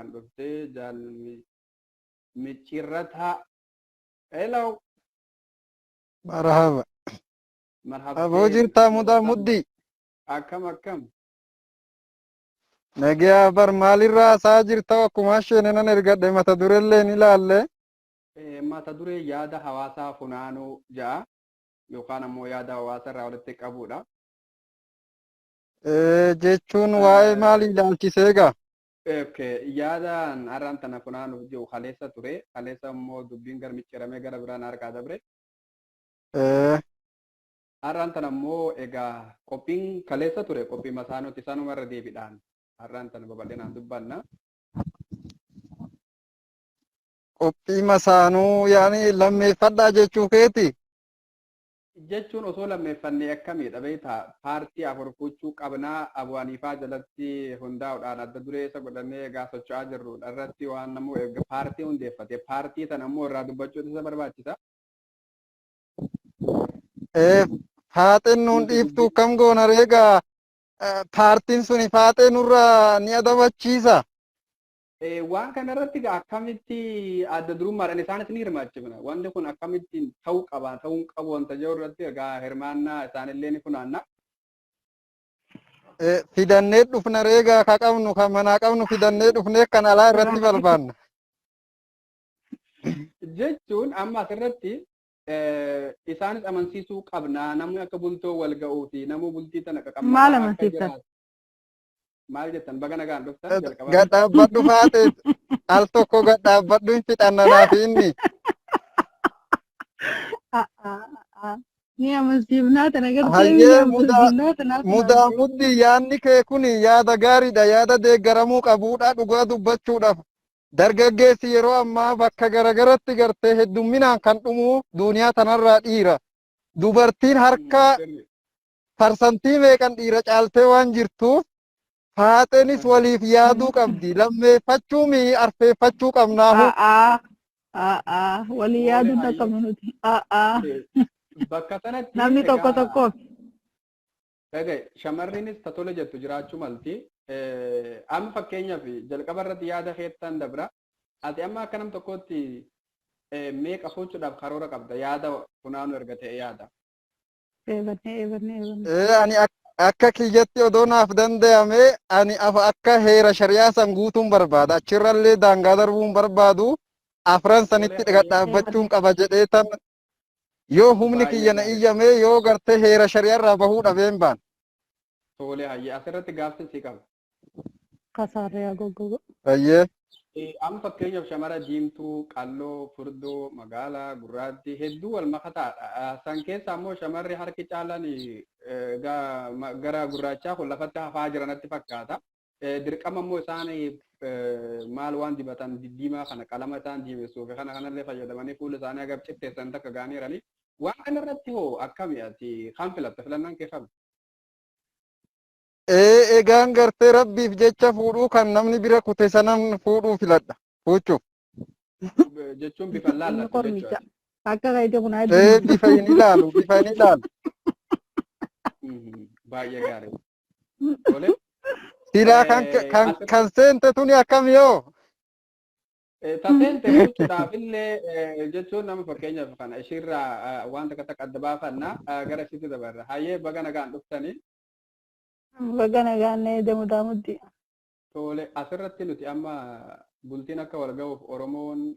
nagaan dhuftee micciirrataa. Hello. Marhaba. Marhaba Aboo kee. jirtaa mudaa muddii. Akkam. Nagaa bar maalirraa haasaa jirta akkuma isheenan ergadhe mata durellee ni ilaalle. Mata duree yaada hawaasaa funaanuu ja'a yookaan ammoo yaada hawaasa irraa walitti qabuudha. Jechuun waa'ee maalii ilaalchisee egaa? Yaadaan har'aan tana funaanuuf jiru kaleessa ture. Kaleessa immoo dubbiin gar micciiramee gara biraan harkaa dabre. Har'aan tana immoo egaa qophiin kaleessa ture qophii masaanuuti sanuma irra deebiidhaan har'aan tana babal'inaan dubbanna. Qophii masaanuu yaani lammeeffadhaa jechuu keeti? Jechuun osoo lammeeffannee akkamiidha beektaa paartii afur gochuu qabnaa abu'aniifaa jalatti hundaa'uudhaan adda duree isa godhannee egaa socho'aa jirrudha irratti waan namuu paartii hundeeffate paartii tana immoo irraa dubbachuutu isa barbaachisa. Faaxeen nuun dhiiftuu kam goona reegaa paartiin suni faaxee nurraa ni adabachiisa. Waan kana irratti akkamitti adda durummaadhaan isaanis ni hirmaachifna. Wanti kun akkamitti ta'uu qaba ta'uu hin qabu wanta jiru irratti egaa hirmaannaa isaanillee ni funaanna. Fidannee dhufna reegaa ka qabnu kan manaa qabnu fidannee dhufnee kan alaa irratti barbaanna. Jechuun amma asirratti isaanis amansiisuu qabna namni akka bultoo wal ga'uu fi namuu bultii tana qaqabna. Maal amansiiftan? Maal jettan baga nagaan dhuftan jalqaba. Gadhaabbadhu faatee al tokko gadhaabbadhu hin fixannanaa fi inni. Ni amansiifnaa tana Hayyee mudaa muddii yaadni kee kun yaada gaariidha yaada deeggaramuu qabuudha dhugaa dubbachuudhaaf. Dargaggeessi yeroo ammaa bakka garagaratti gartee heddumminaan kan dhumu duuniyaa tanarraa dhiira. Dubartiin harka parsantii meeqan dhiira caaltee waan jirtuuf faaxeenis waliif yaaduu qabdi. Lammeeffachuu mi arfeeffachuu qabnaahu. Walii yaaduu hin qabnu nuti. Bakka sanatti Namni tokko tokko. Shamarrinis tole jettu jiraachuu malti. Amma fakkeenyaaf jalqaba irratti yaada keettan dabra. Ati amma akka nam tokkotti meeqa sochuudhaaf karoora qabda yaada funaanuu erga ta'e yaada. Ani akka kiyyatti odoo naaf danda'ame ani akka heera shari'aa san guutuun barbaada. Achirrallee daangaa darbuun barbaadu. Afran sanitti gadhaabbachuun qaba jedhee tan yoo humni kiyya na iyyame yoo gartee heera shari'aa irraa bahuu dhabeen baan. Tole hayyee asirratti gaaffiin si qaba. Kasaaree agogogo. Hayyee. Amma fakkeenyaaf shamara diimtuu, qalloo, furdoo, magaalaa, gurraattii hedduu wal makataadha. San keessa ammoo shamarri harki caalaan gara gurraachaa kun lafatti hafaa jiranatti fakkaata. Dirqama immoo isaan maal waan dibatan diddiimaa kana qalama isaan diimessuuf kana kanallee fayyadamanii fuula isaanii agab citteessan takka gaaniiranii. Waan kana irratti hoo akkami ati kan filatta filannaan kee qabdi? Egaan gartee rabbiif jecha fuudhuu kan namni bira kute sanan fuudhuu filadha. Fuuchuuf. Jechuun bifa laallatu jechuudha. Akka kaayite kun Bifa hin ilaalu, bifa hin ilaalu. Baay'ee gaarii. Tole. Silaa kan seente tuni akkam yoo? Taseente gochuudhaaf illee jechuun nama fakkeenyaaf kana ishiirraa waan takka adda baafanna gara isiitti dabarra. Hayyee baga nagaan dhuftanii. Baga nagaan deemuudhaa muddi. Tole asirratti nuti amma bultiin akka wal ga'uuf Oromoon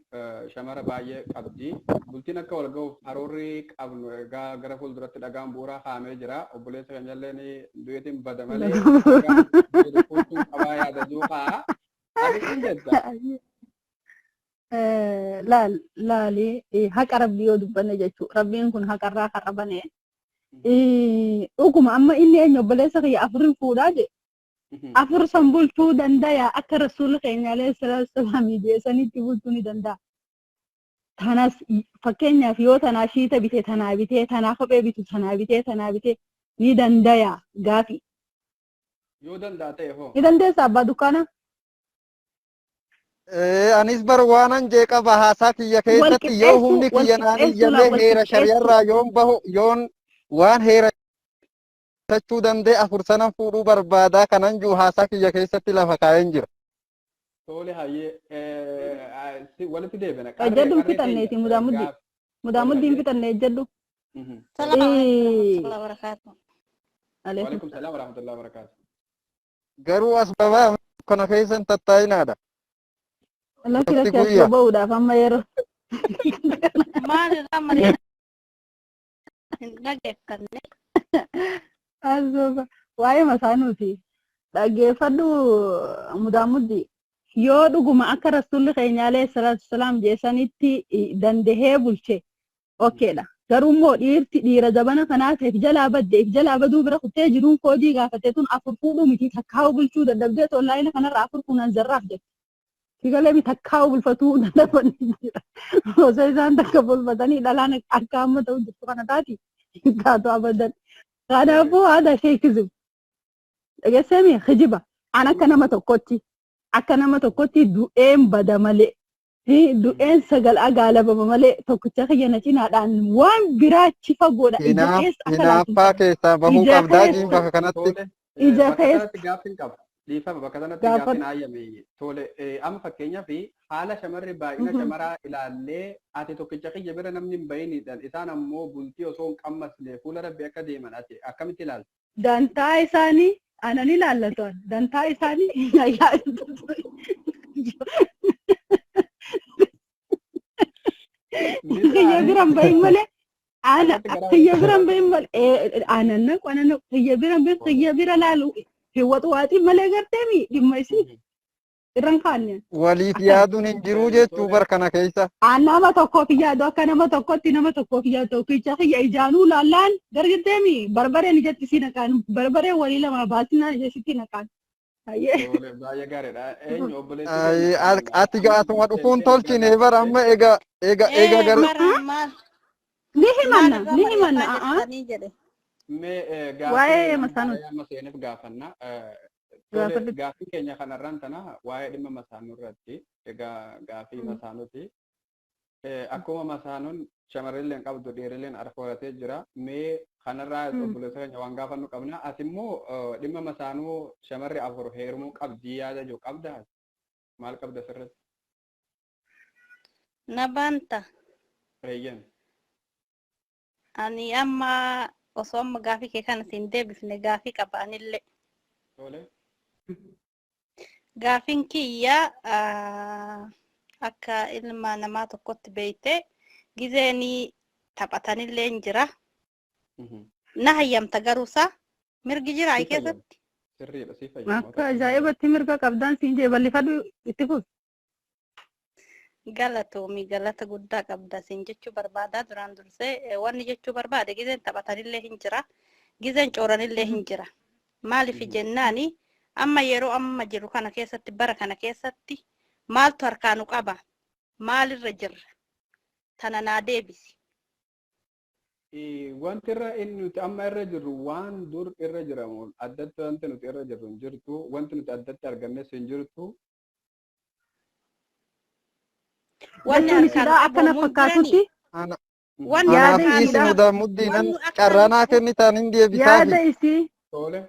shamara baay'ee qabdi. Bultiin akka wal ga'uuf karoorri qabnu egaa gara fuulduratti dhagaan bu'uuraa kaa'amee jira. Obboleessa keenyallee du'eetiin bada malee fuutuun qabaa yaada juuqaa. Adiin jedha. Laali haqa rabbii yoo dubbanne jechuudha. Rabbiin kun haqarraa kan qabane. Dhuguma amma inni eenyu obboleessa kiyya afurin fuudhaa jedhe. Afur san bulchuu danda'a akka rasuulli keenya alayhi salaam jeesanitti bulchuu ni danda'a. Tanas fakkeenyaaf yoo tanaa shiita bitee tanaa bitee tanaa kophee bitu tanaa bitee ni danda'a gaafi. Yoo danda'a ta'e hoo? Ni dandeessa abbaa dukkaana? Anis bar waanan jeeqaba haasaa kiyya keessatti yoo humni kiyya naan iyyamee heera shari'arraa yoon bahu yoon waan heera tachuu danda'e afur sanan fuudhuu barbaadaa kanan juu haasaa kiyya keessatti lafa kaa'een jira. Tole hayyee walitti deebina. Ejjeddu fitanneeti mudaamuddiin fitannee ejjeddu. Assalamu alaikum warahmatullahi wabarakatuh. Waalaikum salaam wa rahmatullahi wa barakatuh. garuu as babaa kana keessan tattaa'inaadha. Lakki lakki as ba'uudhaaf amma yeroo. Maal irraa malee hin dhaggeeffanne. Asooba waa'ee masaanuuti dhaggeeffadhu mudaamuddi yoo dhuguma akka rasuulli keenya alayhi salaatu wasalaam jeessanitti dandahee bulche okkeedha. Garuu immoo dhiira zabana kanaa ta'eef jalaa baduu bira kuttee jiruun koodii gaafatee tun afur fuudhuu miti takkaa'u bulchuu dadhabdee tollaayina kanarraa afur kunan zarraaf jette. Sigalee takkaa'u bulfatuu dadhabanii jira. Osoo isaan takka bulfatanii dhalaan akka amma ta'u jirtu kana taati taatu abadan. Kanaafuu haadha sheekisu. Dhageessanii hijiba an akka nama tokkotti du'een bada malee. Du'een sagal agaalabama malee tokkicha kiyya cinaadhaan waan biraachi fagoodha. Hinaaffaa keessaa bahuu qabdaa jiin bakka kanatti. Ija keessatti gaaffiin qaba. Dhiifama bakka sanatti gaaffiin hayyame. Tole amma fakkeenyaaf haala shamarri baay'ina shamaraa ilaallee ati tokkicha kiyya bira namni hin bayiniidhaan isaan ammoo bultii osoo hin qammasne fuula rabbi akka deeman ati akkamitti ilaalta? Dantaa isaanii anan ilaallatu. Dantaa isaanii kiyya biran bayin malee kiyya biran bayin malee ananna kiyya biran bayin kiyya bira laalu hiwwatu waatii malee garteemi dhimma isii irraan kaanne. Waliif yaaduun hin jiruu jechuu bar kana keessa. Nama tokkoof yaadu akka nama tokkotti nama tokkoof yaadu tokkicha kiyya ijaanuu laallaan gargarteemi barbareen ijatti si naqaan barbareen walii lama baasinaan ijatti naqaan. Baay'ee gaariidha. Ati gaatuma dhufuun tolchine bara amma eega gara. Ni himanna. Waa'ee masaanuu. Maseenif gaafanna. Gaaffii keenya kanarraan tana waa'ee dhimma masaanuu irratti egaa gaaffii masaanuuti. Akkuma masaanuun shamarrilleen qabdu dhiirilleen harka horatee jira. Mee kanarraa obboleessa keenya waan gaafannu qabna. Ati immoo dhimma masaanuu shamarri afur heerumuu qabdii yaada jiru qabda. Maal qabda sirriitti? Nabanta. Eeyyan. Ani amma osoo amma gaaffii kee kana siin deebifne gaaffii qaba anillee. Tole. Gaaffiin kiyya akka ilma namaa tokkotti beeyte gizeenii taphatanillee hin jira. Na hayyamta garuusaa mirgi jira ay keessatti. Sirriidha si fayyadamu. Akka ajaa'ibatti mirga qabdaan siin jee bal'ifadhu itti fuuf. Galatoomi galata guddaa qabda siin jechuu barbaadaa duraan dursee wanni jechuu barbaade gizeen taphatanillee hin jira. Gizeen cooranillee hin jira. Maaliif jennaani amma yeroo amma jiru kana keessatti bara kana keessatti maaltu harkaanu qaba? Maalirra jirra? Tana naa deebisi. Wanti irra nuti amma irra jirru waan dur irra jiramu addatti wanti nuti irra jirru hin jirtu wanti nuti addatti argannes hin jirtu. Wanni harkaanu akkana fakkaatutti. Anaafis muddiinan carraanaa kennitaan hin deebisaa. Yaada isii. Tole.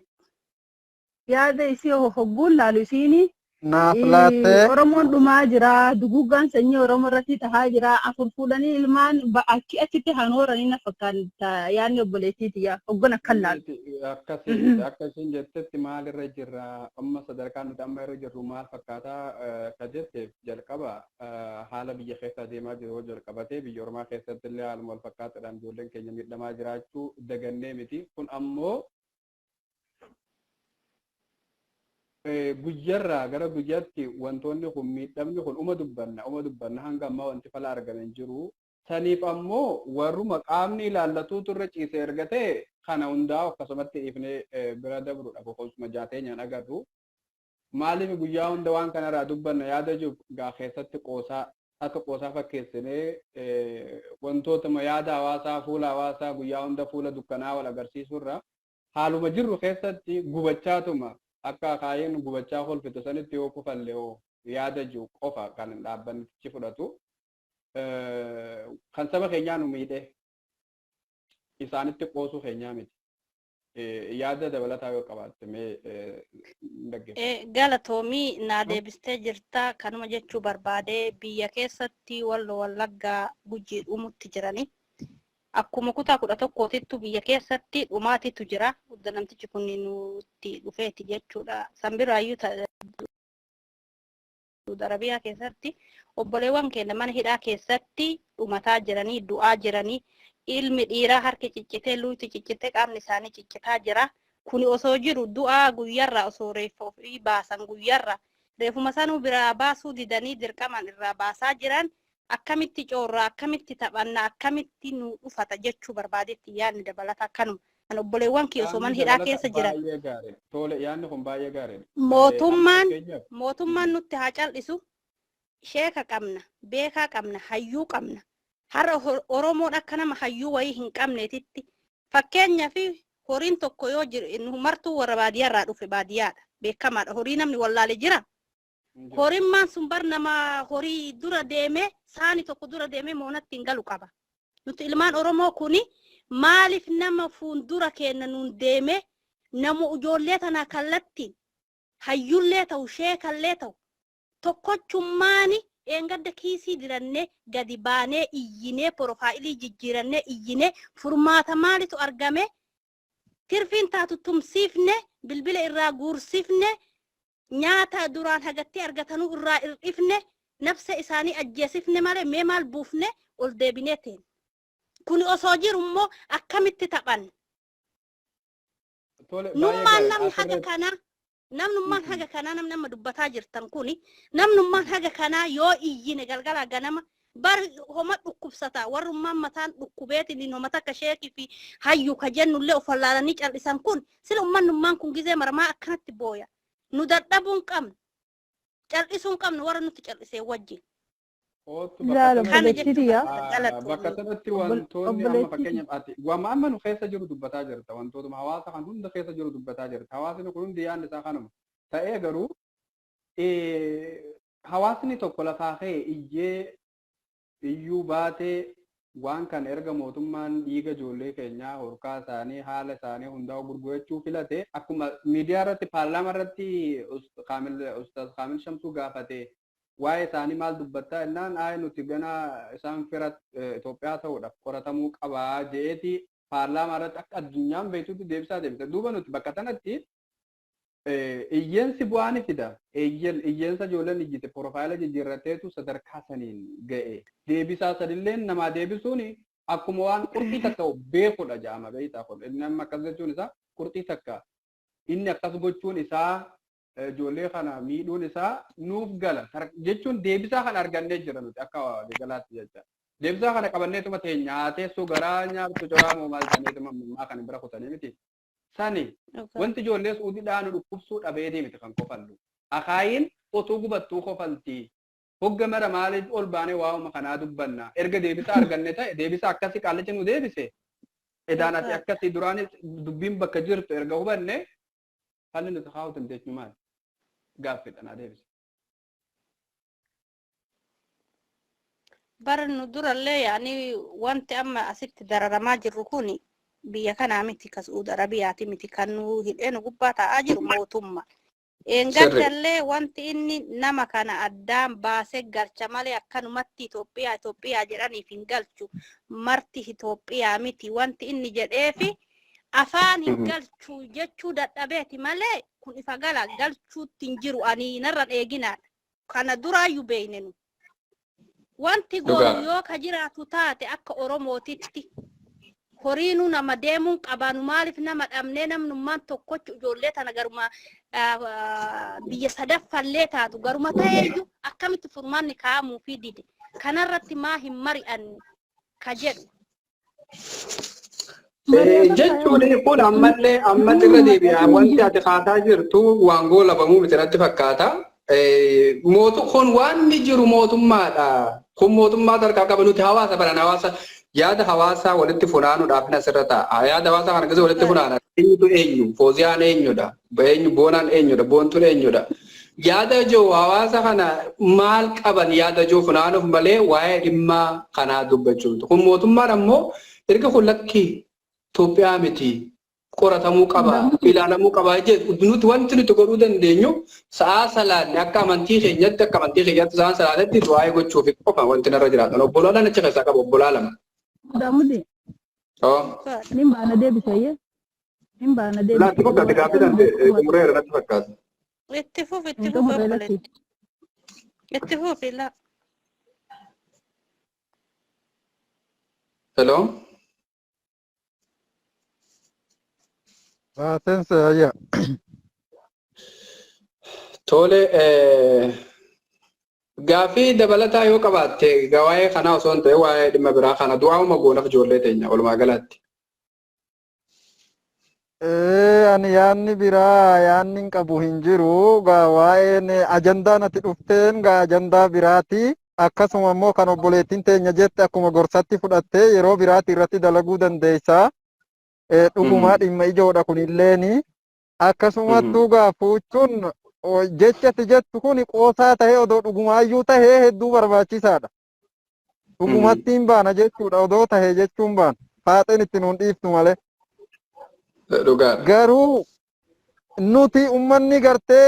Yaada isii hogguun laalu isiini. Naaf laattee. Oromoon dhumaa jira. Duguggaan sanyii Oromoo irratti tahaa jira. Afur fuudhanii ilmaan achitti hanooranii na fakkaata. Yaadni obboleettiiti yaa hoggan akkan laalu. Akkasiin jettetti maalirra jirra amma sadarkaan nuti amma irra jirru maal fakkaataa ka jetteef jalqaba haala biyya keessa adeemaa jiru jalqabatee biyya Oromaa keessatti illee haaluma wal fakkaataadhaan ijoolleen keenya miidhamaa jiraachuu dagannee miti. Kun ammoo guyyarraa gara guyyaatti wantoonni kun miidhamni kun uma dubbanna hanga ammaa wanti fala argamen jiru. Saniif ammoo warruma qaamni ilaallatuutu irra ciisee ergatee kana hundaa akkasumatti ifnee bira dabruudha boqonsuma jaateenyaan agarru. Maaliif guyyaa hunda waan kanarraa dubbanna yaada jiru gaa keessatti akka qoosaa fakkeessinee wantoota yaada hawaasaa fuula hawaasaa guyyaa hunda fuula dukkanaa wal agarsiisurra haaluma jirru keessatti gubachaatuma akka kaayeen gubachaa kolfitu sanitti yoo kufalle yaada jiru qofa kan dhaabbanichi fudhatu kan saba keenyaa nu miidhe isaanitti qoosuu keenyaa miti. yaada dabalataa yoo qabaatte mee dhaggeeffatu. Galatoomii naa deebistee jirta kanuma jechuu barbaade biyya keessatti wallaggaa Gujii dhumutti jirani. Akkuma kutaa 11 biyya keessatti dhumaatitu jira. Namtichi kun nutti dhufeeti jechuudha. Sanbiraayyuu Arabiyaa keessatti obboleewwan keenya mana hidhaa keessatti dhumataa jiranii, du'aa jiranii. Ilmi dhiiraa harki ciccitee luuti ciccitee qaamni isaanii ciccitaa jira. Kuni osoo jiru du'aa guyyarraa osoo reeffa ofii baasan guyyarraa reeffuma sanuu biraa baasuu didanii dirqaman irraa baasaa jiran akkamitti coorraa akkamitti taphanna akkamitti nu dhufata jechuu barbaadetti yaadni dabalata kanuma. Kan obboleewwan kiyya osoo mana hidhaa keessa jiran. Tole yaadni kun baay'ee gaarii. Mootummaan nutti haa cal'isu. Sheeka qabna, beekaa qabna, hayyuu qabna. Har'a Oromoon akka nama hayyuu wayii hin qabneetitti fakkeenyaa fi horiin tokko yoo jiru martuu warra baadiyyaarraa dhufe baadiyyaadha beekamaadha horii namni wallaale jira horiin maan sun bar nama horii dura deemee saani tokko dura deemee moonatti hin galu qaba nuti ilmaan Oromoo kuni maaliif nama fuundura keenya nuun deemee namu ijoollee tanaa kallattiin hayyullee ta'u sheekallee ta'u tokkochummaani engadda kiisii dirannee gadi baanee iyyinee profaayilii jijjiirannee iyyinee furmaata maalitu argame tirfiin taatu tumsiifne bilbila irraa guursifne nyaata duraan hagattee argatanuu irraa irdhifne nafsa isaanii ajjeesifne malee mee maal buufne ol deebinee teen kuni osoo jiru immoo akkamitti taphan nummaan namni haga kanaa namnummaan haga kanaa nama dubbataa jirtan kuni namnummaan haga kanaa yoo iyyine galgala ganama bar homa dhukkubsata warrummaan mataan dhukkubeetiin homa takka sheekii fi hayyuu ka jennullee of wallaalanii cal'isan kun sila ummannummaan kun gizee marmaa akkanatti booya nu dadhabuun qabnu cal'isuun qabnu warra nutti cal'isee wajjin. Bakka sanatti wantoonni amma fakkeenyaaf wama amma nu keessa jiru dubbataa jirta wantootuma hawaasa kan hunda keessa jiru dubbataa jirta hawaasni kun hundi yaadni isaa kanuma ta'ee garuu hawaasni tokko lafaa ka'e iyyuu baatee waan kan erga mootummaan dhiiga ijoollee keenyaa horkaa isaanii haala isaanii hundaa gurgurachuu filate akkuma miidiyaa irratti paarlaamaa irratti Ustaaz Kaamil Shamsuu gaafate waa'ee isaanii maal dubbattaa jennaan nuti gana isaan fira Itoophiyaa ta'uudhaaf qoratamuu qabaa je'eeti paarlaamaa irratti akka addunyaan beektutti deebisaa deebise duuba nuti bakka sanatti iyyeensi bu'aani fida iyyeensa ijoolleen iyyite profaayila jijjiirratteetu sadarkaa saniin ga'e deebisaa sadillee namaa deebisuun akkuma waan qurxii takka beekudha jedhama beektaa kun inni amma akkas jechuun isaa qurxii takka inni akkas gochuun isaa ijoollee kana miidhuun isaa nuuf gala jechuun deebisaa kana argannee jira nuti akka galaatti jecha deebisaa kana qabanneetuma ta'e nyaateessoo garaa nyaattu coraamoo maal sanneetuma ammaa kana bira kutanii miti sani wanti ijoollee suudiidhaan dhukkubsuu dhabee deemite kan kofallu akaayiin otuu gubattuu kofaltii hogga mara maaliif ol baanee waa'uma kanaa dubbanna erga deebisaa arganne ta'e deebisaa akkasii qaallichi nu deebise edaanati akkasii duraan dubbiin bakka jirtu erga hubanne halli nuti haawutan jechuun maali gaaffidhanaa deebise. Barnu durallee yaani wanti amma asitti dararamaa jirru kuni biyya kanaa miti ka Saudi Arabiyaati miti kan nu hidheenu gubbaa ta'aa jiru mootummaa. Engaddallee wanti inni nama kana addaan baasee galcha malee akkanumatti Itoophiyaa jedhaniif hin galchu marti Itoophiyaa miti wanti inni jedheefi afaan hin galchu jechuu dadhabeeti malee kun ifa gala galchuutti hin jiru ani narra eeginaadha kana duraayyuu beeynenu wanti goonu yoo ka jiraatu taate akka Oromootitti horiinu nama deemuun qabaanu maaliif nama dhabnee namnummaan tokkochu ijoollee tana garuma biyya sadaffallee taatu garuma ta'eeyyuu akkamitti furmaanni kaa'amuu fi dide kanarratti maa hin mari'anne ka jedhu. Jechuun kun ammallee irra deebi'aa wanti ati kaasaa jirtu waan goolabamuu miti natti fakkaata. Kun waan jiru mootummaadha. Kun mootummaa harkaa qaba nuti hawaasa baran hawaasa yaada hawaasaa walitti funaanuudhaaf asirra ta'a. Yaada hawaasaa kana keessa walitti funaana. Eenyutu eenyu? Fooziyaan eenyudha? Boonaan eenyudha? Boontuun eenyudha? Yaada ijoo hawaasa kana maal qaban yaada ijoo funaanuuf malee waa'ee dhimma kanaa dubbachuutu. Kun mootummaan ammoo erga kun lakkii Itoophiyaa miti qoratamuu qaba ilaalamuu qaba jechuudha nuti wanti nuti godhuu dandeenyu sa'a salaanni akka amantii keenyatti sa'a salaatatti du'aa gochuuf qofa wanti narra jiraatan obbolaadhaan achi keessaa qaba obbolaa lama. Daamudi. Nin baana deebisayye. Nin baana deebisayye. Laatti fakkaate gaaffii danda'e umuree irratti fakkaate. Itti fufi itti fufi la. Hello. Baatensa ayya. Tole gaaffii dabalataa yoo qabaatte waa'ee kanaa osoo hin ta'e waa'ee dhimma biraa kana du'aa'uma goonaaf ijoollee teenya walumaa galatti. Ani yaanni biraa yaanni hin qabu hin jiru waa'een ajandaa natti dhufteen ajandaa biraati akkasuma immoo kan obboleettiin teenya jette akkuma gorsatti fudhattee yeroo biraati irratti dalaguu dandeessa. Dhugumaa dhimma ijoodha kunilleeni akkasumattuu gaafuuchuun jechatti jettu kun qoosaa tahee odoo dhugumaayyuu tahee hedduu barbaachisaadha. Dhugumattiin baana jechuudha odoo tahee jechuun baana faaxeen itti nuun dhiiftu malee. Garuu nuti ummanni gartee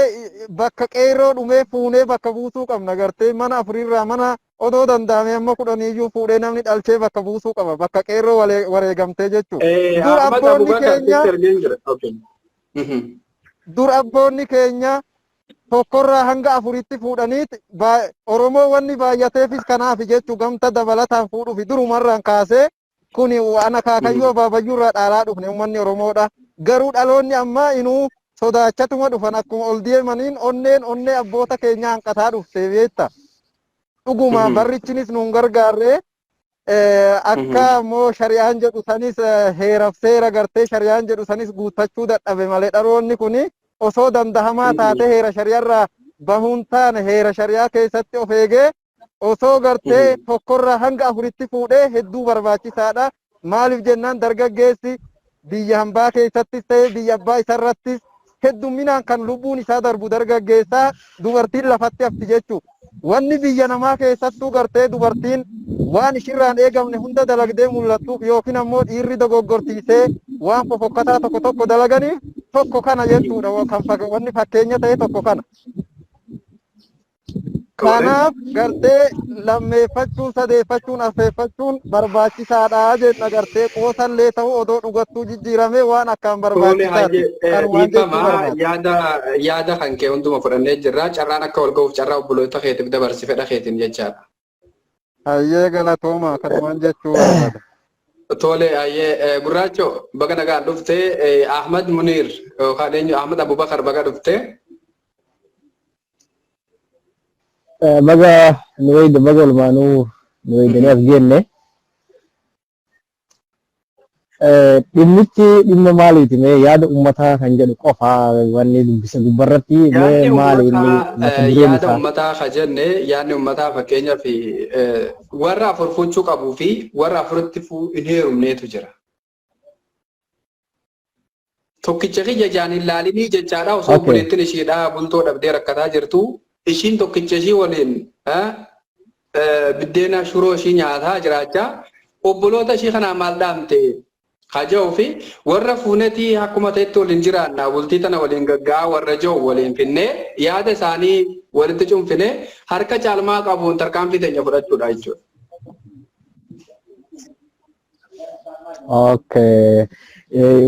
bakka qeerroo dhumee fuunee bakka buusuu qabna gartee mana afurirraa mana odoo danda'ame amma 10 iyyuu fuudhee namni dhalchee bakka buusuu qaba bakka qeerroo wareegamtee jechuudha. Dur abboonni keenya tokkorraa hanga afuritti fuudhaniiti Oromoo wanni baay'ateefis kanaaf jechuu gamta dabalataan fuudhuufi durumarraan kaasee kuni waan akaakayyuu abaabayyuurraa dhaalaa dhufne ummanni Oromoodha. Garuu dhaloonni ammaa inuu sodaachatuma dhufan akkuma ol deemaniin onnee abboota keenya hanqataa dhufte beekta. Dhuguma barrichinis nuun gargaarree akka immoo shari'aan jedhu sanis heeraf seera gartee shari'aan jedhu sanis guuttachuu dadhabe malee dhaloonni kuni osoo dandahamaa taate heera shari'arraa bahuun taane heera shari'aa keessatti of eegee osoo gartee tokkorraa hanga afuritti fuudhee hedduu barbaachisaadha. Maaliif jennaan dargaggeessi biyya hambaa keessattis ta'e biyya abbaa isarrattis hedduminaan kan lubbuun isaa darbu dargaggeessaa dubartiin lafatti hafti jechuudha. Wanni biyya namaa keessattuu gartee dubartiin waan ishirraan eegamne hunda dalagdee mul'attuuf yookiin ammoo dhiirri dogoggortiisee waan fofokkataa tokko dalaganiif tokko kana jechuudha. Wanni fakkeenya ta'e tokko kana. Kanaaf gartee lammeeffachuun sadeeffachuun afeeffachuun barbaachisaadha jenna gartee qoosallee ta'uu odoo dhugattuu jijjiiramee waan akkaan barbaachisaadha. Yaada kan kee hunduma fudhannee jirra carraan akka wal ga'uuf carraa obboloota keetiif dabarsi fedha keetiin jechaadha. Hayyee galatooma kanumaan jechuu barbaada. Tole hayyee gurraacho baga nagaan dhuftee Ahmad Munir yookaan eenyu Ahmad Abubakar baga dhuftee. Baga nuwayda baga olmaanuu nuwaydanii as geenne dhimmichi dhimma maaliiti mee yaada ummataa kan jedhu qofaa wanni dubbisa gubbarratti mee maali inni mata dureen yaada isaa ummataa ka jenne yaadni ummataa fakkeenyaaf warra afur fuudhuu qabuu fi warra afuritti hin heerumneetu jira. Tokkicha kiyya jaan hin laalinii jechaadha osoo obboleettiin ishiidhaa bultoo dhabdee rakkataa jirtu. Ishiin tokkicha ishii waliin biddeena shuroo ishii nyaataa jiraachaa obboloota ishii kanaa maal dhaamte haja'uu fi warra fuunetii akkuma ta'etti waliin jiraannaa bultii tana waliin gaggaa warra jiru waliin finnee yaada isaanii walitti cunfinee harka caalmaa qabuun tarkaanfii teenya fudhachuudha jechuudha. Okay.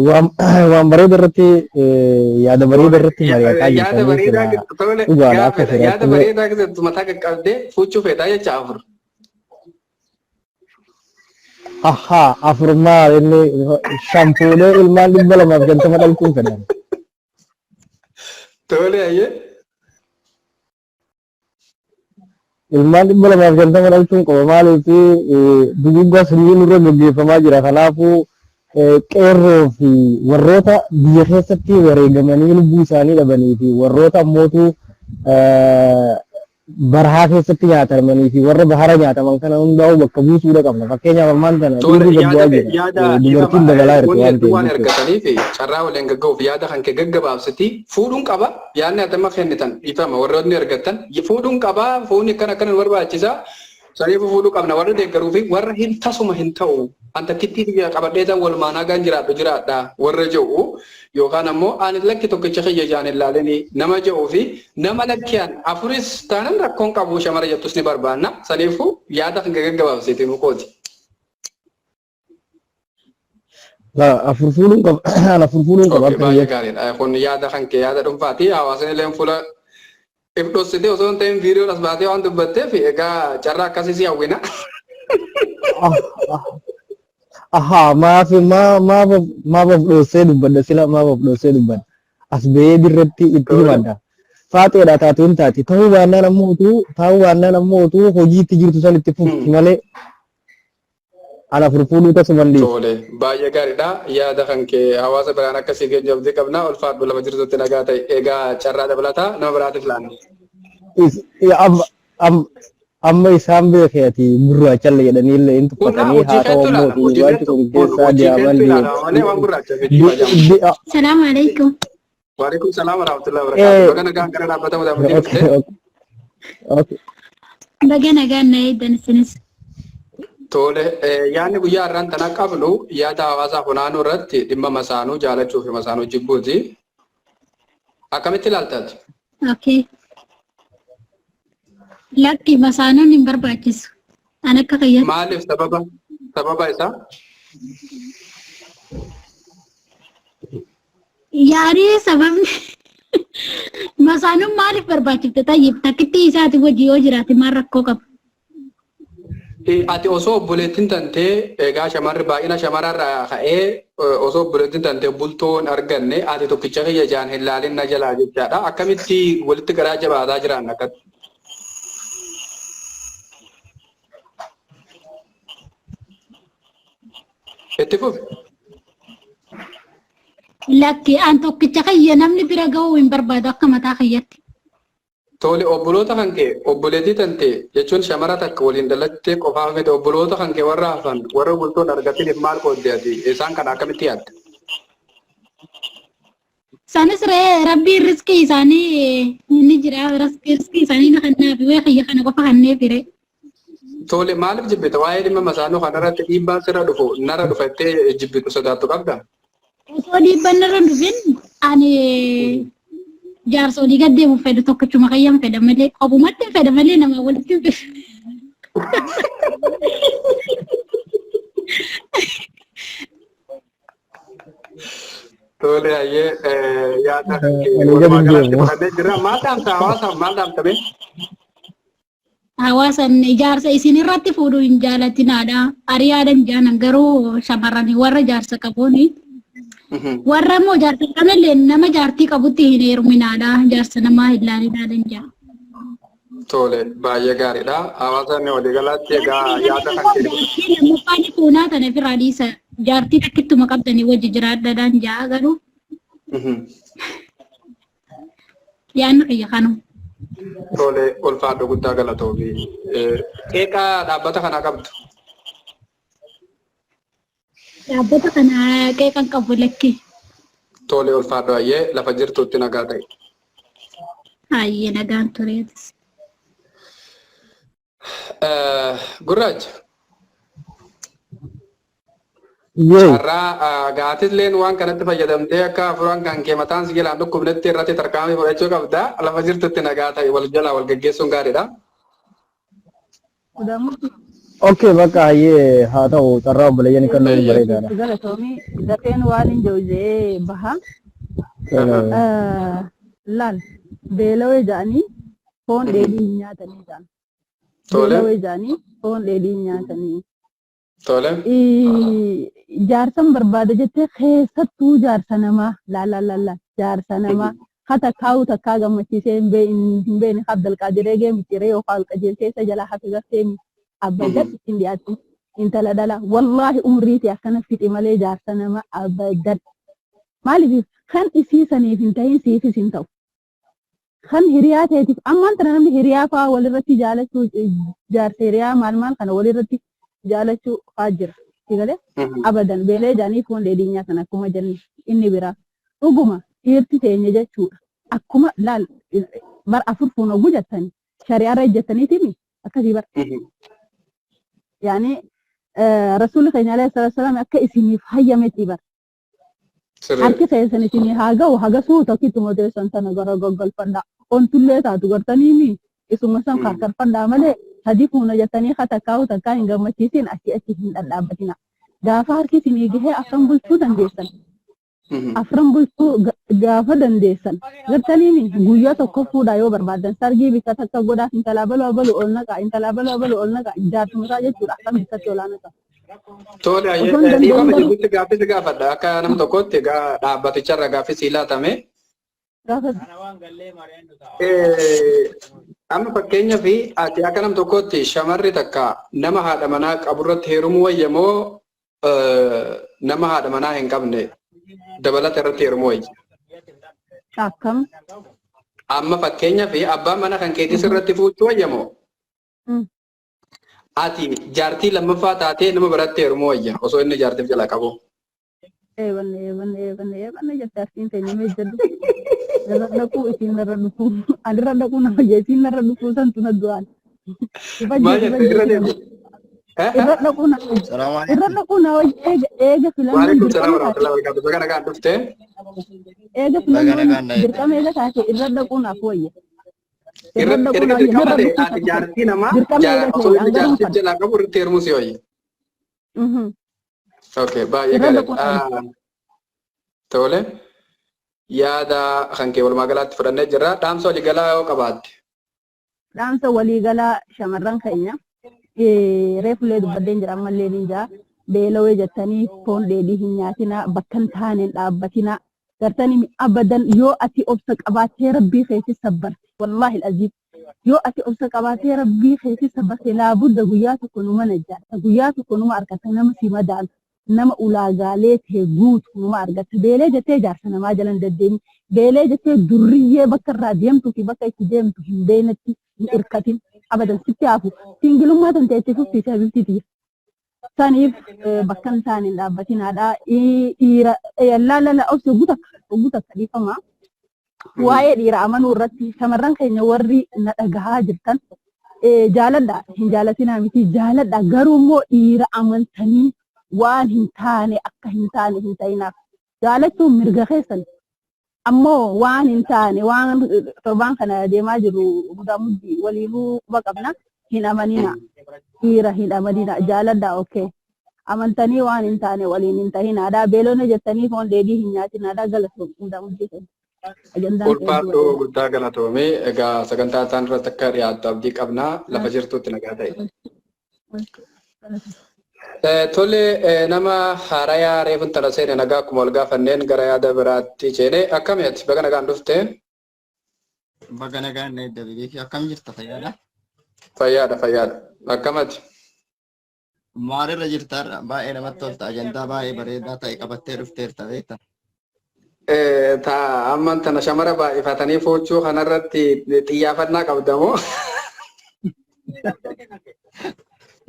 Waan bareeda irratti yaada bareeda irratti mari'ataa jirtan yaada bareedaa keessatti mataa qaqqabdee fuuchuu feetaa jecha afur. Aha, afur maal inni shampuulee ilmaan 250 dhalchuun fedhan. Tole ayyee. Ilmaan 250 dhalchuun qaba maaliif duguggaa sunyiin irra gaggeeffamaa jira kanaafuu qeerroo fi warroota biyya keessatti wareegamanii lubbuu isaanii dhabanii fi warroota ammootu barahaa keessatti nyaatamanii fi warra bahara nyaataman kana hundaa'u bakka buusuudha qabna. Fakkeenyaaf ammaan kana dhiirri gaggo'aa jira. Dubartiin dabalaa jirti waan argatanii fi carraa waliin gagga'uuf yaada kan kee gaggabaabsiti fuudhuun qaba yaadni atama kennitan ifama warroonni argatan fuudhuun qaba fuudhni akkana barbaachisaa saniif fuudhuu qabna warra deeggaruu fi warra hin tasuma hin ta'u anta kitti qabadheetan wal maanaa gaan jiraadha warra jedhu yookaan ammoo ani lakki tokkicha kiyya jaan ilaalanii nama jedhuu fi nama lakkiyaan afuris taanan rakkoon qabu shamara jettus ni barbaanna saniifuu yaada kan gaggabaabsiitiin ukooti. Afurfuuluun qaba. Baay'ee gaariidha. Kun yaada kan kee yaada dhuunfaati hawaasni illee fuula ibdossitee osoo hin ta'in viidiyoo as baatee waan dubbatteef egaa carraa akkasii si hawwina. Maaf of dhoosee dubbadda sila maaf of dhoosee dubbadda as ba'ee dirratti itti himadda faaxeedha taatuun taati ta'uu baannaan ammoo hojiitti jirtu san itti fufti malee ana furfuuduu tasuman dhiisu. Tole baay'ee gaariidha yaada kan kee hawaasa biraan akkasii geenjabdee qabna ulfaadhu lafa jirtutti nagaa ta'e egaa carraa dabalataa nama biraatiif laanne. Amma isaan beekati gurraachalla jedhanii illee hin tuffatanii haa ta'u mootii wanti kun keessaa deeman Salaamu alaikum. Waalaikum salaam wa rahmatullahi wa barakatuh. Baga nagaan gara dhaabbatamu daafatti dhuftee. Baga nagaan na eeddan isinis. Tole yaadni guyyaa irraan tana qabnu yaada hawaasaa funaanuu irratti dhimma masaanuu jaalachuu fi masaanuu jibbuuti. Akkamitti ilaaltaati? Okay. Lakki masaanuun hin barbaachisu. An akka kiyyaatti. Maaliif sababa isaa? Yaani sababni masaanuun maaliif barbaachifte tayyib takkitti isaati wajji yoo jiraate maal rakkoo qaba? Ati osoo obboleettiin tantee egaa shamarri baay'ina shamararraa ka'ee osoo obboleettiin tantee bultoon arganne ati tokkicha kiyya jaan hin laalin na jalaa jechaadha. Akkamitti walitti garaa jabaataa jiran akkatti? Itti fufi. Lakki an tokkicha kiyya namni bira ga'uu hin barbaadu akka mataa kiyyatti. Tole obboloota kan kee obboleettii tantee jechuun shamara takka waliin dhalattee qofaaf miti obboloota kan kee warra hafan warra bultoon argatiniif maal qoodde ati isaan kana akkamitti yaadda? Sanis rabbiin riskii isaanii ni jira riskii isaanii na kannaa fi wayii kiyya kana qofa kannee fire. Tole maaliif jibbita waa'ee dhimma masaanuu kanarratti dhiibbaan sirra dhufu nara dhufattee jibbitu sodaattu qabda? Osoo dhiibbaan narra dhufin ani jaarsolii gaddeemu fedhu tokkichuma kiyyan fedha malee qobumatti fedha malee nama walitti fidu. Tole ayyee yaada walumaa galatti fudhannee jirra. Maal dhaamta hawaasaaf maal dhaamtame? Hawaasan ijaarsa isin irratti fuudhuu hin jaalatinaadha. Ariyaadhaan jaanan garuu shamarranii warra jaarsa qabuuni. Warra immoo jaarsa qaballee nama jaartii qabutti hin heeruminaadha. Jaarsa namaa hin laalinaadhaan jaa. Tole baay'ee gaariidha. Hawaasni walii galaatti egaa yaada kan kennu. Lammaffaan fuunaa tana firaa dhiisa. Jaartii takkittuma qabdanii wajji jiraadhaan jaa garuu. Yaanni kiyya kanuma. Tole ulfaadhu guddaa galatoomi. Qeeqaa dhaabbata kana qabdu. Dhaabbata kana qeeqan qabu lakki. Tole ulfaadhu ayyee lafa jirtutti nagaa ta'e. Ayyee nagaan tureetis. Gurraacha. Carraa gaatilleen waan kanatti fayyadamtee akka afuraan kan kee mataan si jalaan dhukkubnetti irratti tarkaanfii fudhachuu qabda. Lafa jirtutti nagaa ta'e wal jalaa wal gaggeessuun gaariidha. Okay, bakka hayyee haa ta'u carraa obboleeyyan kan nuti bareedaadha. Galatoomii dafeen waan hin jawjee baha. Laal beelawee jedhanii foon dheedhii hin nyaatanii jedhan. Beelawee jedhanii foon dheedhii hin nyaatanii. Tole. Jaarsan barbaada jettee keessattuu jaarsa namaa laala jaarsa namaa hata kaa'u takkaa gammachiisee hin beekne Abdul Qaadiree geemichiree yookaan qajeeltee isa jalaa hafi gartee abbadan ittiin dhiyaatu intala dhala wallaahi umriiti akkana fixi malee jaarsa namaa abbadan maaliif kan isii saniif hin ta'in siifis hin ta'u kan hiriyaa ta'eetiif ammaan tana namni hiriyaa fa'aa walirratti jaalachuu jaarsa hiriyaa maal kana walirratti jaalachuu fa'aa jira. Sigalee abadan beelee jaanii foon dheedhii nyaatan akkuma jenni inni biraa dhuguma dhiirti teenya jechuudha akkuma laal bar afur fuuna gujattanii shari'aarra ejjettaniitimi akkasii bar yaani rasuulli keenya alayhi salaatu wasalaam akka isiniif hayyametti bar. Harki keessan isinii haa ga'u haga suuta kittuma teessan sana gara gaggalfadhaa. Ontullee taatu gartaniimi isuma san karkarfadhaa malee sadii fuuna jettanii takkaa'u takkaa hin gammachiisin achi hin dhadhaabatina. Gaafa harki isinii gahee afran bulchuu dandeessan. Afran bulchuu gaafa dandeessan. Gartaniimi guyyaa tokko fuudhaa yoo barbaadan sargii bikka takka godhaa intalaa baluu ol naqaa intalaa baluu ol naqaa jaartumsaa jechuudha akkam bikkatti olaanaa ta'a. Tole ayyee dhiifama jirutti gaaffii gaafadha akka nam tokkotti dhaabbaticharra gaaffii sii laatame. Amma fakkeenyaaf ati akka nam tokkotti shamarri takka nama haadha manaa qaburratti heerumuu wayyamoo nama haadha manaa hin qabne dabalata irratti heerumuu wayya. Akkam. Amma fakkeenyaaf abbaan mana kan keetis irratti fuuchuu wayyamoo. Ati jaartii lammaffaa taatee nama biratti heerumuu wayya osoo inni jaartiif jala qabu. Eebanne jaartiin keenya meejjadhu. Irra dhaquu isin irra dhufuu. Ani irra dhaquu nama isin irra dhufuu santu na du'aan. Irra dhaquu na eega filannoon dirqama eega taate irra dhaquu naaf wayya. Jaartii namaa osoo inni jaartiif jalaa qabu irratti heerumuu si wayya. Okay, baay'ee gaariidha. Tole yaada kan kee walumaa galaatti fudhannee jirra. Dhaamsa waliigalaa yoo qabaatte. Dhaamsa waliigalaa shamarran keenya reefulee dubbadeen jira ammallee ni jira. Beelawee jettanii foon dheedhii hin nyaatina bakka hin taaneen dhaabbatina. Gartanii abadan yoo ati obsa qabaattee rabbii keetti sabbarti. Wallaahi aziim. Yoo ati obsa qabaattee rabbii keetti sabbarti laabudda guyyaa tokko numa najjaata. Guyyaa tokko numa argata nama si madaalu. Nama ulaagaalee ta'e guutu numa argata. Beelee jettee jaarsa namaa jalan deddeemi. Beelee jettee durriyyee bakka irraa deemtuu fi bakka itti deemtu hin beeknetti hin irkatin. Abadan sitti hafu. Singilummaa tan ta'etti fufsiisee biltiiti. Saniif bakka hin taane hin dhaabbatinaadha. Dhiira laalala obsa guutakka dhiifama. Waa'ee dhiira amanuu irratti shamarran keenya warri na dhagahaa jirtan jaaladha hin jaalatinaa miti jaaladha garuu immoo dhiira amantanii waan hin taane akka hin taane hin ta'inaaf jaalachuun mirga keessan ammoo waan hin taane waan torbaan kana deemaa jiru mudaa muddi waliinuu quba qabna hin amanina dhiira hin amanina jaaladha okay amantanii waan hin taane waliin hin ta'inaadha beelona jettanii foon dheedhii hin nyaatinaadha galatoom mudaa muddi keenya. Ulfaadhoo guddaa galatoomee egaa sagantaa isaan irratti akka dhiyaattu abdii qabnaa lafa jirtuutti nagaa ta'e. Tole nama haarayaa reefun tala seene nagaa akkuma wal gaafanneen gara yaada biraatti ceene akkami ati baga nagaan dhufte? Baga nagaan na edda beekii akkam jirta fayyaadha? Fayyaadha. Akkamati? Maalirra jirtaarra baay'ee namatti tolta ajandaa baay'ee bareedaa ta'e qabattee dhufteerta beekta. Amman tana shamara baay'ifatanii foochuu kanarratti xiyyaafannaa qabdamoo.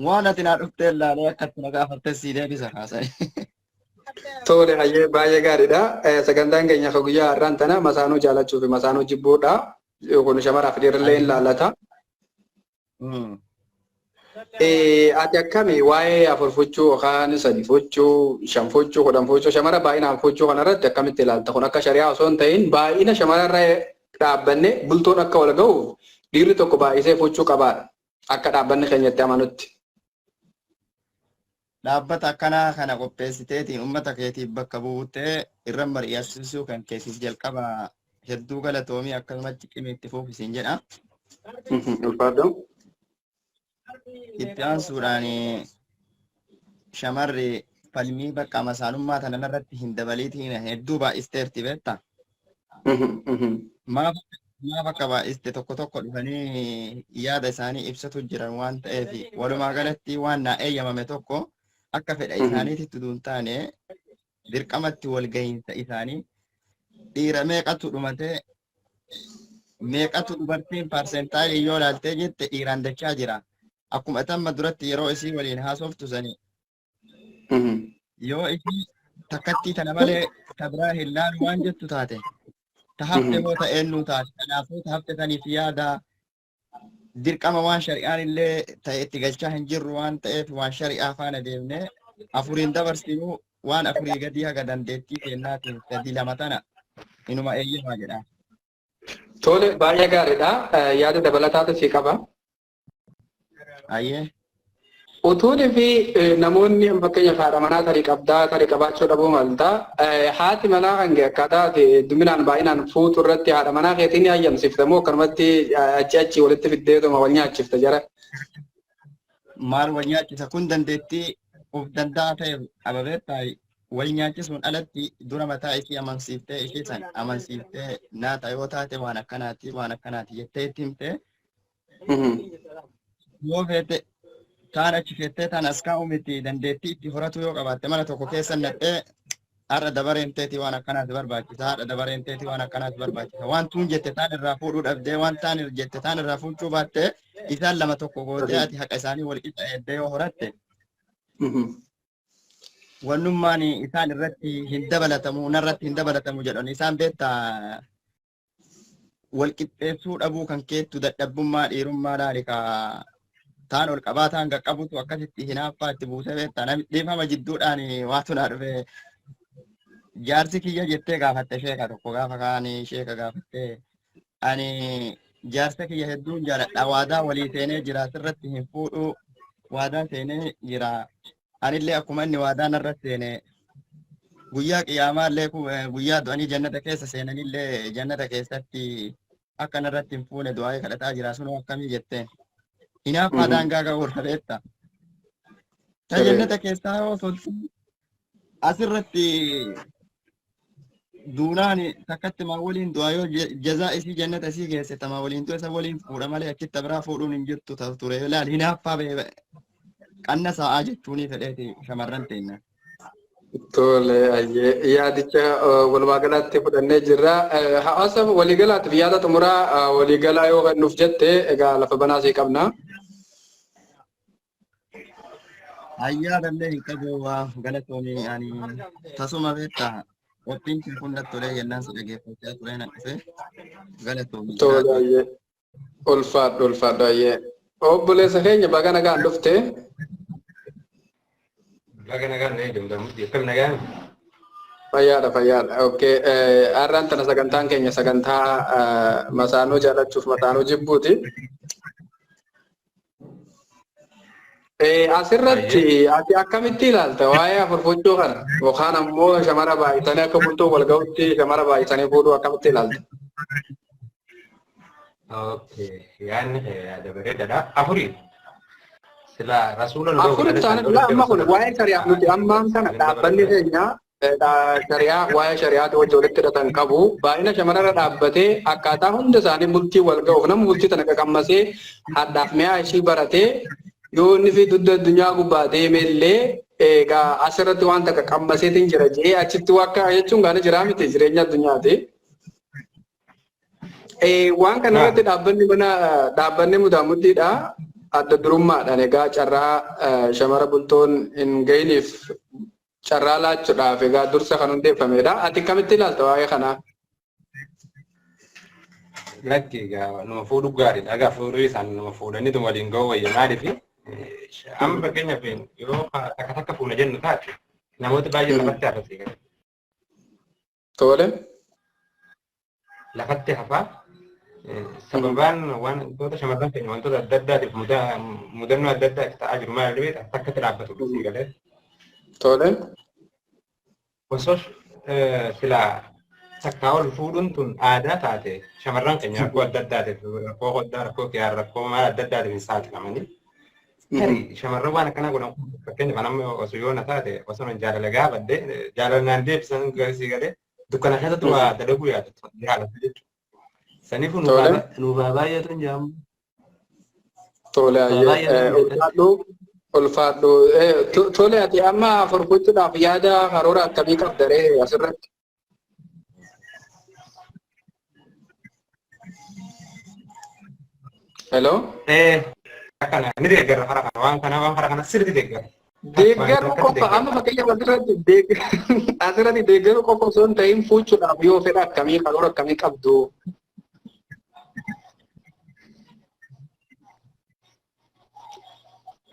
Waan ati naa dhuftee ilaalee akkatti na gaafattee sii deebisa haasa'e. Tole hayyee baay'ee gaariidha. Sagantaan keenya akka guyyaa har'aan tana masaanuu jaalachuu fi masaanuu jibbuudha. Kun shamaraaf dhiirrillee hin laallata. Ati akkami waa'ee afur fuchuu yookaan sadi fuchuu, shan fuchuu, kudhan fuchuu shamara baay'inaan fuchuu kanarratti akkamitti ilaalta? Kun akka shari'aa osoo hin ta'in baay'ina shamararra dhaabbanne bultoon akka wal ga'uuf dhiirri tokko baay'isee fuchuu qabaadha. Akka dhaabbanni keenyatti amanutti. Dhaabbata akkanaa kana qopheessiteetiin uummata keetiif bakka buutee irra mari'achiisuu kan keessiif jalqaba hedduu galatoomii akkasumatti qimiitti fuufisiin jedha. Ulfaadhu. Itti aansuudhaan shamarri falmii bakka masaanummaa tanarratti hin dabaliitiin hedduu baay'isteerti beekta. Maaf akka baay'iste tokko tokko dhufanii yaada isaanii ibsatu jiran waan ta'eef walumaa galatti waan naa eeyyamame tokko akka fedha isaaniitti duun taane dirqamatti walgahiinsa isaanii dhiira meeqatu dhumatee meeqatu dubartiin paarsentaalii yoo ilaaltee jette dhiiraan dachaa jira. Akkuma tamma duratti yeroo isii waliin haasoftu sanii yoo isii takkattii tana malee tabraa hin laalu waan jettu taate tahafte moo ta'eennu taate kanaafuu tahafte saniif yaada dirqama waan shari'aan illee ta'e itti galchaa hin jirru waan ta'eef waan shari'aa faana deemnee afuriin dabarsinuu waan afurii gadii haga dandeettii kennaatiin sadii lama tana inuma eeyyamaa jedha. Tole baay'ee gaariidha. Yaada dabalataatu si qaba. Ayyee. Utuunii fi namoonni fakkeenyaaf haadha manaa tarii qabdaa tarii qabaachuu dhabuu malta. Haati manaa kan akkaataa hedduminaan baay'inaan fuutu irratti haadha manaa keetiin hayyamsifta moo akkanumatti achi walitti fiddeetuma wal nyaachifta jara. Maal wal nyaachisa kun dandeettii of danda'a ta'e ababeettaa wal nyaachisuun alatti dura mataa ishee amansiiftee ishee san amansiiftee naata yoo taate waan akkanaati jettee itti himtee yoo feete taan achi feettee taan as kaa'u miti dandeettii itti horatu yoo qabaatte mana tokko keessa nadhee har'a dabareen teeti waan akkanaati barbaachisa har'a dabareen teeti waan akkanaati barbaachisa waan tuun jette taan irraa fuudhuu dhabdee waan taan jette taan irraa fuudhuu baatte isaan lama tokko gootee ati haqa isaanii wal qixa eeddee yoo horatte wannummaan isaan irratti hin dabalatamu narratti hin dabalatamu jedhan isaan beektaa wal qixxeessuu dhabuu kan keettu dadhabbummaa dhiirummaa laalikaa taan ol qabaa taan qaqqabutu akkasitti hinaaffaa itti buusee beektaa namni dhiifama jidduudhaan waatu naa dhufe jaarsi kiyya jettee gaafatte sheeka tokko gaafa kaanii sheeka gaafatte ani jaarsa kiyya hedduun jaaladha waadaa walii seenee jira sirratti hin fuudhu waadaa seenee jira anillee akkuma inni waadaa narratti seene guyyaa qiyaamaa illee guyyaa du'anii jannata keessa seenanillee jannata keessatti akka narratti hin fuune du'aa kadhataa jira sunoo akkamii jetteen hinaaffaa daangaa ga'uu dhabeetta ta jannata keessaa yoo toltu asirratti duunaan takkatti maa waliin du'aa yoo jazaa isii jannata isii geesse tamaa waliin du'a isa waliin fuudha malee achitti biraa fuudhuun hin jirtu ture ilaal hinaaffaa qanna sa'aa jechuunii fedheeti shamarran teenya. Tole yaadicha walumaa galatti fudhannee jirra. Hawaasa waliigalaatiif yaada xumuraa waliigalaa yoo kennuuf jette egaa lafa banaa sii qabna. Ayyaadallee hin qabu waa galatoomii ani tasuma beektaa qophiin kun tolee jennaan si dhageeffachaa ture na dhufe galatoomii. Tole ayyee ulfaadhu ayyee. Obboleessa keenya baga nagaan dhufte. Baga nagaan nee jedhamti akkam nagaan. Fayyaadha. Okay. Har'aan tana sagantaan keenya sagantaa masaanoo jaalachuuf mataanoo jibbuuti. Asirratti ati akkamitti ilaalta waa'ee afurfuuchuu kana yookaan ammoo shamara baay'isanii akka bultoo wal ga'utti shamara baay'isanii fuudhuu akkamitti ilaalta? Okay. Yaanni yaada bareedaadha. Afurii. Sila rasuula afurii isaanii amma kun waa'ee shari'aa nuti ammaan kana dhaabbanni keenya shari'aa waa'ee shari'aatti walitti hidhatan qabu baay'ina shamararra dhaabbatee akkaataa hunda isaanii bultii wal ga'uuf nama bultii tana qaqammasee hadhaaf mi'aa ishii baratee yoo inni fi dudda addunyaa gubbaa deemellee egaa asirratti waan takka qammaseetiin jira jee achitti wakka jechuun gaana jiraa miti jireenya addunyaati. Waan kanarratti dhaabbanni mudaamuddidha adda durummaadhaan egaa carraa shamara bultoon hin ga'iniif carraa laachuudhaaf egaa dursa kan hundeeffamedha. Ati akkamitti ilaalta waa'ee kanaa? Lakki egaa nama fuudhu gaariidha. Egaa fuudhuu isaan nama fuudhaniitu waliin ga'u wayya maaliifi amma fakkeenyaaf yoo takka fuuna jennu taate namoota baay'ee lafatti hafati. Tole. Lafatti hafaa. Sababaan wantoota shamarran keenya wantoota adda addaatiif mudannoo adda addaa ta'aa jiru maal dhibee takkatti dhaabbatu dhufii galee. Tole. Osoo silaa takkaa ol fuudhuun tun aadaa taate shamarran keenya rakkoo adda addaatiif rakkoo hoddaa rakkoo kiyyaa rakkoo maal adda addaatiif hin saaxilamanii. Tarii shamarran waan akkanaa godhan fakkeenyaaf anamma osoo yoona taate osoo jaalala gaafadde jaalalaan deebisan garisii galee dukkana keessatti waa dalaguu yaadatu jechuudha. Sanifu nuufaa baay'eetu hin jaamu. Tole ulfaadhu. Tole ati amma afurfuuchuudhaaf yaada karoora akkamii qabdaree asirratti? Hello? Akkana ni deeggara hara kana waan hara kana sirri deeggara. Deeggaru qofa amma fakkeenyaaf asirratti deeggaru qofa osoo hin ta'in fuuchuudhaaf yoo fedha akkamii karoora akkamii qabdu?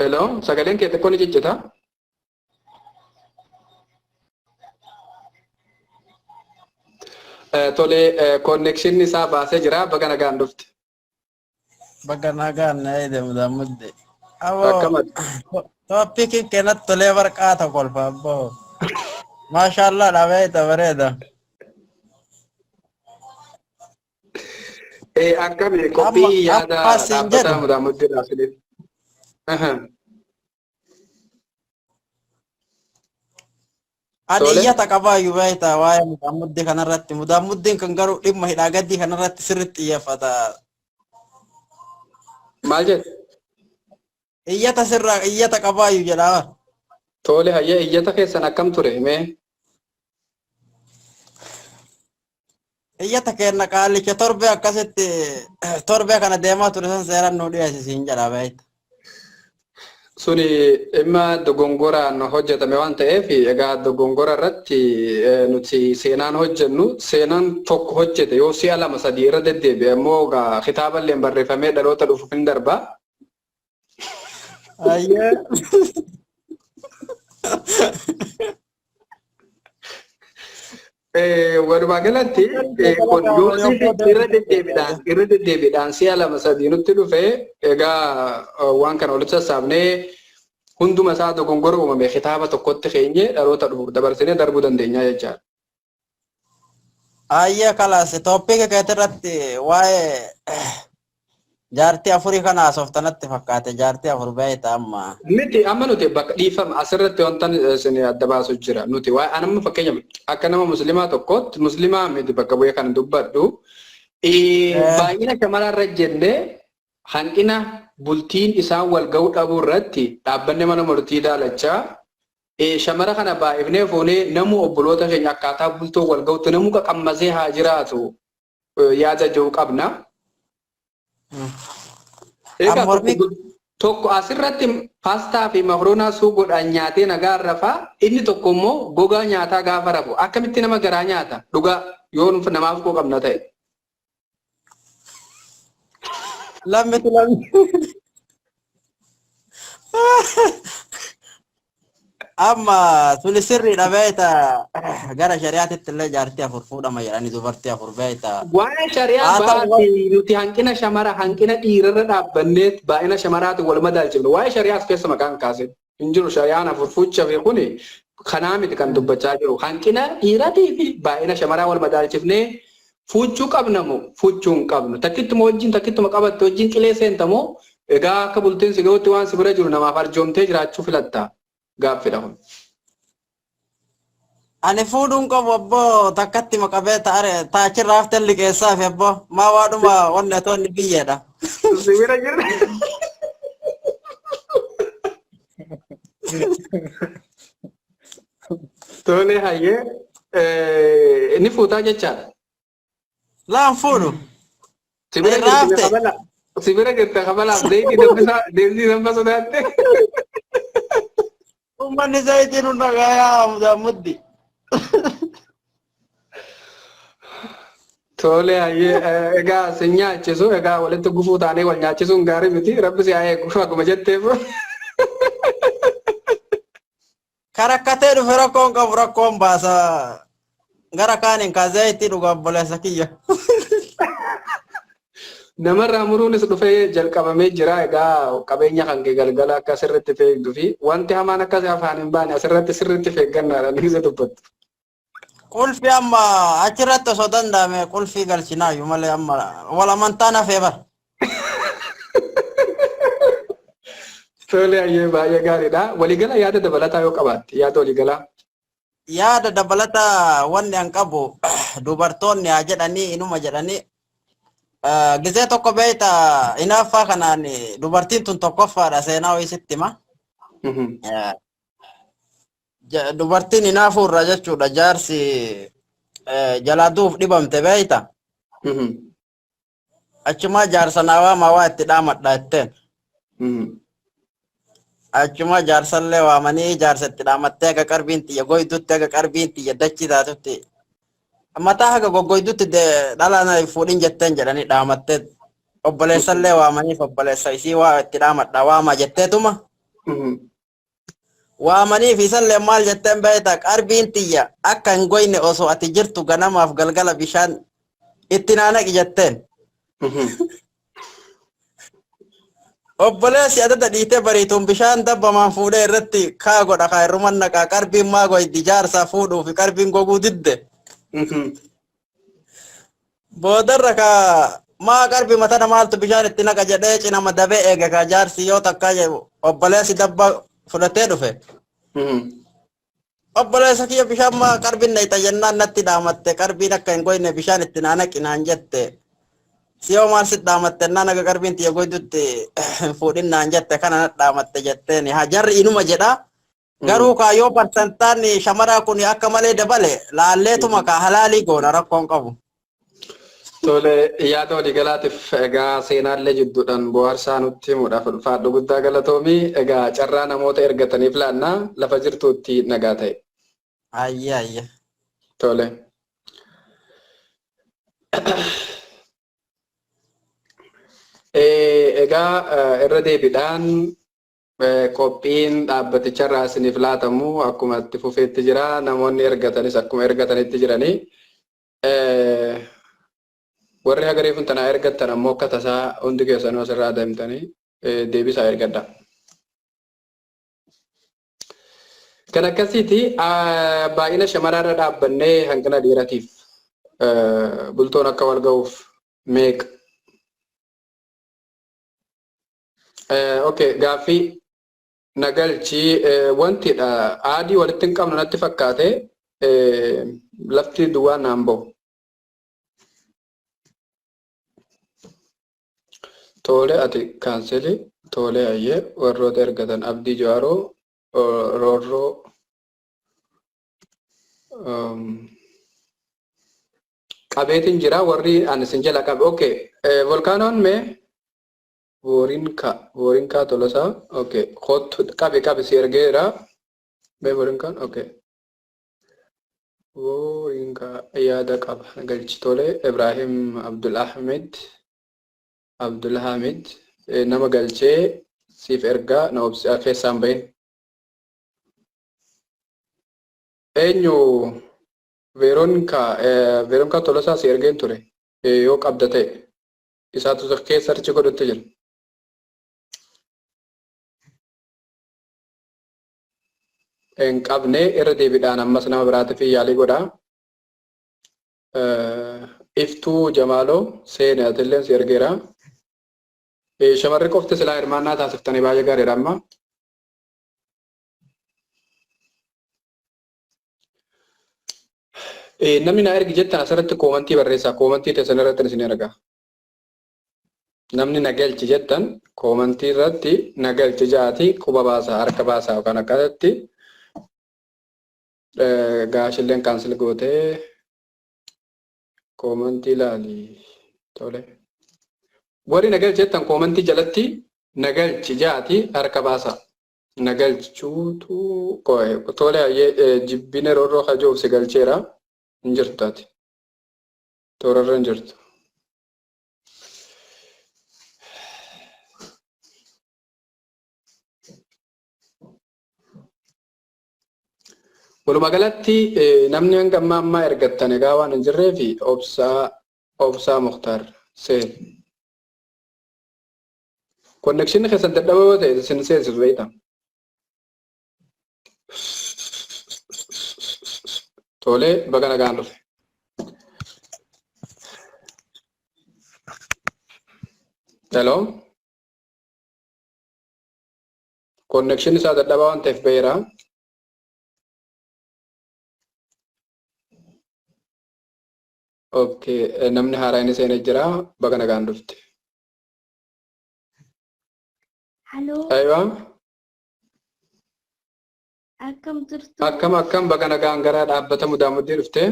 Hello, sagaleen kee xiqqoo ni ciccita. Tole connection isaa baasee jira baga nagaan dhufte. Baga nagaan na muda mudde. Akkamad. Toppikin keenatti tolee barqaata kolfa abboo. Maashaallah dhabeeta bareeda. Akkami qophii yaada dhaabbataa mudaa muddee dhaabsileef. Ani iyyata qabaayyuu beektaa waa'ee mudaa muddee kanarratti. Mudaa muddeen kan garuu dhimma hidhaa gaddii kanarratti sirriitti xiyyeeffata. Maal jedhe? Iyyata sirraa iyyata qabaayyuu jedhaa. Tole hayya iyyata keessan akkam ture himee? Iyyata keenna qaalicha torbee akkasitti torbee kana deemaa ture san seeraan nuu dhiyeessisiin jedhaa beekta. Suni dhimma dogongoraan hojjetame waan ta'eef egaa dogongora irratti nuti seenaan hojjennu seenaan tokko hojjete yoo si'a lama sadii irra deddeebi'e immoo kitaaballee barreeffamee dhaloota dhufuuf hin darba. Ayyee. Walumaa galatti kun yoo irra deddeebiidhaan si'a lama sadii nutti dhufe egaa waan kana walitti sassaabnee hunduma isaa dogongora uumame kitaaba tokkotti keenye dhaloota dhufuuf dabarsinee darbuu dandeenya jechaadha. Ayyee kalaas tooppika keetirratti waa'ee jaartii afurii kana haasoftanatti fakkaate jaartii afur beekta amma. Miti amma nuti bakka dhiifama asirratti wanta isin adda baasu jira nuti waa'ee anamma fakkeenyaaf akka nama muslimaa tokkotti muslimaa miti bakka bu'ee kan dubbadhu baay'ina shamararra jennee hanqina bultiin isaan wal ga'uu dhabuu irratti dhaabbanni mana murtii daalachaa shamara kana baay'ifnee fuunee namu obboloota keenya akkaataa bultoo wal ga'utti namu qaqammasee haa jiraatu yaada jiru qabna. Tokko asirratti paastaa fi makroonaa suugoodhaan nyaatee nagaa rafaa inni tokko immoo gogaa nyaataa gaafa rafu akkamitti nama garaa nyaata dhugaa yoo namaaf koo qabna ta'e. Lammitu amma suni sirriidha beekta gara shari'aatitti illee jaartii afur fuudhama jedhanii dubartii afur beekta. Waa'ee shari'aa baasii nuti hanqina shamara hanqina dhiirarra dhaabbanneet baay'ina shamaraatiin wal madaalchifne waa'ee shari'aas keessa maqaan kaase hin jiru shari'aan afur fuucha fi kuni kanaa miti kan dubbachaa jiru hanqina dhiiratii fi baay'ina shamaraa wal madaalchifnee fuuchuu qabnamu fuuchuu hin qabnu takkittuma wajjin takkittuma qabatte wajjin qilee seentamoo egaa akka bultiin si ga'utti waan si bira jiru namaaf arjoomtee jiraachuu filatta. Gaaffidha kun. Ani fuudhuun qabu abboo takkatti maqabee taachirraa haftan liqeessaa fi abboo maa waadhuma onnetoonni biyyeedha. Sibira jirra. Tole hayyee inni fuutaa jechaadha. Laan fuudhu. Sibira jirta kabalaaf deemsii nama sodaatte. Ummanni zayitiin hunda gaayaa mudaa muddi. Tole hayyee egaa si nyaachisu egaa walitti gufuu taanee wal nyaachisuun gaarii miti rabbi si haa eegu akkuma jetteef. Karakkatee dhufe rakkoon qabu rakkoon baasa. Gara kaaniin kaa zayitii dhugaa obboleessa kiyya. Namarraa muruunis dhufee jalqabamee jira egaa qabeenya kan kee galgala akka sirriitti feegduu fi wanti hamaan akkas afaan hin baane asirratti sirriitti feeggannaadha ni isa dubbattu. Qulfii amma achirratti osoo danda'ame qulfii galchinaayyuu malee amma wal amantaan hafee bara. Tole hayyee baay'ee gaariidha. Waliigala yaada dabalataa yoo qabaatte yaada waliigalaa. Yaada dabalataa wanni an qabu dubartoonni haa jedhanii inuma jedhanii gisee tokko beekta inaaffaa kanaan dubartiin tun tokkoffaadha seenaa ho'isitti hima. Dubartiin inaafuurra jechuudha jaarsi jalaa duuf dhibamte beekta. Achumaa jaarsa naawaamaa waa itti dhaamadha jetteen. Achuma jaarsallee waamanii jaarsa itti dhaamattee aga qarbiin xiyya goydutti aga qarbiin xiyya dachii taatutti. Mataa haga goggoydutti dhala fuudhin jetteen jedhanii dhaamattee obboleessallee waamaniif obboleessa isii waa itti dhaamadha waama jetteetuma waamanii fi isallee maal jetteen beektaa qarbiin tiyya akka hin goyne osoo ati jirtu ganamaaf galgala bishaan itti naanaqi jetteen. Obboleessi adda dhiitee bariituun bishaan dabbamaan fuudhee irratti kaa godha kaa irruman naqaa qarbiin maa goydi jaarsaa fuudhuu fi qarbiin goguu didde. Boodarra kaa maa qarbii matana maaltu bishaan itti naqa jedhee cinama dabee eege kaa jaarsi yoo takkaa obboleessi dabba fudhatee dhufe. Obboleessa kiyya bishaan maa qarbiin nayita jennaan natti dhaamatte qarbiin akka hin goyne bishaan itti naanaqi naan jette. Siyoo maal sit dhaamatte naan aga qarbiin tiyya goydutti fuudhin naan jette kana nat dhaamatte jetteen haa jarri inuma jedha. Garuu kaa yoo parsantaan shamaraa kun akka malee dabale laalleetuma kaa halaalii goona rakkoon qabu. Tole yaada walii galaatiif egaa seenaallee jidduudhaan bohaarsaa nutti himuudhaaf ulfaadhu guddaa galatoomii egaa carraa namoota ergataniif laannaa lafa jirtuutti nagaa ta'e. Ayya ayya. Tole. Egaa irra deebiidhaan qophiin dhaabbaticharraa isiniif laatamu akkuma itti fufeetti jira namoonni ergatanis akkuma ergatanitti jiranii. Warri hagarii kun tanaa ergattan ammoo akka tasaa hundi keessanuu asirraa adeemtanii deebisaa ergadha. Kan akkasiiti baay'ina shamaraarra dhaabbannee hanqina dhiiratiif bultoon akka wal ga'uuf meeqa. Okay, gaaffii nagalchii wantidha aadii walitti hin qabnu natti fakkaate lafti duwwaa naan ba'u. Tole ati kaanseli tole ayyee warroota ergatan abdii jawaaroo roorroo qabeetiin jira warri ani sin jala qabe. Okay, volkaanoon mee Vorinka tolosaa. Okay, kottu qabe si ergeera mee vorinkaan. Okay, vorinka yaada qaba nagalchi tole. Ibrahim Abdul Hamid nama galchee siif ergaa na obsa keessaan bahin. Eenyu Veronika tolosaa si ergeen ture yoo qabda ta'e isaatu keessa richi godhutti jira. Hin qabne irra deebiidhaan ammas nama biraatiif yaalii godhaa. Iftuu Jamaaloo seene atilleen si ergeera. Shamarri qofti silaa hirmaannaa taasiftanii baay'ee gaariidha amma. Namni na ergi jettan asirratti koomantii barreessaa. Koomantii teessan irratti isin ergaa. Namni na galchi jettan koomantii irratti na galchi jaati quba baasaa harka baasaa yookaan akkasatti gaashilleen kaansel gootee koomantii ilaali. Tole. Warri nagalchi jettan koomantii jalatti nagalchi jaati harka baasaa. Nagalchuutu tole jibbine roorroo hajoof si galcheera hin jirtu ati. Toorarra hin jirtu. Walumaa galatti namni hanga ammaa ergattan egaa waan hin jirree fi obsaa Mukhtaar seen. Konnekshinni keessan dadhaboo ta'e isin seensisu beekta. Tolee baga nagaan dhufe. Hello. Konnekshinni isaa dadhabaa waan ta'eef beera. Okay, namni haaraa inni seenee jira baga nagaan dhufte. Halloo. Aywa. Akkam jirtu? Akkam baga nagaan gara dhaabbata mudaamuddii dhufte.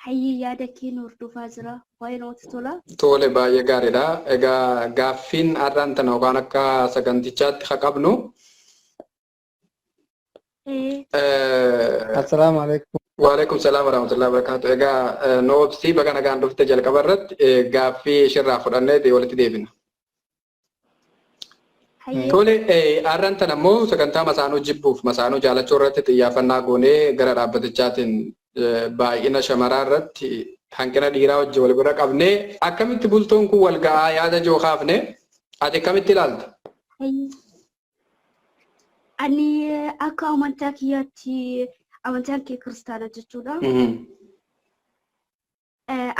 Hayyi yaada kee nuuf dhufaa jira. Waa'ee namatti tola. Tole baay'ee gaariidha. Egaa gaaffiin har'aan tana yookaan akka sagantichaatti haa qabnu. Assalaamu alaikum. Waalaikum salaam warahmatullahi wabarakatuh. Egaa noobsii baga nagaan dhufte jalqaba irratti gaaffii ishirraa fudhannee walitti deebina. Hayyee. Tole arran tan ammoo sagantaa masaanoo jibbuuf masaanoo jaalachuu irratti xiyyaafannaa goonee gara dhaabbatichaatiin baay'ina shamaraa irratti hanqina dhiiraa wajjin wal bira qabnee akkamitti bultoon kun wal ga'aa yaada joo kaafne ati akkamitti ilaalta? Hayyee. Ani akka amantaa kiyyaatti amantaan kee kiristaana jechuudha.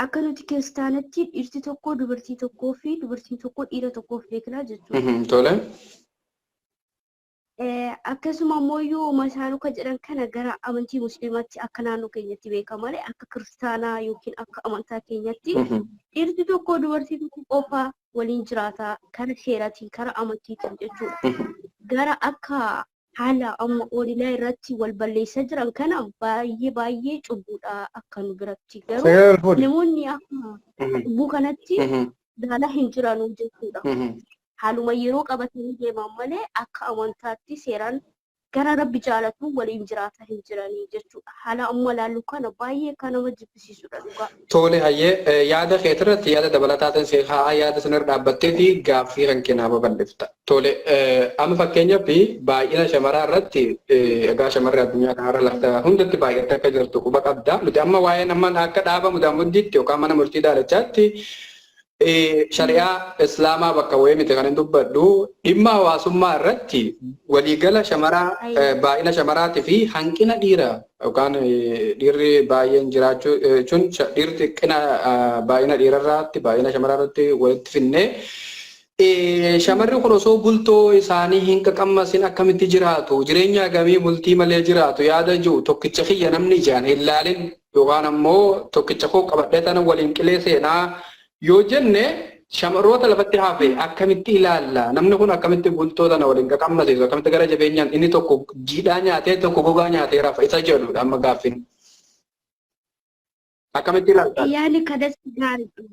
Akka nuti kiristaanatti dhiirti tokko dubartii tokkoo fi dubartiin tokko dhiira tokkoof beeknaa jechuudha. Tole. Akkasuma ammoo masaanuu kan jedhan kana gara amantii musliimaatti akka naannoo keenyatti beekama malee akka kiristaanaa yookiin akka amantaa keenyatti dhiirti tokko dubartii tokko qofa waliin jiraata kara seeraatiin kara amantiitiin jechuudha. Gara akka haala amma oolilaa irratti wal balleessaa jiran kana baay'ee cubbuudha akka nu biratti garuu namoonni akka cubbuu kanatti daala hin jiranu jechuudha. Haaluma yeroo qabatanii deeman malee akka amantaatti seeraan gara rabbi jaalatu waliin jiraata hin jiranii jechuudha. Haala amma laallu kana baay'ee kan nama jibbisiisudha dhugaa. Tole hayyee yaada keetirratti yaada dabalataatiin seeqaa yaada sanarra dhaabbattee fi gaaffii kan kennaa babal'ifta. Tole amma fakkeenyaaf baay'ina shamaraa irratti egaa shamarree addunyaa kanarra lafta hundatti baay'attee akka jirtu quba qabda. Nuti amma waa'een amma akka dhaaba mudamuddiitti yookaan mana murtii daalachaatti shari'aa islaamaa bakka bu'ee miti kan hin dubbadhu dhimma hawaasummaa irratti waliigala shamaraa baay'ina shamaraatii fi hanqina dhiiraa yookaan dhiirri baay'een jiraachuu jechuun dhiirri xiqqina baay'ina dhiirarraatti baay'ina shamaraa irratti walitti finnee shamarri kun osoo bultoo isaanii hin qaqammasin akkamitti jiraatu jireenya gamii bultii malee jiraatu yaada jiru tokkicha kiyya namni ijaan hin laalin yookaan ammoo tokkicha koo qabadhee tana waliin qilee seenaa yoo jenne shamarroota lafatti hafe akkamitti ilaalla namni kun akkamitti bultoota na waliin qaqammasiisu akkamitti gara jabeenyaan inni tokko jiidhaa nyaatee tokko gogaa nyaatee rafa isa jedhudha amma gaaffiin akkamitti ilaalta? Yaadni kanas gaariidha.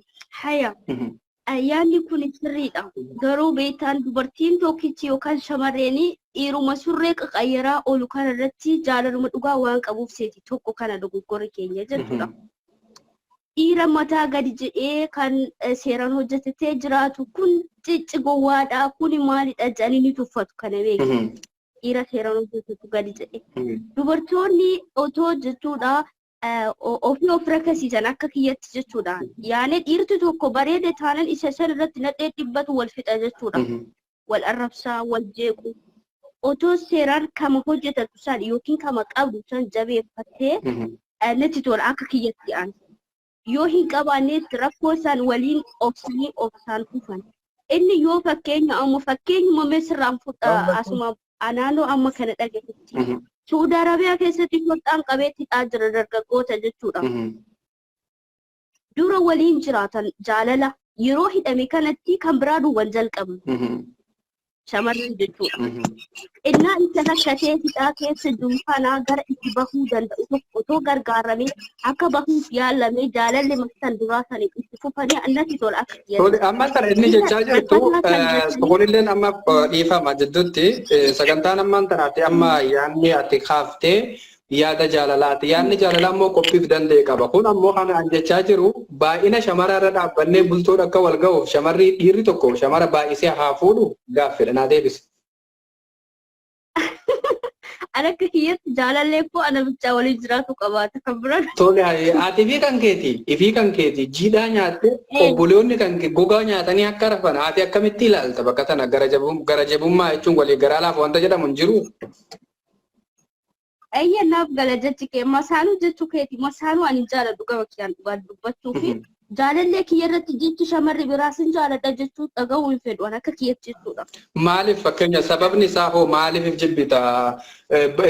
Haya. Yaadni kun sirriidha. Garuu beektaan dubartiin tokkichi yookaan shamarreen dhiiruma surree qaqayyaraa oolu kana irratti jaalaluma dhugaa waan qabuuf seeti tokko kana dogoggorri keenya jechuudha. Dhiira mataa gadi jedhee kan seeraan hojjetatee jiraatu kun cicci gowwaadha kun maalidha jedhanii ni tuffatu kana beeku. Dhiira seeraan hojjetatu gadi jedhee. Dubartoonni otoo jechuudha ofii of rakkasiisan akka kiyyatti jechuudha. Yaani dhiirti tokko bareede taanan isa san irratti nadhee dhibbatu wal fixa jechuudha. Wal arrabsaa wal jeequ. Otoo seeraan kama hojjetatu san yookiin kama qabdu san jabeeffattee natti tola akka kiyyatti aan. Yoo hin qabaannes rakkoo isaan waliin obsanii obsaan kufan. Inni yoo fakkeenyuma meesirraan fudha asuma naannoo amma kana dhageessutti. Saudi Arabiyaa keessatti hodhaan qabeetti jira dargaggoota jechuudha. Dura waliin jiraatan jaalala yeroo hidhame kanatti kan biraa duwwan jalqaban. Shamarran jechuudha. Innaa isa rakkatee hidhaa keessa jiru kanaa gara itti bahuu danda'u tokko otoo gargaaramee akka bahuuf yaalamee jaalalli maksan duraa sanii itti fufanii annatti tola akka Tole amma kana inni jechaa jirtu kunilleen amma dhiifama jidduutti sagantaan ammaan tanaatti amma yaadni ati kaaftee yaada jaalalaati. Yaadni jaalalaa immoo qophiif danda'e qaba. Kun ammoo kan an jechaa jiru baay'ina shamaraa irra dhaabbannee bultoon akka wal ga'uuf shamarri dhiirri tokko shamara baay'isee haa fuudhu gaaffidha naa deebise. Akka kiyyatti jaalallee koo ana bichaa waliin jiraatu qabaata kan biraan. Tole ati fi kan keeti jiidhaa nyaatte obboleonni kan gogaa nyaatanii akka rafan ati akkamitti ilaalta bakka tana gara jabummaa jechuun walii garaa laaf wanta jedhamu hin jiru. Naaf gala jechi kee masaanuu jechuu keeti masaanuu ani jaaladhu gaba kiyyaan dhugaa dubbachuu fi jaalallee kiyya irratti jechi shamarri biraas hin jaaladha jechuu dhaga'uu hin fedhu akka kiyyatti jechuudha. Maaliif fakkeenya sababni isaa hoo maaliif jibbita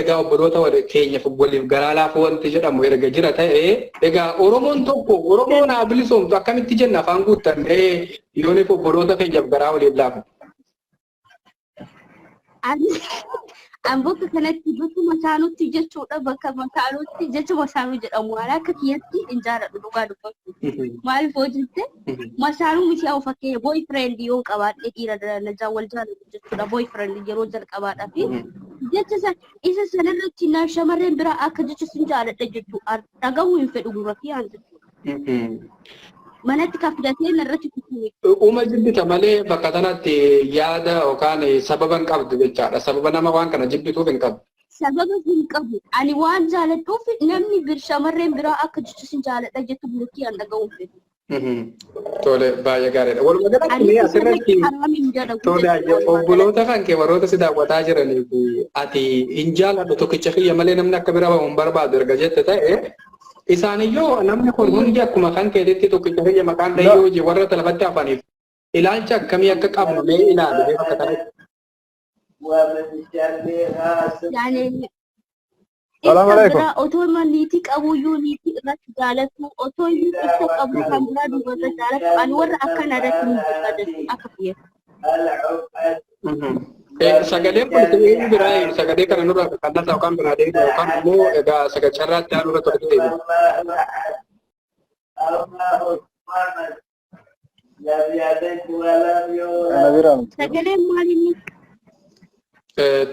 egaa obboloota keenyaaf waliif garaa laafuu wanti jedhamu erga jira ta'ee egaa Oromoon tokko Oromoon haa bilisoomtu akkamitti jenna afaan guuttannee yooniif obboloota keenyaaf garaa waliif laafu. Bakka kanatti bakka masaanuutti jechuudha bakka masaanuutti jecha masaanuu jedhamu waan akka kiyyatti hin jaaladhu dhugaa dubbachuu. Maaliif hojjette masaanuu miti haa fakkeenya boyfriend yoo qabaadhe dhiira najaa wal jaalatu jechuudha boyfriend yeroo jalqabaadhaa fi jecha isa sanarratti na shamarreen biraa akka jecha sin jaaladha jechuudha dhagahuu hin fedhu gurra fi haan jechuudha. manatti kan fidatee narratti kukkuu. Uuma jibbita malee bakka kanatti yaada yookaan sababa hin qabdu jechaadha. Sababa nama waan kana jibbituuf hin qabdu. Sababa hin qabu. Ani waan jaaladhuuf namni shamarreen biraa akka jechuun jaaladha jettu bultii an dhaga'uuf. Tole baay'ee gaariidha. Walumaa galatti asirratti tole obboloota kan kee warroota si daawwataa jiraniif ati hin jaaladhu tokkicha kiyya malee namni akka bira bahu hin barbaadu erga jette ta'e isaaniyyuu namni kun hundi akkuma kan keetitti tokkicha kiyya maqaan dhayyoo hojii warra talafatti hafaniif ilaalcha akkamii akka qabnu mee ilaalu bakka kanatti. Salam alaikum. Otoo maniitii qabuyyuu niitii irratti jaalatu otoo iyyuu itti qabu kan biraa dubarra jaalatu ani warra akkana irratti ni barbaadatu akka fayyadu. Sagaleen kun eenyu biraa sagalee kana nurraa kan nasa yookaan biraa deemu yookaan immoo egaa sagalcharraatti haala irratti walitti deemu. Sagaleen maalinni?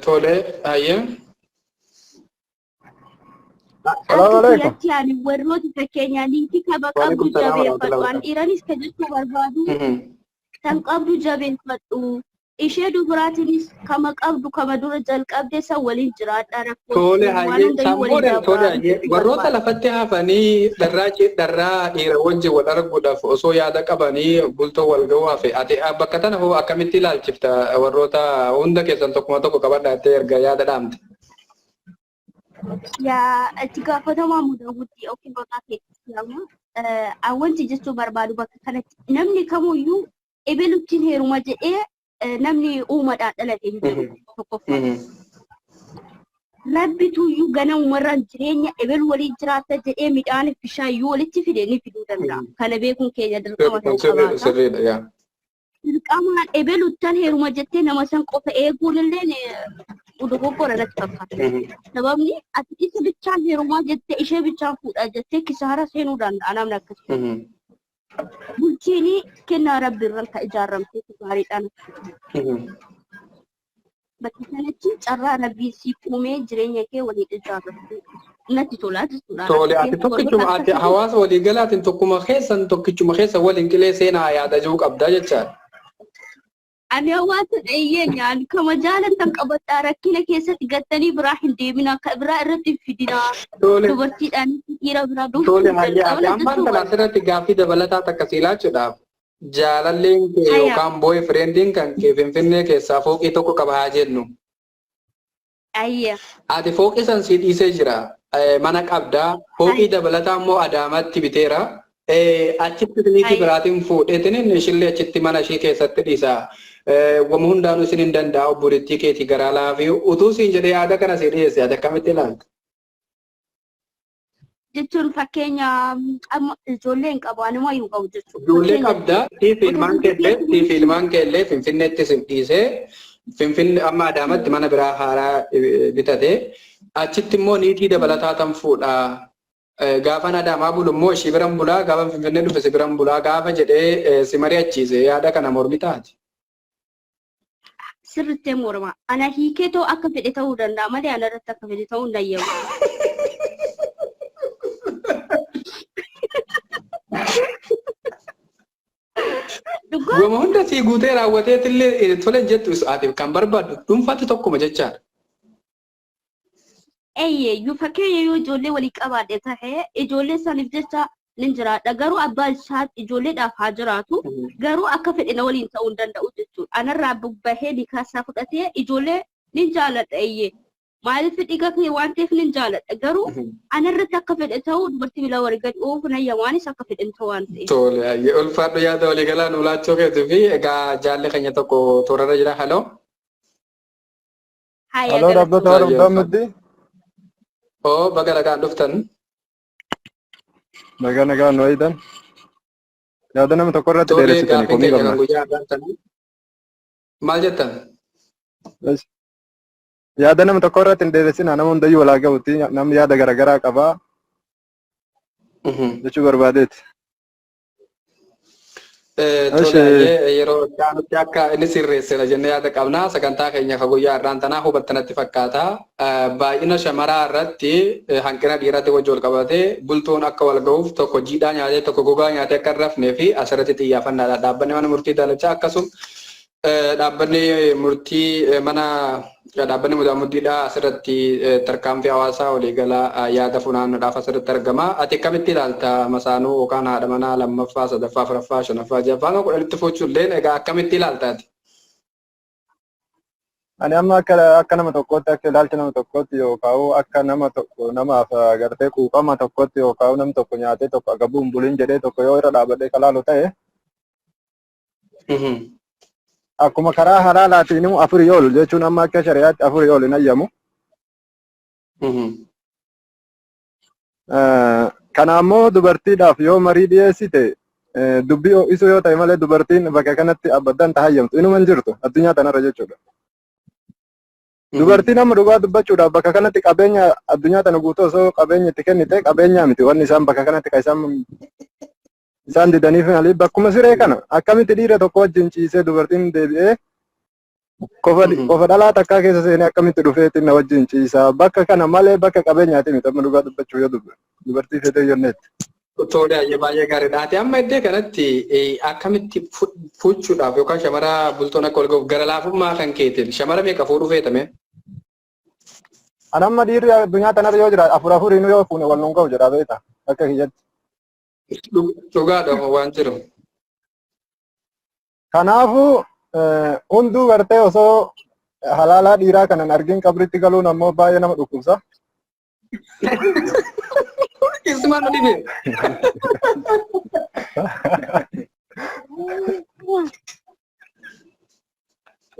Tole hayyee. Salam alaikum. Yani warroota fakkeenyaa niitii kaba qabdu jabeeffadhu waan dhiiranis ka jechuu barbaadu kan qabdu jabeeffadhu ishee dubaraatinis kama qabdu kama dura jalqabde san waliin jiraadha rakkoo. Tole hayyee sammuudhaan tole hayyee warroota lafatti hafanii dharraa dhiira wajjin wal arguudhaaf osoo yaada qabanii bultoo wal ga'uu hafe ati bakka tana hoo akkamitti ilaalchifta warroota hunda keessan tokkuma tokko qabadhaattee erga yaada dhaamte. Yaa itti gaafatamaa mudaawutti yookiin maqaa keessatti wanti jechuu barbaadu bakka kanatti namni kamuyyuu ebeeluttiin heeruma jedhee namni uumadhaan dhalate hin jiru tokkoffaa. Rabbituyyuu ganamumarraan jireenya ebel waliin jiraata jedhee midhaan bishaayyuu walitti fide ni fiduu danda'a. Kana beekuun keenya dirqama ta'uu qabaata. Dirqamaan ebeluttan heeruma jettee nama san qofa eeguunillee dogoggora irratti fakkaata. Sababni ati isa bichaan heerumaa jettee ishee bichaan fuudhaa jettee kisaara seenuu danda'a namni akkasii. Bulchiin kennaa rabbi irraan kan ijaaramte gaariidhaan. Bakka kanatti carraa rabbii siif uumee jireenya kee waliin ijaarratu natti tolaa jechuudha. Tole ati tokkichuma ati hawaasa waliigalaatiin tokkichuma keessa waliin qilee seenaa yaada jiru qabdaa jechaadha. Ani hawaasa dhiyeenyaan kama jaalatan qabadhaa rakkina keessatti gattanii biraa hin deemina ka biraa irratti hin fidina dubartiidhaan dhiira biraa Tole hayyee ati ammaan kana asirratti gaaffii dabalataa takka si ilaachuudhaaf jaalalleen kee yookaan booy firendiin kan kee Finfinnee keessaa fooqii tokko qaba haa jennu. Ayya. Ati fooqii san si dhiisee jira mana qabdaa fooqii dabalataa immoo Adaamaatti biteera. Achitti niitii biraatiin fuudheetiin ishillee achitti mana ishee keessatti dhiisa. Wama hundaanuu isin hin danda'u burittii keetii garaa laafii utuu siin jedhee yaada kana si dhiyeesse ati akkamitti ilaalta? Jechuun fakkeenya ijoolleen qabu anuma hin qabu jechuudha. Ijoollee qabda tiif ilmaan keellee Finfinneetti sin dhiisee Finfinnee amma Adaamatti mana biraa haaraa bitatee achitti immoo niitii dabalataa tan fuudhaa. Gaafa Adaamaa bulu immoo ishii biran bulaa gaafa Finfinnee dhufe si biran bulaa gaafa jedhee si mari'achiise yaada kana mormi taati. Sirriittee morma. Ana hiikee ta'uu akka fedhe ta'uu danda'a malee ana irratti akka fedhe ta'uu hin danda'u. Wama hunda si guutee raawwateetillee tole jettu atiif kan barbaaddu dhuunfaatti tokkuma jechaadha. Eeyyee fakkeenya yoo ijoollee walii qabaadhe ta'ee ijoollee saniif jecha nin jiraadha garuu abbaan isaa ijoolleedhaaf haa jiraatu garuu akka fedhe na waliin ta'uu hin danda'u jechuudha. Anarraa bahee nikaasaa fudhatee ijoollee nin jaaladha eeyyee maaliif dhiiga kee waan ta'eef nin jaaladha garuu anarratti akka fedhe ta'uu dubartii bila walii gadi oofu nayyamaanis akka fedhe ta'uu waan ta'eef. Tole ulfaadhu yaada walii galaa nu laachuu keetii fi egaa jaalli keenya tokko toorarra jira haloo. Haloo dhaabbata hordofamatti. Oh, baga nagaan dhuftan. Baga nagaan nu eeyyitan. Yaada nama tokko irratti dheeressitanii komii qabna. Maal jettan? Yaada nama tokko irratti hin dheeressinaa nama hundayyuu walaa ga'utti namni yaada garaagaraa qabaa jechuu barbaadeeti. Tole yeroo kaanutti akka inni sirreessina jennee yaada qabna. Sagantaa keenya ka guyyaa irraan tanaa hubattanatti fakkaata. Baay'ina shamaraa irratti hanqina dhiiraatti wajjin wal qabatee bultoon akka wal ga'uuf tokko jiidhaa nyaatee tokko gogaa nyaatee akka hin rafnee fi asirratti xiyyeeffannaadha. Dhaabbanni mana murtii daalachaa akkasuma dhaabbanni murtii mana dhaabbanni mudaamuddidha asirratti tarkaanfii hawaasaa waliigalaa yaada funaannuudhaaf asirratti argama. Ati akkamitti ilaalta Masaanuu yookaan haadha manaa lammaffaa, sadaffaa, afuraffaa, shanaffaa, jaffaa kudhanitti fuuchuulleen egaa akkamitti ilaaltaati? Ani amma akka nama tokkootti akka ilaalcha nama tokkootti yookaan akka nama tokko namaaf gartee quuqama tokkotti yookaan nam tokko nyaatee tokko agabuun buliin jedhee tokko yoo irra dhaabbatee kalaalu ta'e. Akkuma karaa halaalaatiin afurii ol jechuun amma akka shari'aatti afurii ol hin ayyamu. Kana ammoo dubartiidhaaf yoo marii dhiyeessite dubbii ho'isuu yoo ta'e malee dubartiin bakka kanatti abaddan tahayyamtu inuma hin jirtu addunyaa tanarra jechuudha. Dubartiin amma dhugaa dubbachuudhaaf bakka kanatti qabeenya addunyaa tana guutuu osoo qabeenya itti kennite qabeenyaa miti wanni isaan bakka kanatti kan isaan didaniif malee bakkuma siree kana akkamitti dhiira tokko wajjin ciisee dubartiin deebi'ee qofa dhalaa takkaa keessa seenee akkamitti dhufee xinna wajjin ciisaa bakka kana malee bakka qabeenyaati miti amma dhugaa dubbachuu yoo dubartii fedhee jenneetti. Tole baay'ee gaariidha. Ati amma iddoo kanatti akkamitti fuuchuudhaaf yookaan shamara bultoon akka wal ga'uuf gara laafummaa kan keetiin shamara meeqa fuudhuu feetame? Ani amma dhiirri addunyaa tanarra yoo jiraatu afuriin yoo fuune wal nuun ga'u jedhaa beektaa akka kiyyatti. Dhugaadha waan jiru. Kanaafuu hunduu gartee osoo halaalaa dhiiraa kanan argin qabritti galuun ammoo baay'ee nama dhukkubsa. Isumaan dhibe.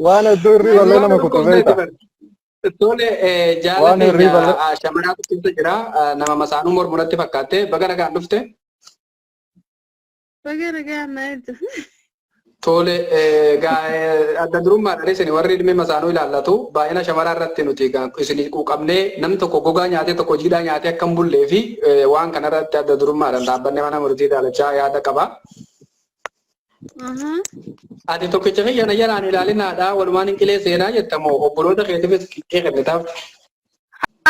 Waan hedduu irrii ballee nama kutubeeta. Tole jaallatee shamaraa tokkotu jira nama Masaanuu mormuratti fakkaatte baga nagaan dhufte. Baga nagaan na jirtu. Tole adda durummaadhaan isin warri dhimma Masaanuu ilaallatu baay'ina shamaraa irratti nuti isin quuqamnee namni tokko gogaa nyaatee tokko jiidhaa nyaatee akka hin bullee fi waan kanarratti adda durummaadhaan dhaabbanni mana murtii daalachaa yaada qaba. Ati tokkicha kiyya yaraan ilaalinaadha walumaan hin qilee seenaa jettamoo obboloota keetiifis qiqqee kennitaaf.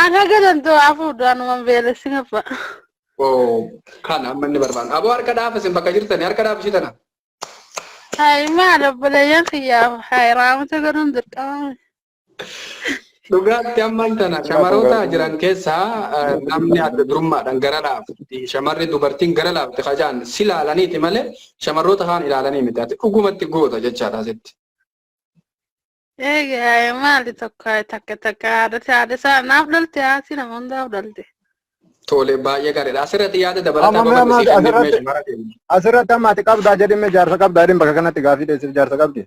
Ana galantuu hafuudhaan beelessi qaba. Kan amma inni barbaadu. Aboo harka dhaafasin bakka jirtanii harka dhaafisitana. Hai maal obboleeyyan kiyyaaf hai raamota godhuun dirqama. Dhugaatti amma intana shamaroota jiran keessaa namni adda durummaadhaan gara laafti shamarri dubartiin gara laafti kajaan si ilaalaniiti malee shamarroota kaan ilaalanii miti ati dhugumatti goota jechaadha asitti. Egaa maali takka haadha isaa naaf dhalte haati nama hundaaf dhalte. Tole baay'ee gaariidha. Asirratti yaada dabalataa asirratti amma ati qabdaa jedhime jaarsa qabdaa jedhin bakka kanatti gaafii dheessif jaarsa qabdi.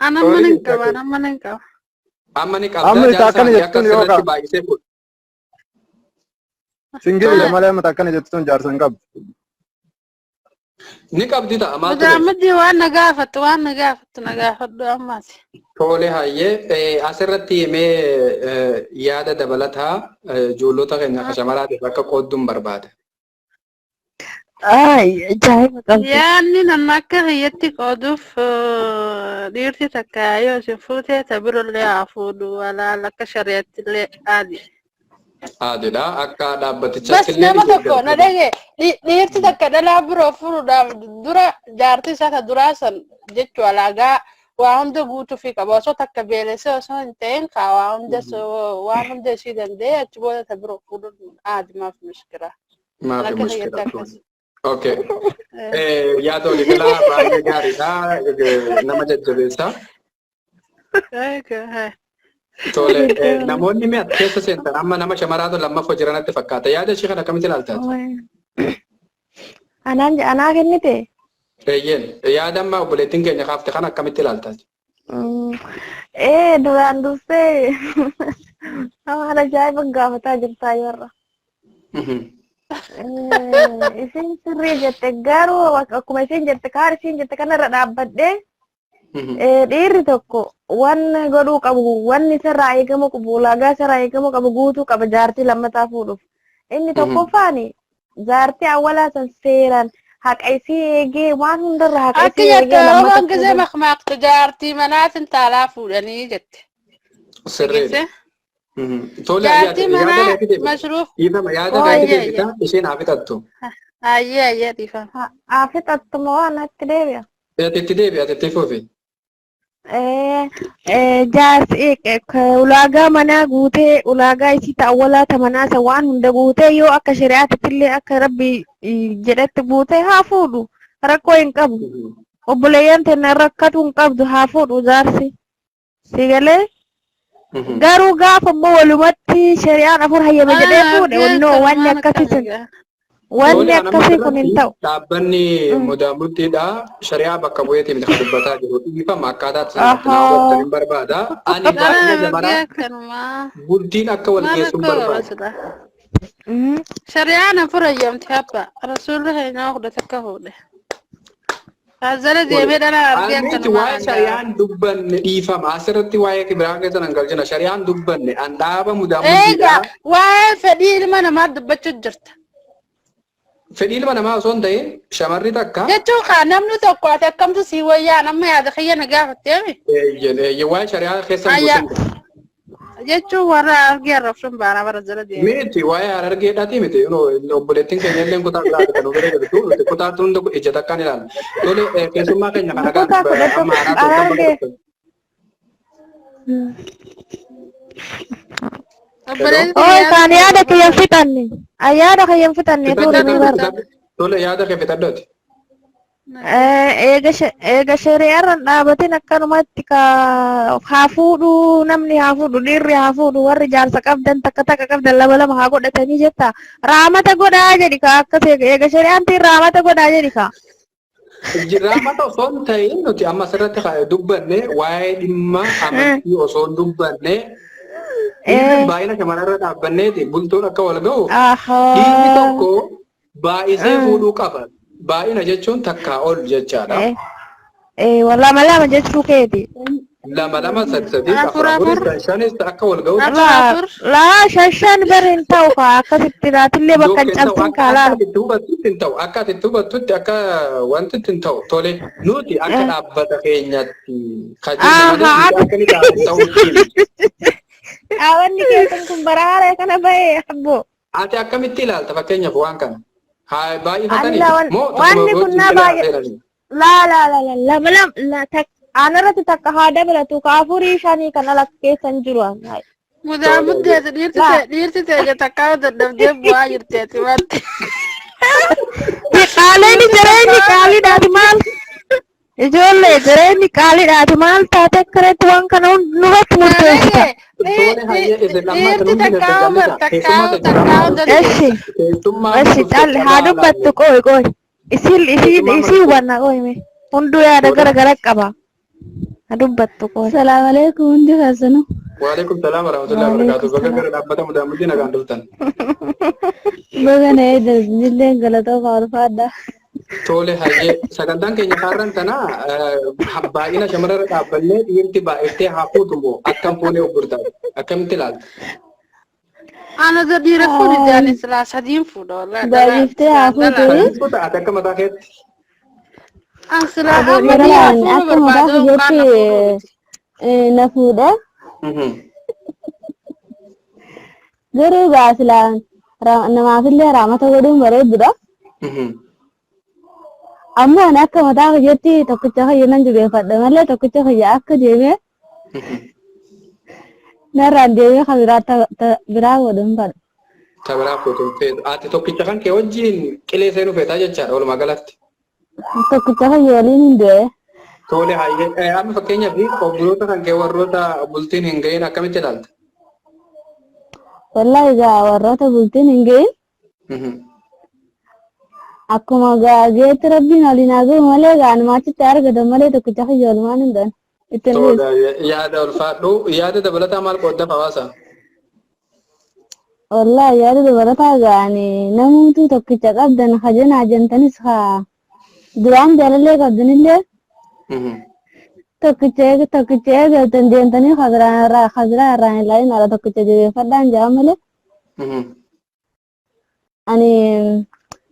Ana mana hin qaba, ana mana hin qaba. Amma ni qabda jaarsa akka asirratti baay'isee fuudha. Singiliidha malee amma akkana jettuun jaarsa hin qabdu. Ni qabdi ta'a maal ta'e? Mudammadii waan na gaafadhu ammaati. Tole hayyee asirratti himee yaada dabalataa ijoollota keenya shamaraatiif akka qoodduun barbaada. Yaanni namni akka hiyyatti qooduuf dhiirti takka yoo isin fuutee ta birollee haa fuudhu walaala akka shari'atti illee aadi. Aadidha akka dhaabbatichaatti illee. Bas nama tokko na dhage dhiirti takka dhalaa biroo fuudhuudhaaf dura jaartii isaa ta duraa san jechuu alaagaa waa hunda guutuu fi qaba osoo takka beelessee osoo hin ta'in kaa waan hunda ishii danda'e achi booda ta biroo fuudhuun aadi maaf mishkira. Maaf mishkira. Okay. Yaada waliigalaa baay'ee gaariidha. Nama jajjabeessa. Tole namoonni mi'a keessa seentan amma nama shamaraatu lammaffaa jiranatti fakkaata. Yaada ishee kana akkamitti ilaaltaati? Anaa kennite? Eeyyeen yaada amma obboleettiin keenya kaafte kana akkamitti ilaaltaati? Duraan dursee waan ajaa'iba gaafataa jirtaa yeroo. Isin sirrii jette garuu akkuma isin jette kaan isin jette kanarra dhaabbadhee dhiirri tokko waan godhuu qabu wanni isarraa eegamu qabu ulaagaa isarraa eegamu qabu guutuu qaba jaartii lammataa fuudhuuf. Inni tokkoffaani jaartii awwalaa san seeraan haqa isii eegee waan hundarra haqa Akka isii eegee jettu lammata waan gisee makmaaktu jaartii manaatiin taalaa fuudhanii jette. Sirriidha. Tole Jaartii yaada manaa leefi deebita. mashruuf. Dhiifama yaada leefi deebita isheen haa fixattu. Ayyee dhiifama. Fixattuma waan natti deebi'a. Itti deebi'a itti fufi. Jaarsi ulaagaa manaa guutee ulaagaa isii ta'awwalaata manaasa waan hunda guutee yoo akka shari'aatti illee akka rabbi jedhetti guutee haa fuudhu rakkoo hin qabu. Obboleeyyan teenna rakkatu hin qabdu haa fuudhu jaarsi. Sigalee garuu gaafa immoo walumatti shari'aan afur hayyama jedhee fuudhe wannoo wanni akkasii wanni akkasii kun hin ta'u. Dhaabbanni mudaamuttiidha. Shari'aa bakka bu'eetii miti kan dubbataa jiru. Dhiifama akkaataa sanatti nama gochuun hin barbaada. Ani baay'ina jamaraa bultiin akka wal geessuun barbaada. Shari'aan afur hayyamti abba. Rasuulli keenyaa fudhate akka fuudhe. Kaazala deemee dhala argee akka Amiiti waa'ee shari'aan dubbanne dhiifama. Asirratti waa'ee biraa keessa nan galchina. Shari'aan dubbanne an dhaaba mudaamuttiidha. Egaa waa'ee fedhii ilma namaa dubbachuu jirta. Fedhii ilma namaa osoo hin ta'in shamarri takka. Jechuun kan namni tokko ati akkamtu sii wayyaa nama yaada kiyya na gaafatteemi. Waa'ee shari'aa keessa hin gosin. Jechuun warra argee arrabsuun baana bara jala deeme. Miti waa'ee argeedhaati miti obboleettiin keenya illee kutaa biraa kan bira jirtu kutaa hunda ija takkaan ilaala. Tole keessummaa keenya kana kan amma haaraa tokko Kan yaada kiyyan fixanne. Yaada kiyyan fixanne ture ni barba. Tole yaada kee fixadhooti. Eega shari'aarran dhaabatin akkanumatti haa fuudhu namni haa fuudhu dhiirri haa fuudhu warri jaarsa qabdan takka qabdan lama haa godhatanii jetta. Raamata godhaa jedhi ka akkas eega shari'aantiin raamata godhaa jedhi ka. Raamata osoo hin ta'in nuti amma asirratti dubbanne waa'ee dhimma amantii osoo hin dubbanne baay'ina shamarrarra dhaabbanneeti bultuun akka wal ga'u dhiirri tokko baay'isee fuudhuu qaba. Baay'ina jechuun takkaa ol jechaadha. Lama jechuu keeti. Lama sadi afur shanis akka wal ga'u. Shan bari hin ta'u akkasitti raatillee bakka hin cabsin kaalaalu. Akka ati hubattutti akka wanti hin ta'u tole nuti akka dhaabbata keenyatti kajeelama akka ni ta'u. Wanni keessan kun baraaree kana bahee abbo. Ati akkamitti ilaalta fakkeenyaaf waan kana? Baay'ifatanii wanni kun na baay'ee lama anarratti takka haa dabalatu ka afurii shanii kana lakka keessan jiru. Mudaamutteeti dhiirti teenya takkaa daddabdee bu'aa jirteeti wanti. Qaaleen jireenyi qaaliidhaati maal? Ijoollee jireenyi qaaliidhaati maal taate akkanatti waan kana nurratti murteessita. Dhiirti takkaa Eshi calli haa dubbattu qoy isii hubanna qoyme hunduu yaada gara qaba haa dubbattu qoy. Salaamu alaikum hundi keessanuu. Waalaikum salaam warahmatullahi wabarakatuh. Bakka gara dhaabbata mudaamuttii nagaan dhuftan. Baga na eegalillee galatoo faarfaadha. Tole hayyee sagantaan keenya faarran tana baay'ina shamarrarra dhaabbannee dhiirti baay'attee haa fuutumoo akkam fuunee obburtaa akkamitti ilaalta? Ana da dhiira fuudhi jaanis laa sadiin fuudha wallaahi. Baay'iftee haa fuutuu. Fuuta ati akka mataa keetti. Ansilaa Akka mataa kiyyaatti na fuudha. Garuu gaasilaan namaafillee raamata godhuun bareedudha. Ammoo ani akka mataa kiyyaatti tokkicha kiyya nan jubeeffadha malee tokkicha kiyya akka deemee narraan deemee kan biraa godhuun fadha. Tabiraa fuutuun feetu. Ati tokkicha kan kee wajjin qilee seenuu feetaa jechaadha walumaa galatti. Tokkicha kiyya waliin hin du'e. Tole hayyee amma fakkeenyaaf obburoota kan kee warroota bultiin hin gahin akkamitti ilaalta? Wallahi egaa warroota bultiin hin gahin akkuma geetti rabbiin waliin haa gahu malee gaanuma achitti argatan malee tokkicha kiyya walumaan hin du'an. Yaada ulfaadhu yaada dabalataa maal qooddaaf hawaasa? Wallahi yaada dabalataa gaani namumtuu tokkicha qabdan hajana ajantanis haa duraan jaalallee qabdanillee tokkicha eegaltan deemtanii hadiraa irraan ilaalin ala tokkicha jabeeffadhaan jaa malee ani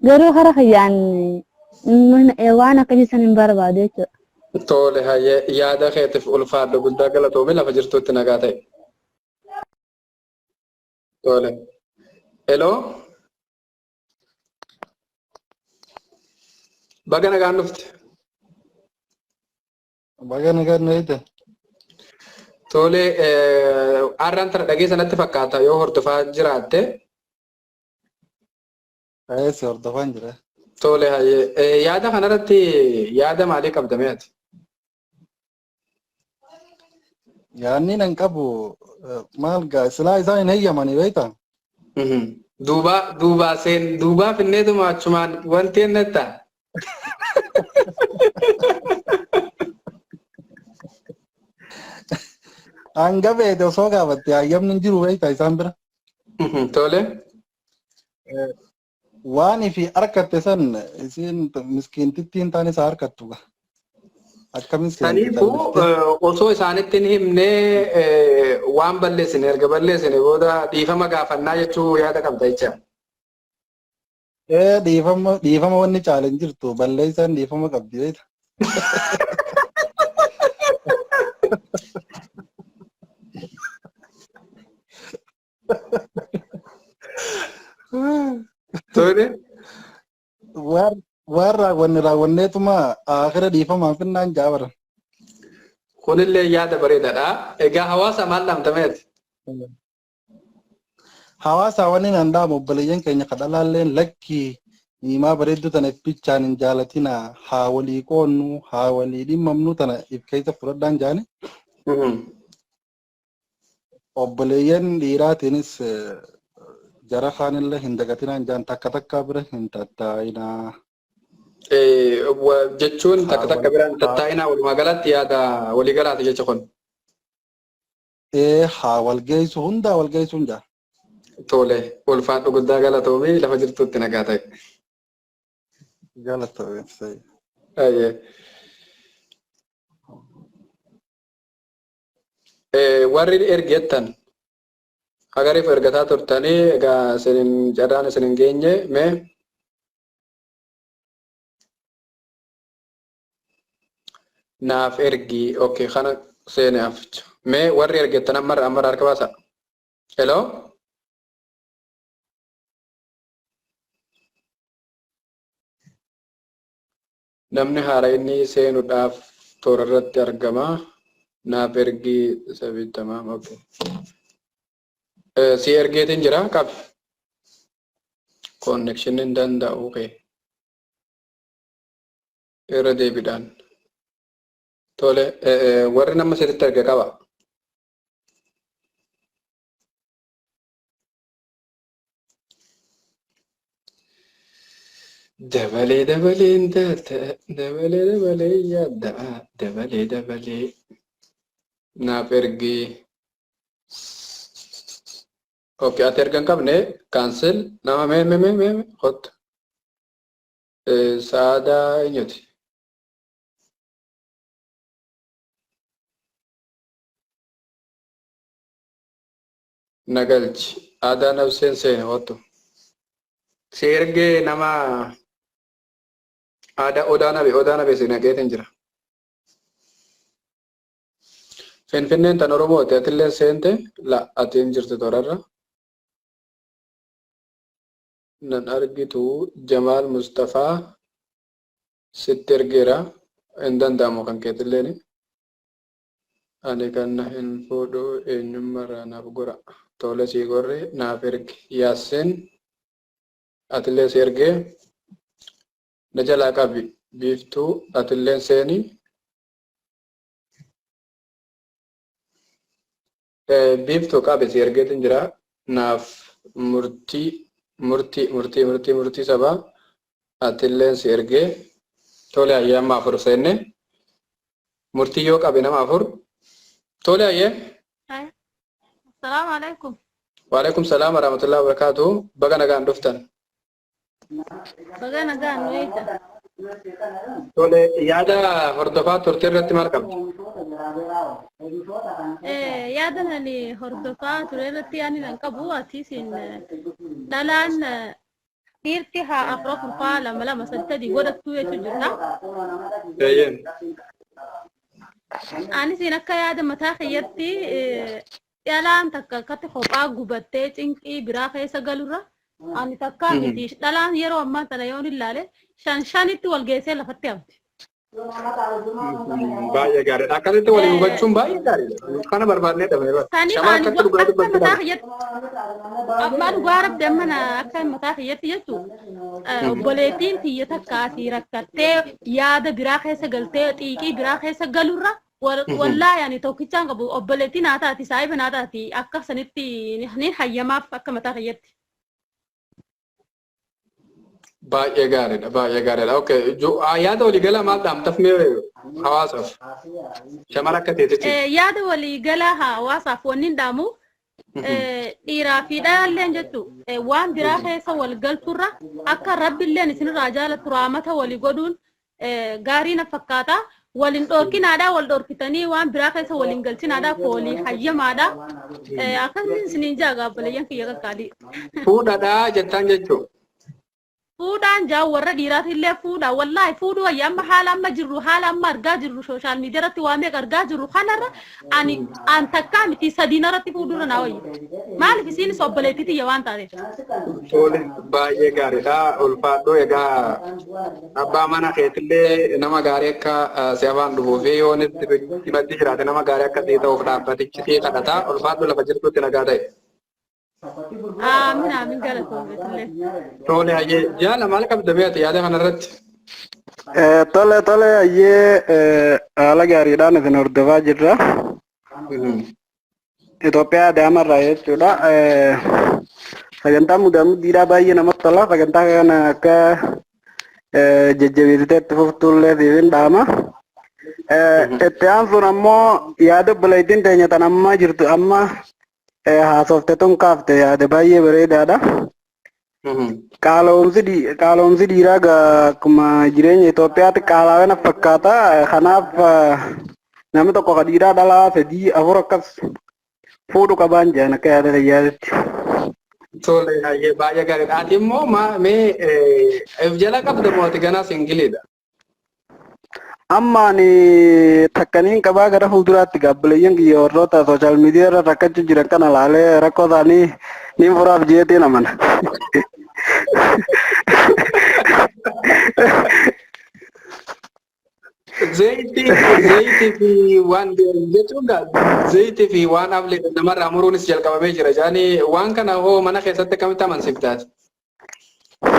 garuu hara kiyyaan waan akkasii san hin barbaadu jechuudha. Tole hayyee yaada keetiif ulfaadhu guddaa galatoomii lafa jirtutti nagaa ta'e. Tole. Hello. Baga nagaan dhufte. Baga nagaan dhufte. Tole har'aan tana dhageessa natti fakkaata yoo hordofaa jiraatte. Eessi hordofaan jira. Tole hayyee yaada kanarratti yaada maalii qabdame ati? Yaanni nan qabu maal gaa silaa isaan hin heeyyamanii beektaa? Duubaa finneetuma achumaan wanti hin nettaa? Hanga beekte osoo gaafatte hayyamni hin jiru beektaa isaan bira. Tole. Waan fi harkatte san isin miskiintittii hin taane isaa harkattu gaa. Kaniifuu osoo isaanitti hin himne waan balleessine erga balleessine booda dhiifama gaafannaa jechuu yaada qabda jecha. Dhiifama wanni caala hin jirtu balleessan dhiifama qabdi beekta. Tole. Waan raawwanneetuma akira dhiifamaan finnaan jaabaran. Kunillee yaada bareedaadha. Egaa hawaasa maal dhaamtameeti? Hawaasa wanni nan dhaamu obboleeyyan keenya kadhalaalleen lakkii niimaa bareedduu tana bichaan hin jaalatina haa walii qoonnu haa walii dhimmamnu tana if keessa fudhadhaan jaani. Obboleeyyan dhiiraatiinis jara kaanillee hin dagatinaan jaan takka takka bira hin tattaa'inaa. Jechuun takka takka biraan tattaa'inaa walumaa galatti yaada walii galaati jecha kun. Haa walgeessu hundaa walgeessuun jaa. Tole ulfaadhu guddaa galatoomii lafa jirtutti nagaa ta'e. Galatoomii. Warri ergettan agariif ergataa turtanii egaa isinin carraan isin hin geenye mee naaf ergi okay kana seene aficha mee warri ergettan amma harka baasa. Hello. Namni haara inni seenuudhaaf toora irratti argama. Naaf ergi sabiitamaa okay. Si ergeetiin jira qabi. Connection hin danda'u okay. Irra deebiidhaan. Tole warri nama sadiitti erge qaba. Dabalee dabaleen taata dabalee dabalee yaadda dabalee dabalee naaf ergi. Okay, ati ergan qabne cancel nama mee hot saada inyoti. Nagalchi aadaa nabseen seene hottu. Si ergee nama aadaa odaa nabe si nageetiin jira. Finfinneen tan Oromooti atillee seente la atiin jirtu toorarra. Nan argitu Jamaal Mustafaa sitti ergeera hin danda'amu kan keetilleen. Ani kan hin fuudhu eenyummaarraa naaf gora. Tole sii gorre naaf erge Yaasin atillee si ergee na jalaa qabi biiftuu atilleen seeni. Biiftuu qabe si ergeetiin jira naaf murtii sabaa atilleen si ergee tole ayyee amma afur seenne murtii yoo qabe nama afur tole ayyee. Assalamu alaikum. Wa alaikum salaam wa rahmatullahi wa barakatuh. Baga nagaan dhuftan. Baga nagaan weeta. Tole yaada hordofaa turtii irratti maal qabdi? Yaada ani hordofaa ture irratti yaani nan qabu ati sin dhalaan dhiirti haa afra furfaa lama lama saddeeti godhattu jechuun jirta. Ani siin akka yaada mataa keeyyatti dhalaan takka akkatti kophaa gubattee cinqii biraa keessa galurra ani takka miti dhalaan yeroo ammaa tana yoon ilaale shanitti wal geessee lafatti hafti. Baay'ee gaariidha. Akkasitti waliin hubachuun baay'ee gaariidha. Kana barbaadnee dhabee Shamarra akkatti dhugaa dubbachuu abbaan dhugaa rabbi amma akka mataa keeyyatti jechuun obboleettiin tiyya takkaasii rakkattee yaada biraa keessa galtee xiiqii biraa keessa galurra wallaahi ani tokkichaan qabu obboleettii naa taati saahiba naa taati akka sanitti ni hayyamaaf akka mataa keeyyatti. Baay'ee gaariidha. Baay'ee gaariidha. Okay. Yaada waliigalaa maal dhaamtaaf mee hawaasaaf? Shamara akka teetitti. Yaada waliigalaa hawaasaaf wanni hin dhaamu dhiiraa fi dhalaalleen jechuun waan biraa keessa wal galturra akka rabbilleen isinirraa jaalatu raamata walii godhuun gaarii na fakkaata. Waliin dhorkinaadhaa wal dhorkitanii waan biraa keessa waliin galchinaadhaa foolii hayyamaadhaa akkasuma isiniin jaagaa obboleeyyan kiyya qaqqaalii. Fuudhadhaa jettaan jechuudha. Fuudhaan jaa warra dhiiraatillee fuudha wallaahi fuudhu wayya amma haala amma jirru haala amma argaa jirru sooshaal miidiyaa irratti waa meeqa argaa jirru kanarra ani an takkaa miti sadiin irratti fuudhurra naa wayya maaliif isiinis obboleettii tiyya waan taateef. Tole baay'ee gaariidha ulfaadhoo egaa abbaa mana keetillee nama gaarii akka si afaan dhufuu fi yoo himatti jiraate nama gaarii akka ta'e ta'uuf dhaabbatichi ta'e kadhataa ulfaadhoo lafa jirtutti nagaa ta'e. Amin galatoomne. Tole ayyee jaala maal qabda beekte yaada kanarratti? Tole ayyee haala gaariidhaan isin hordofaa jirra. Itoophiyaa daamarraa jechuudha. Sagantaa muddiidhaa baay'ee namatti tola. Sagantaa kana akka jajjabeessitee itti fuftullee siifin dhaama. Itti aansuun ammoo yaada obboleettiin teenya tan amma jirtu amma haasofte tun kaafte yaada baay'ee bareedaadha. Qaaloomsi dhiiraa akkuma jireenya Itoophiyaatti qaala'aa na fakkaata. Kanaaf namni tokko ka dhiiraa dhalaa 3 4 akkas fuudhu qabaan jedhan akka yaada fayyaatti. Tole baay'ee gaariidha. Ati immoo mee jala qabda mooti ganaa singiliidha. Amma ani takkaniin qabaa gara fuulduraatti gaabbileeyyan kiyya warroota sooshaal miidiyaa irra rakkachuu jiran kana laalee rakkoo isaanii ni furaaf jeetiin amana. Zayitii fi waan jechuun zayitii fi waan haflee namarraa muruunis jalqabamee jira. Jaani waan kana hoo mana keessatti akkamitti amansiiftaati?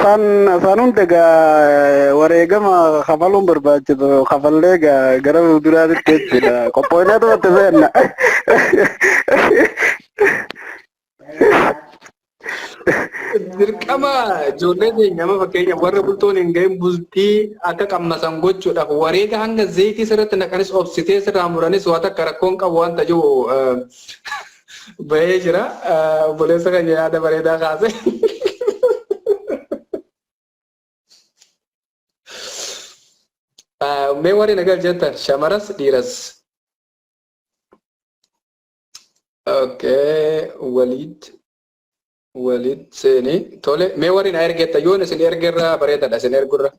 San hundi egaa wareegama kafaluun barbaachisu kafallee gara fuulduraatti jechuudha. Qophoonee tumatte seenna. Dirqama ijoollee keenya fakkeenya warra bultoon hin gahin bultii akka qammasan gochuudhaaf wareega hanga zayitii sirratti naqanis obsitee sirraa muranis waan akka rakkoon qabu wanta jiru bahee jira. Obboleessa keenya yaada bareedaa kaase. Mee warri nagal jettan shamaras dhiiras. Okay, Walid seeni tole mee warri na ergetta yoon isin ergerra bareedadha isin ergurra.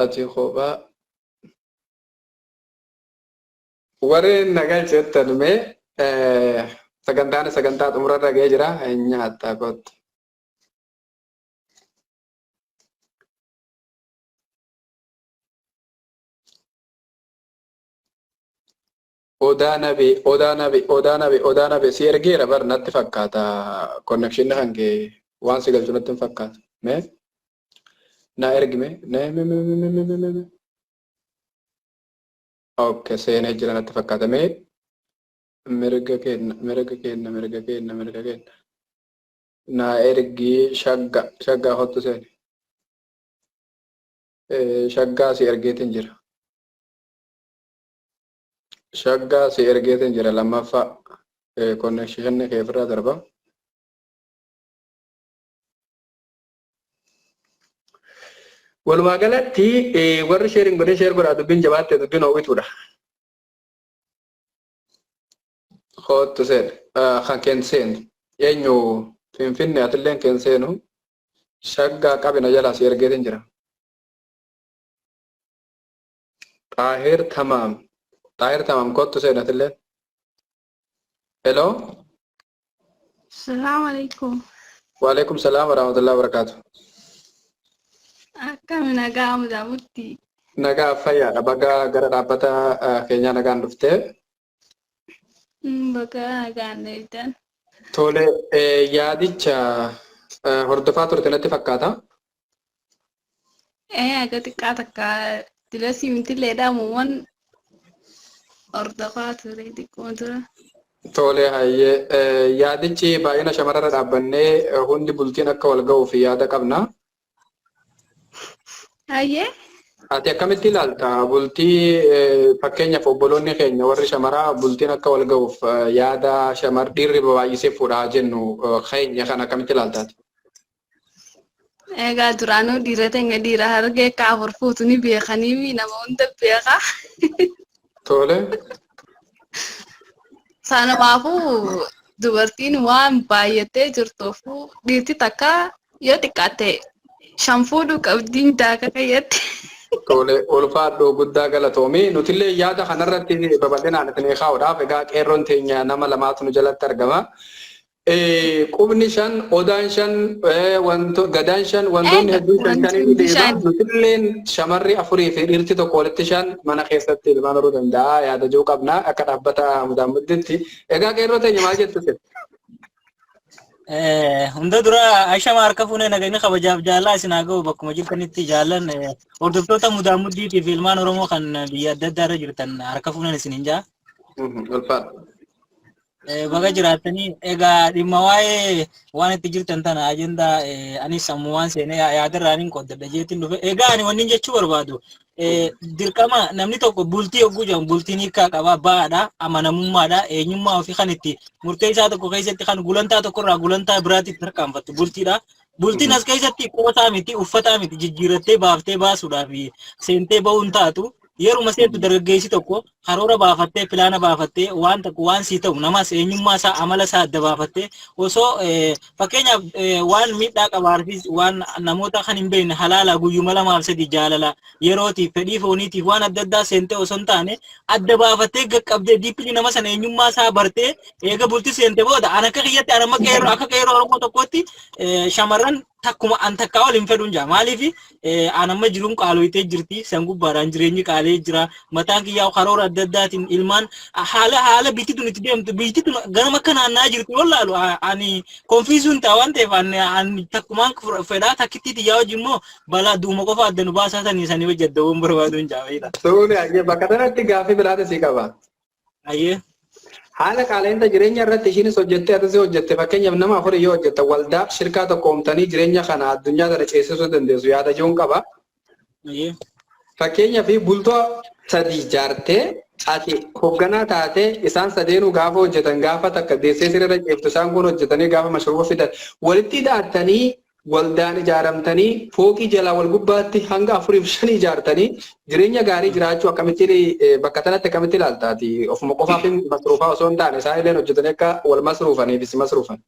Ati kophaa warri nagal jettan mee sagantaa xumurarra ga'ee jira nyaata kottu. Odaa nabe si ergeera bar natti fakkaata connection hange waan si galchu natti hin fakkaatu. Mee na ergime okay seenee jira natti fakkaata mee mirga kenna na ergi shagga hottu seeni shaggaa si ergeetin jira. Shaggaa si ergeetin jira lammaffaa connection kee ofirraa darba. Walumaa galatti warri sheering godhee sheer godhaa dubbiin jabaattee dubbiin hawwituudha. kootu seen kan kenseenu eenyu finfinne atilleen kenseenu shaggaa qabina jalaa si ergeetiin jira. Xaahir tamaam kootu seen atilleen. Hello. Assalamu alaikum. Waalaikum salaam warahmatullahi wabarakatuh. Akkam nagaa mudamutti. Nagaa fayyaadha. Baga gara dhaabbata keenyaa nagaan dhuftee. Baga nagaan deebitan. Tole yaadicha hordofaa turte natti fakkaata. Aga xiqqaa takka dila simtillee dhaamuuwwan hordofaa ture xiqqoo tura. Tole hayyee yaadichi baay'ina shamarrarra dhaabbannee hundi bultiin akka wal ga'uuf yaada qabna. Hayyee. Ati akkamitti ilaalta bultii fakkeenyaaf obboloonni keenya warri shamaraa bultiin akka wal ga'uuf yaada dhiirri baay'isee fuudhaa jennu keenya kan akkamitti ilaaltaati? Egaa duraanuu dhiira teenya dhiira hargee akka afur fuutu ni beekanii nama hunda beeka. Tole. Sanumaafuu dubartiin waan baay'attee jirtuufuu dhiirti takka yoo xiqqaatte shan fuudhuu qabdiin daaka kayyatti. Tole ulfaadhoo guddaa galatoomii nutillee yaada kanarratti babal'inaan isin kaa'uudhaaf egaa qeerroon teenya nama lamaatu nu jalatti argama. Qubni shan, odaan shan, gadaan shan, wantoonni hedduun shanii ni deema. Nutilleen shamarri afurii fi dhiirti tokko walitti shan mana keessatti ilmaan horuu danda'a. Yaada jiru qabna akka dhaabbata mudaamudditti. Egaa qeerroo teenya maal jettu sin? Hunda dura Aisha harka fuunee nagayni kabajaaf jaallaa isin haa ga'u bakkuma jirtanitti jaallan hordoftoota mudaamuddiitii fi ilmaan Oromoo kan biyya adda addaa irra jirtan harka fuuneen isin hin jaa. Baga jiraatanii egaa dhimma waa'ee waan itti jirtan tana ajendaa anis sammuu waan seenee yaadarraa niin qoddadha jeetiin dhufe egaa ani wanni jechuu barbaadu dirqama namni tokko bultii yogguu jedhamu bultiin hiikaa qaba ba'aadha amanamummaadha eenyummaa ofii kan itti murtee isaa tokko keessatti kan gulantaa tokkorraa gulantaa biraatti tarkaanfattu bultiidha. Bultiin as keessatti qoosaa miti uffataa miti jijjiirattee baaftee baasuudhaaf seentee ba'uun taatu. Yeruma seentu dargaggeessi tokko karoora baafattee pilaana baafattee waan tokko waan sii ta'u namas eenyummaa isaa amala isaa adda baafattee osoo fakkeenyaaf waan miidhaa qabaarfis waan namoota kan hin beekne halaala guyyuma lamaaf sadii jaalala yerootiif fedhii fooniitiif waan adda addaa seentee osoo hin taane adda baafattee qaqqabdee diippilii nama sana eenyummaa isaa bartee eega bultii seente booda an akka kiyyatti an amma qeerroo akka qeerroo Oromoo tokkotti shamarran takkuma an takkaa waliin fedhuun jaa maaliif an amma jiruun qaaloyitee jirti san gubbaadhaan jireenyi qaalee jira mataan kiyyaa karoora adda addaatiin ilmaan haala biittituun itti deemtu biittituun ganama akka naannaa jirtu yoo laalu ani konfiisuun ta'a waan ta'eef ani takkumaan fedhaa takkittiiti yaa hojii immoo balaa duuma qofa adda nu baasaa sanii sanii hojjettamuun barbaaduun jaabeedha. Suuni ayyee bakka kanatti gaaffii biraata sii qaba. Ayyee. Haala qaala'insa jireenya irratti ishiinis hojjettee atis hojjette fakkeenyaaf nama afurii yoo hojjette waldaa shirkaa tokko uumtanii jireenya kana addunyaa kana ceesisuu dandeessu yaada jiruun qaba. Fakkeenyaaf bultoo sadii ijaartee ati hoogganaa taatee isaan sadeenuu gaafa hojjetan gaafa takka deessee sirriirra ceeftu isaan kun hojjetanii gaafa mashruufa fidan walitti hidhaatanii waldaan ijaaramtanii fooqii jalaa wal gubbaatti hanga 4-5 ijaartanii jireenya gaarii jiraachuu akkamitti bakka kanatti akkamitti ilaaltaati ofuma qofaaf masruufaa osoo hin taane isaan illee hojjetanii akka wal masruufaniif isi masruufan.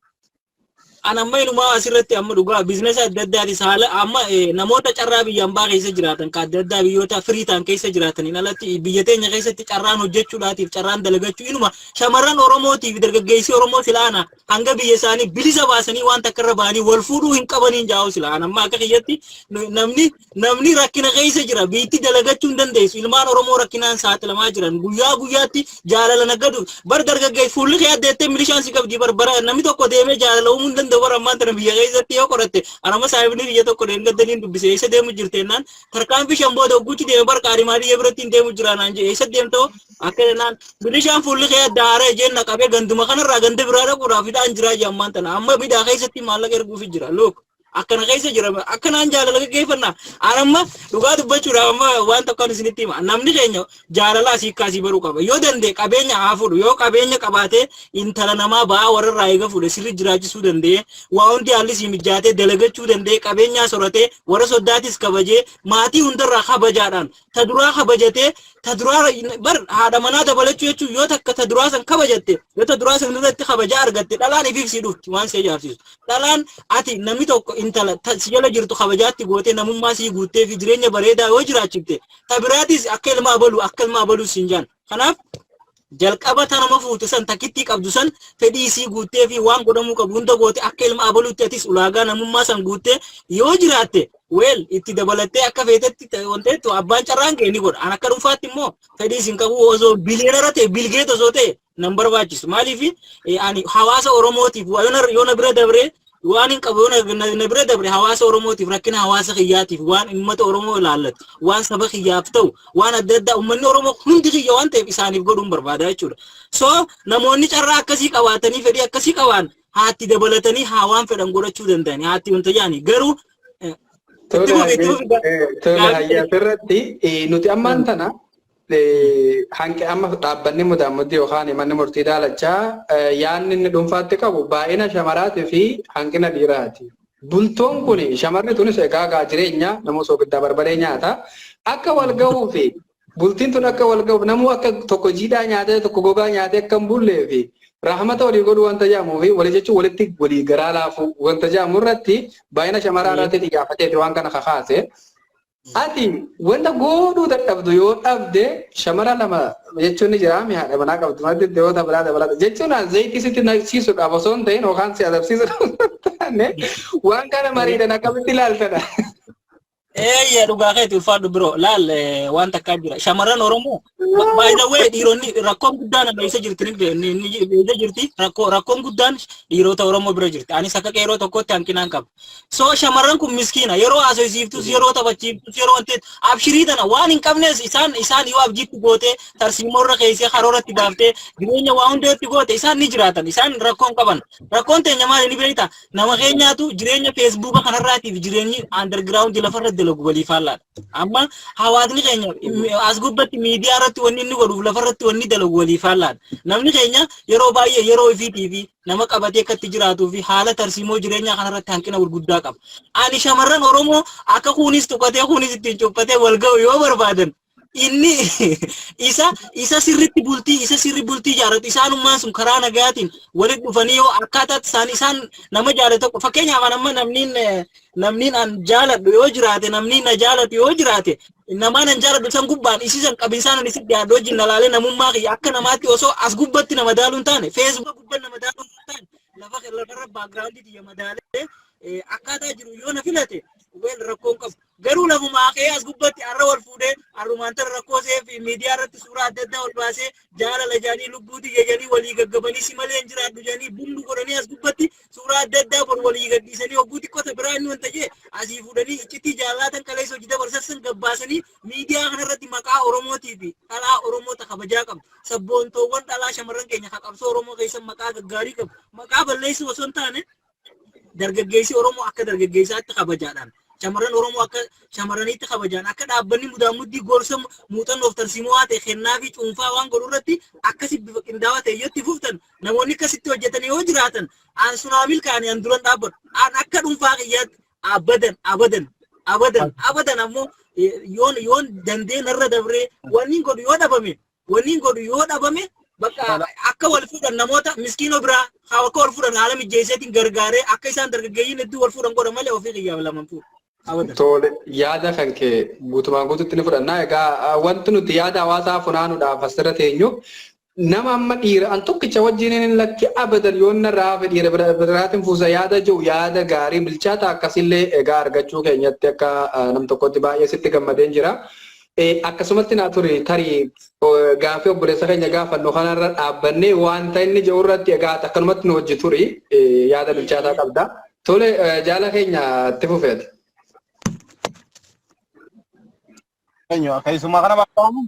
Anamma inumaa asirratti amma dhugaa biizinasa adda addaatis haala amma namoota carraa biyya hambaa keessa jiraatan kan adda addaa biyyoota firii ta'an keessa jiraataniin alatti biyya teenya keessatti carraan hojjechuudhaatiif carraan dalagachuu inuma shamarran Oromootiif dargaggeessi Oromoo silaana hanga biyya isaanii bilisa baasanii waan takka irra ba'anii wal fuudhuu hin qabaniin jaa'u silaan amma akka kiyyatti namni rakkina keessa jira biitti dalagachuu hin dandeessu ilmaan Oromoo rakkinaan saaxilamaa jiran guyyaa guyyaatti jaalala nagadu bar dargaggeessi fuulli kee addeettee milishaan si qabdi barbara namni tokko deemee jaalala uumuu hin danda'u bara ammaan tana biyya keessatti yoo qoratte anama saayibni biyya tokko deemgaddaniin dubbise eessa deemu jirteennaan tarkaanfii shan booda hogguutti deeme bar qaarimaa biyya biratti hin deemu jira naan jee eessa deemtoo akka jennaan milishaan fuulli kee adda haara ejeen naqabee ganduma kanarraa ganda biraa dhaquudhaaf hidhaan jiraa jee ammaan tana amma midhaa keessatti maallaqa erguufi jira look akkana keessa jira akkanaan jaalala gaggeeffanna anamma dhugaa dubbachuudhaaf amma waan tokko isinitti hima namni keenya jaalala asii kaasii baruu qaba yoo danda'e qabeenya haa fuudhu yoo qabeenya qabaatee intala namaa ba'aa warra eega fuudhe sirri jiraachisuu danda'e waa hundi haalli sii mijaatee dalagachuu danda'e qabeenyaa soratee warra soddaatis kabajee maatii hundarraa kabajaadhaan ta duraa kabajatee ta duraa bar haadha manaa dabalachuu jechuun yoo takka ta duraa san kabajatte yoo ta duraa san irratti kabajaa argatte dhalaan ifiifsii dhufti waan see jaarsisu dhalaan ati namni tokko intala si jala jirtu kabajaatti gootee namummaa sii guuttee fi jireenya bareedaa yoo jiraachifte ta biraatis akka ilmaa balu siin jaan kanaaf jalqaba ta nama fuute san takkitti qabdu san fedhii sii guuttee fi waan godhamuu qabu hunda goote akka ilmaa baluutti atis ulaagaa namummaa san guuttee yoo jiraatte weel itti dabalattee akka feetetti wanteettu abbaan carraan kee ni godha an akka dhuunfaatti immoo fedhii sin qabu osoo biliyoonara ta'e bilgeet osoo ta'e nan barbaachisu maaliif ani hawaasa oromootiif yoo na bira dabree waan hin qabu na bira dabre hawaasa oromootiif rakkina hawaasa kiyyaatiif waan ummata oromoo ilaallatu waan saba kiyyaaf ta'u waan adda addaa ummanni oromoo hundi kiyya waan ta'eef isaaniif godhuun barbaada jechuudha so namoonni carraa akkasii qabaatanii fedhii akkasii qabaan haatti dabalatanii haa waan fedhan godhachuu danda'ani haatti wanta jaani garuu Tole nuti ammaan tana hanqi amma dhaabbanni mudaamutti yookaan manni murtii daalachaa yaanni inni dhuunfaatti qabu baay'ina shamaraatii fi hanqina dhiiraati. Bultoon kun shamarri tunis egaa jireenya namoota soogiddaa barbaree nyaata akka wal ga'uu fi bultiin tun akka wal ga'uuf namuu akka tokko jiidhaa nyaatee tokko gogaa nyaatee akka hin bullee fi rahmata walii godhuu wanta jedhamuu fi walii jechuun walitti walii garaa laafuu wanta jedhamu irratti baay'ina shamaraa irratti xiyyeeffateeti waan kana kakaase. Ati wanta godhuu dadhabdu yoo dhabde shamara lama jechuun ni jira haadha manaa qabdu maddi yoo dabalaa dabalaa jechuun zayitii sitti naqsiisuudhaaf osoo hin ta'in yookaan si adabsiisuudhaaf waan kana mariidhaan akkamitti ilaaltadha. Ya dhugaa keeti ulfaadhu biroo laal waan takkaa jira shamarran oromoo by the way dhiironni rakkoon guddaan amma isa jirti rakkoon guddaan dhiirota oromoo bira jirti anis akka qeeroo tokkotti hanqinaan qaba so shamarran kun miskiina yeroo haasofsiiftus yeroo taphachiiftus yeroo wanti abshirii tana waan hin qabnes isaan yoo abjiitti goote tarsiimoorra keessee karooratti baaftee jireenya waa hundeetti goote isaan ni jiraatan isaan rakkoon qaban rakkoon teenya maali ni beekta nama keenyaatu jireenya feesbuuka kanarraatiif jireenyi underground lafarra dalagu walii faallaadha amma hawaasni keenya as gubbatti miidiyaa irratti wanni inni godhuuf lafarratti wanni dalagu walii faallaadha namni keenya yeroo baay'ee yeroo ifiitii fi nama qabatee akkatti jiraatuu fi haala tarsiimoo jireenyaa kanarratti hanqina gurguddaa qaba ani shamarran oromoo akka kunis tuqatee kunis ittiin cuphatee wal ga'u yoo barbaadan inni isa sirritti bultii jaaratu isaanummaan sun karaa nagaatiin walitti dhufanii yoo akkaataa isaan nama jaalatu fakkeenyaaf amma namniin an jaaladhu yoo jiraate namni na jaalatu yoo jiraate namaan an jaaladhu san gubbaan isiisan qabinsaan ani sitti yaadoo jinna laalee namummaa kiyya akka namaatti osoo as gubbatti nama daaluun taane feesbuuka gubbaan nama daaluun taane lafarra baagiraawundii tiyya madaalee akkaataa jiru yoo na filate weel rakkoon qabu garuu lafumaa kee as gubbatti arra wal fuudhee arrumaantan rakkoo seef miidiyaa irratti suuraa adda addaa ol baasee jaalala jaanii lubbuuti jedhanii walii gaggabanii si malee hin jiraadhu jedhanii bullu godhanii as gubbatti suuraa adda addaa bor walii gadhiisanii hogguu xiqqoota biraa inni wanta jee asii fuudhanii iccitii jaalaatan kaleessa hojii dabarsassan gabbaasanii miidiyaa kanarratti maqaa oromootii fi dhalaa oromoota kabajaa qabu sabboontoowwan dhalaa shamarran keenya qabsoo oromoo keessan maqaa gaggaarii qabu maqaa balleessu osoo hin taane dargaggeessi oromoo akka dargaggeessaatti kabajaadhaan shamarran oromoo akka shamarraniitti kabajaan akka dhaabbanni mudaamuddii gorsa muuxannoof tarsiimoo haa ta'e kennaa fi cuunfaa waan godhu irratti akkasi bifa qindaawaa ta'e yotti fuftan namoonni akkasitti hojjetan yoo jiraatan aan sunaamil kaanii an duran dhaabbatu aan akka dhuunfaa kiyyaatti abadan ammoo yoon dandeen irra dabree wanni godhu yoo dhabame bakka akka wal fuudhan namoota miskiinoo biraa akka wal fuudhan haala mijjeesseetiin gargaaree akka isaan dargaggeeyyiin hedduu wal fuudhan godhan malee ofii xiyyaaf laman fuudha. Tole yaada kan kee guutumaan guututti ni fudhannaa egaa wanti nuti yaada hawaasaa funaanuudhaaf asirra teenyu nama amma dhiira an tokkicha wajjin hin lakki abadan yoon narraa fi dhiira biraatiin fuusa yaada jiru yaada gaarii bilchaata akkasillee egaa argachuu keenyatti akka nam tokkotti baay'ee sitti gammadeen jira. Akkasumatti naa ture tarii gaafii obboleessa keenya gaafannu kanarra dhaabbannee wanta inni jiru irratti egaa akkanumatti nu hojji turi yaada bilchaataa qabda. Tole jaala keenya itti fufeeti. Keessumaa kana barbaadamu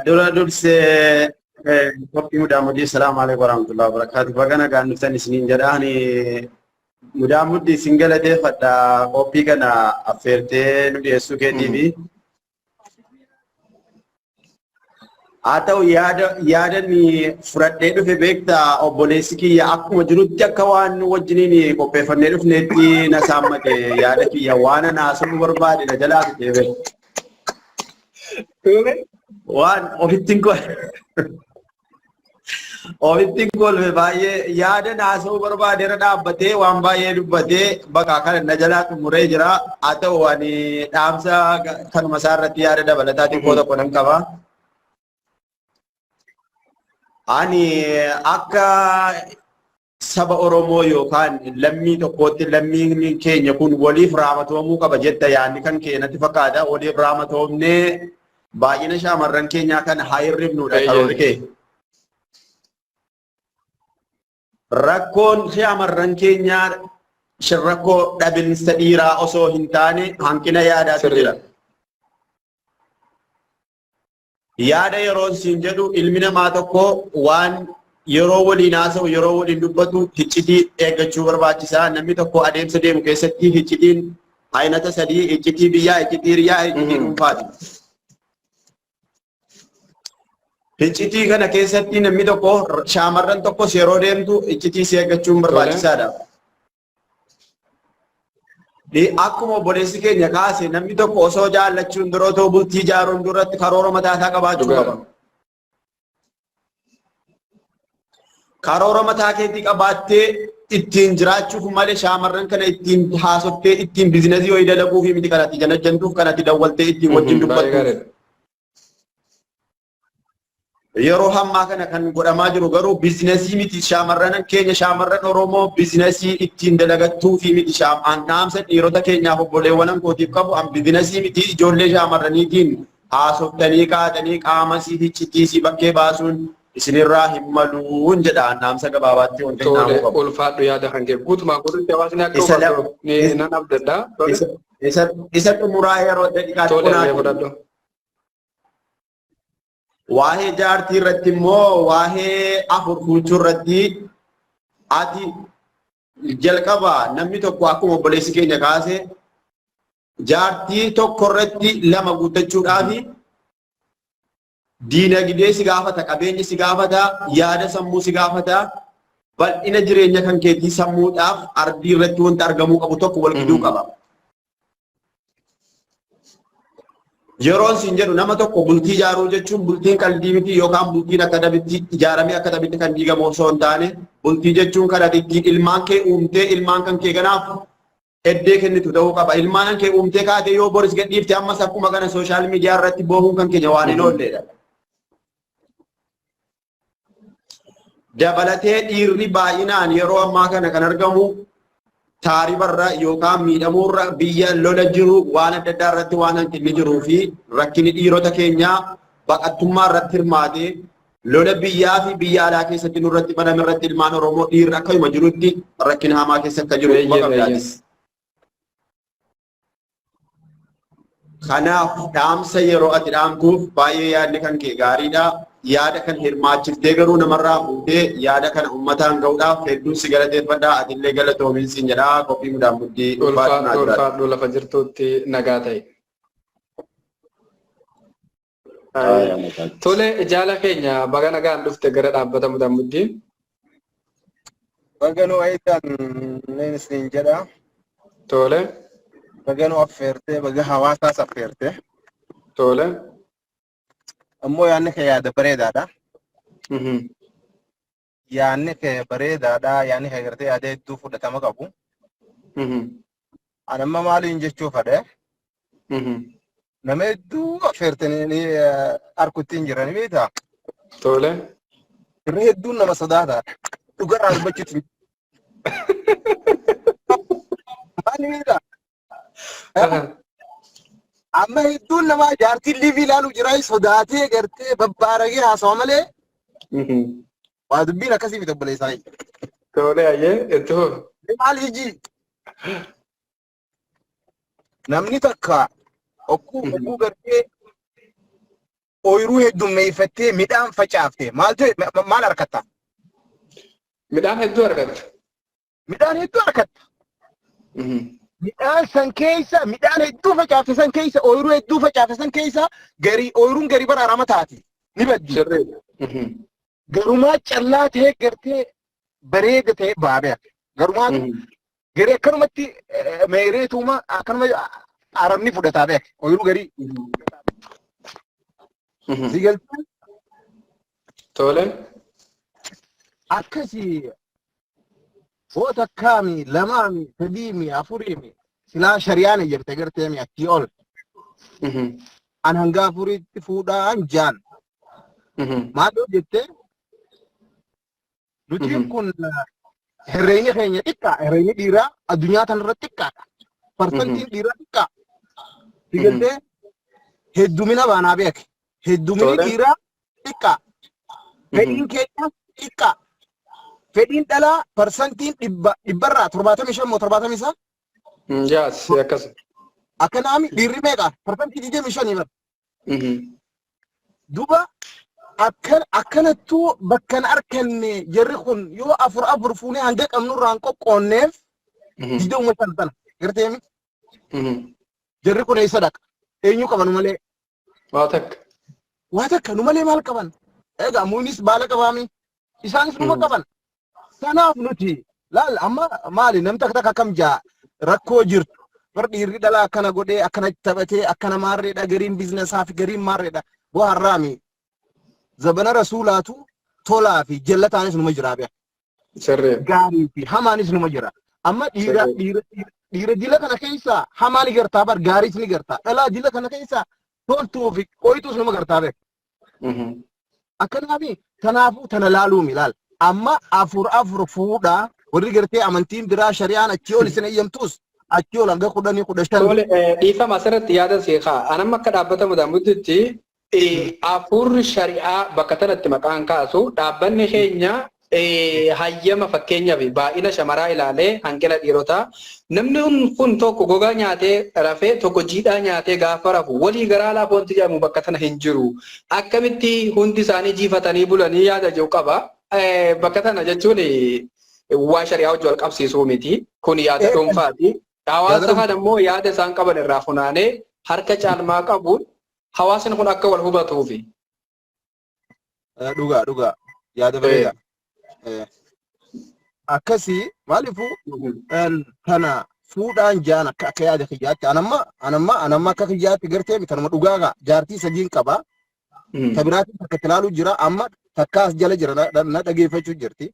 dura dursee qophii mudaamuddii salaamu alaikum warahmatullahi wabarakatuh. Bagana gaannuuftan isiniin jedhaan Mudamudi single day fada kopi kana afferte nu de suke TV. Atau yaada ni fudhadhee dhufe beektaa obboleessi kiyya akkuma jirutti akka waan wajjiniin qopheeffannee dhufneetti na saammate yaada kiyya waan naasuu barbaade na jalaa fiteebe. Waan ofittiin kolfe baay'ee yaada naasuu barbaade irra dhaabbatee waan baay'ee dubbatee bakka kana na jalaa xumuree jira. Haa ta'u ani dhaamsa kanuma isaa irratti yaada dabalataa xiqqoo tokko nan qaba. Ani akka saba Oromoo yookaan lammii tokkootti lammiin keenya kun waliif raamatoomuu qaba jetta yaadni kan keenyatti fakkaata. Waliif raamatoomnee baay'ina shaamarran keenyaa kan haa hirribnudha karoorri kee. Rakkoon shaamarran keenyaa rakkoo dhabinsa dhiiraa osoo hin taane hanqina yaadaatu jira. Yaada yeroo siin jedhu ilmi namaa tokko waan yeroo waliin haasa'u yeroo waliin dubbatu iccitii eeggachuu barbaachisaa. Namni tokko adeemsa deemu keessatti iccitiin aynata sadii iccitii biyyaa, iccitii hiriyaa, iccitii dhuunfaati. Iccitii kana keessatti namni tokko shaamarran tokkos yeroo deemtu iccitii si eeggachuun barbaachisaadha. Akkuma obboleessi keenya kaase namni tokko osoo jaallachuun dura otoo bultii ijaaruun duratti karoora mataa isaa qabaachuu qaba. Karoora mataa keetii qabaattee ittiin jiraachuuf malee shaamarran kana ittiin haasoftee ittiin biizinasii wayii dalaguuf miti kanatti janajjantuuf kanatti dawwaltee ittiin wajjin dubbattu. Yeroo hammaa kana kan godhamaa jiru garuu biizinasii miti shaamarran keenya shaamarran Oromoo biizinasii ittiin dalagattuu fi miti dhaamsa dhiirota keenyaaf obboleewwan kootiif qabu biizinasii miti ijoollee shaamarraniitiin haasoftanii kaatanii qaama si iccitii bakkee baasuun isinirraa hin maluun jedha dhaamsa gabaabaatti wanti naamu qabu. Ulfaadhu yaada kan kee guutumaa guututti hawaasni akka hubatu nan abdadha. Isa xumuraa yeroo daqiiqaatti kunaatu. Waa'ee jaartii irratti immoo waa'ee afur fuuchuu irratti ati jalqaba namni tokko akkuma obboleessi keenya kaase jaartii tokko irratti lama guuttachuudhaaf diinagdee si gaafata, qabeenya si gaafata, yaada sammuu si gaafata, bal'ina jireenya kan keetii sammuudhaaf ardii irratti wanti argamuu qabu tokko wal giduu qaba. Yeroon siin jedhu nama tokko bultii ijaaruu jechuun bultiin qalbii miti yookaan bultiin akka dabitti ijaaramee akka dabitti kan diigamu osoo hin taane bultii jechuun kan ati ittiin ilmaan kee uumtee ilmaan kan kee kanaaf eddee kennitu ta'uu qaba. Ilmaan kee uumtee kaatee yoo boris gadhiifte ammas akkuma kana sooshaal miidiyaa irratti boohuun kan keenya waan hin oolledha. Dabalatee dhiirri baay'inaan yeroo ammaa kana kan argamu taaribarra yookaan miidhamuurra biyya lola jiru waan adda addaa irratti waan hanqinni jiruu fi rakkini dhiirota keenyaa baqattummaa irratti hirmaatee lola biyyaa fi biyya alaa keessatti nurratti baname irratti ilmaan Oromoo dhiirri akkuma jirutti rakkina hamaa keessa akka jiru qabdaatis. Kanaaf dhaamsa yeroo ati dhaamtuuf baay'ee yaadni kan kee gaariidha. Yaada kan hirmaachiftee garuu namarraa fuutee yaada kana uummataan ga'uudhaaf hedduun si galateeffadha. Atillee galatoomiin siin jedhaa qophii mudaan muddii ulfaadhu lafa jirtuutti nagaa ta'e. Tole jaala keenya baga nagaan dhufte gara dhaabbata mudaan muddii. Baga nu eegan siin jedhaa. Tole. Baga nu affeertee baga hawaasaas affeertee. Tole. Ammoo yaadni kee yaada bareedaadha. Yaadni kee bareedaadha. Yaadni kee gartee yaada hedduu fudhatama qabu. Ani amma maaliin jechuuf fedhe? Nama hedduu affeertanii harkuttiin jiranii beektaa? Tole. Irri hedduun nama sodaataadha. Dhugarraa dubbachuuti. Maali beektaa? Amma hedduun nama jaartii liivi ilaalu jira sodaatee gartee babbaaragee haasawa malee waa dubbiin akkasii miti obboleessaa. Tole ayyee ittoo. Maal hiji? Namni takka okkuu gartee ooyiruu heddummeeffattee midhaan facaaftee maal argatta? Midhaan hedduu argatta. Midhaan hedduu argatta. midhaan san keessa midhaan hedduu facaafte san keessa ooyiruu hedduu facaafte san keessa ooyiruun garii baraarama taati ni baddi. Garumaa callaa ta'ee gartee bareeda ta'e baabee garumaa garii akkanumatti meereetuma akkanuma aramni fudhataa beek ooyiruu garii. Si galtaa? Tole. Akkasii foota akkaami lamaami sadiimi afuriimi silaa shari'aan jirte garteemi achii ol. An hanga afuriitti fuudhaan jaan. Maaloo jettee nuti kun herreeyni keenya xiqqaa herreeyni dhiiraa addunyaa tanarra xiqqaadha. Parsantiin dhiiraa xiqqaa. Si galtee heddumina baanaa beeke. Heddumini dhiiraa xiqqaa. Fedhiin keenyas xiqqaa. Fedhiin dhalaa parsantiin dhibbarraa 75 Yes, akkas. Akkanaami dhiirri meeqa? Parsantii 25 bara. Duba akkanattuu bakkan arkanne jarri kun yoo afur fuunee hanga qabnurraan qoqqoonneef 25 sana. Garteemi? Jarri kun eessa dhaqa? Eenyu qaban malee? Waa takka nu malee maal qaban? Egaa muunis baala qabaami. Isaanis numa qaban. Sanaaf nuti laal amma maali namni takka akkam jaa rakkoo jirtu. Bar dhiirri dhalaa akkana godhee akkana taphatee akkana maarreedha gariin biizinesaa fi gariin maarreedha. Boo har'aami zabana rasuulaatu tolaa fi jallataanis numa jira bee. Gaarii fi hamaanis numa jira. Amma dhiira dila kana keessa hamaa ni gartaa bar gaariis ni gartaa. Dhalaa dila kana keessa toltuu fi qoyituus numa gartaa bee. Akkanaafi kanaafuu tana laaluumi laal. Amma afur fuudhaa warri gartee amantiin biraa shari'aan achii ol isin eeyyamtuus achii ol hanga 15. Tole dhiifama asirratti yaada seeqaa. Anam akka dhaabbata mudaamutti afurri shari'aa bakka tanatti maqaan kaasu dhaabbanni keenya hayyama fakkeenyaaf baay'ina shamaraa ilaalee hanqina dhiirotaa namni kun tokko gogaa nyaatee rafee tokko jiidhaa nyaatee gaafa rafu walii garaa laafa wanti jedhamu bakka tana hin jiru. Akkamitti hundi isaanii jiifatanii bulanii yaada jiru qaba. Bakka tana jechuun waa shari'aa wajjin wal qabsiisuu miti. Kun yaada dhuunfaati. Hawaasa kana immoo yaada isaan qaban irraa funaanee harka caalmaa qabuun hawaasni kun akka wal hubatuufi. Dhugaa yaada bareeda. Akkasii maaliifuu kana fuudhaan jaan akka yaada kiyyaatti anamma akka kiyyaatti gartee tanuma dhugaagaa jaartii sadiin qaba. Tabiraatiin takka ilaaluu jira amma takkaas jala jira na dhageeffachuu jirti.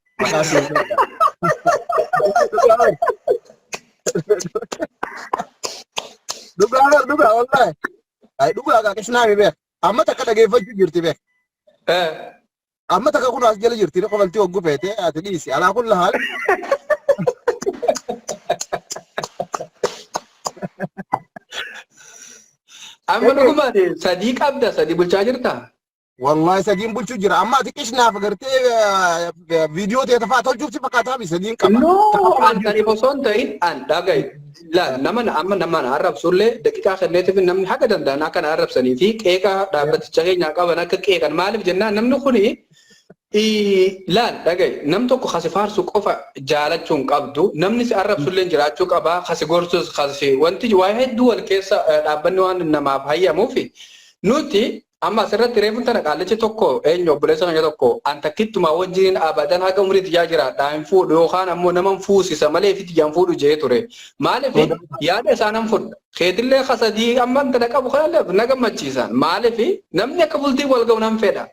Dhugaa wallahi. Dhugaa qishnaa beek. Amma takka dhageeffachuu jirti beek. Amma takka kun as jala jirti qobaltii hogguu feete ati dhiisi alaa kun lahaal. Amma dhugumaati sadii qabda sadii bulchaa jirta. Wallahi sadiin bulchuu jira amma ati qishnaaf agartee viidiyoo ta'e tafaa tolchuuf si fakkaataa mi sadiin qaba. An sadiif osoo hin ta'in an dhaga'i. Amma nama arrabsullee daqiiqaa kenneetiif namni haga danda'an akka na arrabsanii fi qeeqa dhaabbaticha keenyaa qaban akka qeeqan maaliif jennaan namni kuni laal dhaga'i nam tokko kasi faarsu qofa jaalachuun qabdu namni si arrabsullee jiraachuu qaba kasi gorsus kasi wanti waa hedduu wal keessa dhaabbanni waan namaaf hayyamuufi nuti amma asirratti reefun tana qaalichi tokko eenyu obboleessa keenya tokko an takkittuma wajjin abadan haga umriitti yaa jiraadha hin fuudhu yookaan ammoo naman fuusisa malee fi tiyyaan fuudhu jee ture maaliif yaada isaanan fudha keetillee kasadii amma tana qabu kanallee na gammachiisan maaliif namni akka bultii wal ga'u nan fedha.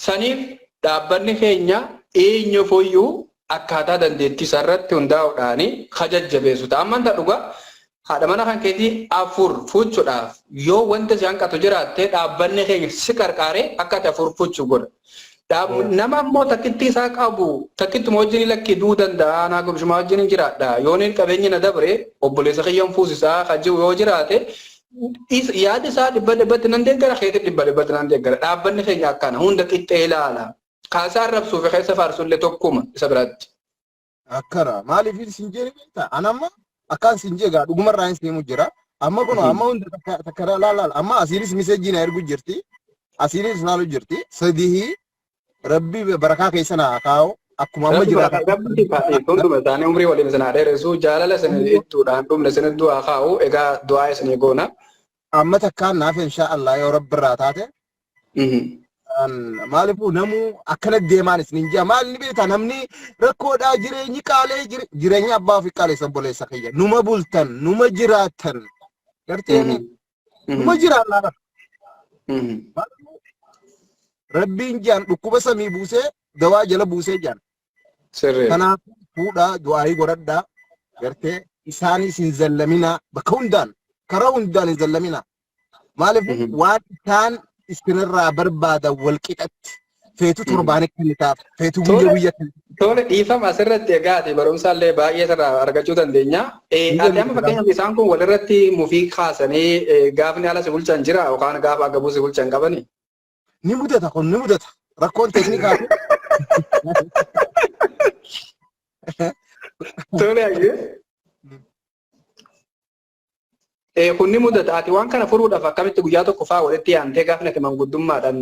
Saniif dhaabbanni keenya eenyu foyyuu akkaataa dandeettii isaarratti hundaa'uudhaani kajajjabeessu ta'a amma dhugaa. Haadha mana kan keetii afur fuuchuudhaaf yoo wanta si hanqatu jiraatte dhaabbanni keenya si qarqaaree akka ati afur fuuchuu godha. Nama ammoo takkitti isaa qabu takkittuma wajjin lakkii duu danda'a naa gobshumaa wajjin jiraadha yoo inni qabeenyi na dabre obboleessa kiyyan fuusisaa kajiu yoo jiraate yaada isaa dhibbatti nan deeggara keetii dhibbatti nan deeggara dhaabbanni keenya akkana hunda qixxee ilaala kaasaa arrabsuuf keessa faarsullee tokkuma isa biratti. Akkana maaliif isin jeerimta anamma akkaan siin jeegaa dhugumarraa hin seemu jira. Amma kun amma hunda takka laal amma asiinis miseejii na ergu jirti. Asiinis laalu jirti. Sadii rabbi barakaa keessa na kaa'u akkuma amma jiraatan. Rabbi faadhi hunduma isaanii umrii waliin sana dheeressu jaalala sana ittuudhaan dhumne sana du'aa kaa'u egaa du'aa isinii goona. Amma takkaan naaf insha Allah yoo rabbi irraa taate. Maaliifuu namuu akkana deemaan isiniin jira maal ni beektaa namni rakkoodhaa jireenyi qaalee jireenya abbaa fi qaaleessa obboleessa kiyya numa bultan numa jiraatan garteeni numa jiraannaa rabbiin jaan dhukkuba samii buusee dawaa jala buusee jaan kanaaf fuudhaa du'aayii godhadhaa gartee isaanis hin zallaminaa bakka hundaan karaa hundaan hin zallaminaa maaliifuu waan isaan isinirraa barbaada wal qixatti feetu torbaanii kennitaaf feetu guyyaa Tole dhiifama asirratti egaati barumsaallee baay'ee irraa argachuu dandeenya. Ati amma fakkeenyaaf isaan kun walirratti mufii kaasanii gaafni ala si bulchan jira yookaan gaafa agabuu si bulchan qabani? Ni mudata kun ni mudata rakkoon teeknikaa. Tole ayyee. Kunni mudata ati waan kana furuudhaaf akkamitti guyyaa tokko fa'aa walitti aantee gaafni ati manguddummaadhaan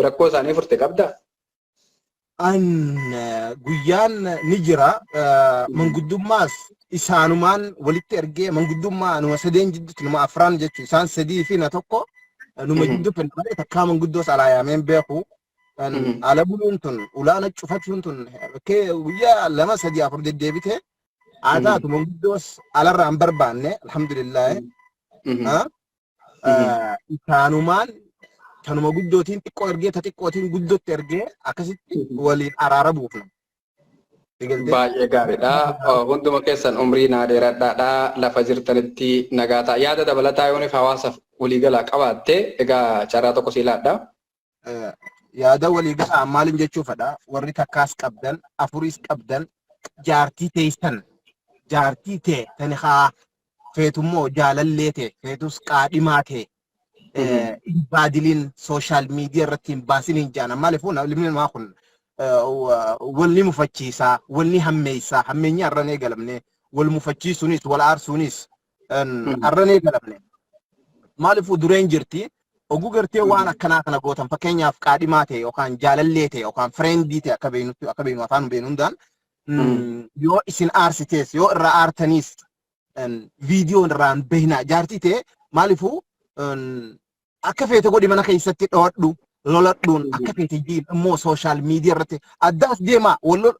rakkoo isaanii furte qabdaa? Guyyaan ni jira manguddummaas isaanumaan walitti ergee manguddummaa numa sadeen jidduutti numa afraan jechuun isaan sadii fi na tokko numa jidduu pendumalee takkaa manguddoos alaa yaameen beeku ala buluun tun ulaana cufachuun tun guyyaa lama sadii afur deddeebite aadaatu manguddoos alarraan barbaanne alhamdulillah isaanumaan kanuma guddootiin xiqqoo ergee ta xiqqootiin guddootti ergee akkasitti waliin araara buufna. Baay'ee gaariidha. Hunduma keessan umrii naa dheeradhaadha. Lafa jirtanitti nagaa ta'a. Yaada dabalataa yooniif hawaasaaf waliigalaa qabaatte egaa carraa tokko sii laadha. Yaada waliigalaa maaliin jechuufadha. Warri takkaas qabdan, afuriis qabdan, jaartii teessan, jaartii ta'e tani haa feetummoo jaalallee ta'e, feetus qaadhimaa ta'e. Baadiliin sooshaal miidiyaa irratti hin baasiniin jaana maaliifuu namni namaa kun walni mufachiisaa walni hammeessaa hammeenyi har'an eegalamne wal mufachiisuunis wal aarsuunis har'an eegalamne maaliifuu dureen jirti oguu gartee waan akkanaa kana gootan fakkeenyaaf qaadhimaa ta'e yookaan jaalallee ta'e yookaan fireendii ta'e akka beenu afaan beenu hundaan yoo isin aarsitees yoo irraa aartaniis viidiyoon irraan behinaa jaartii ta'e maaliifuu akka feete godhi mana keessatti dhoodhu loladhuun akka feete jiin immoo sooshaal miidiyaa irratti addaas deema wallo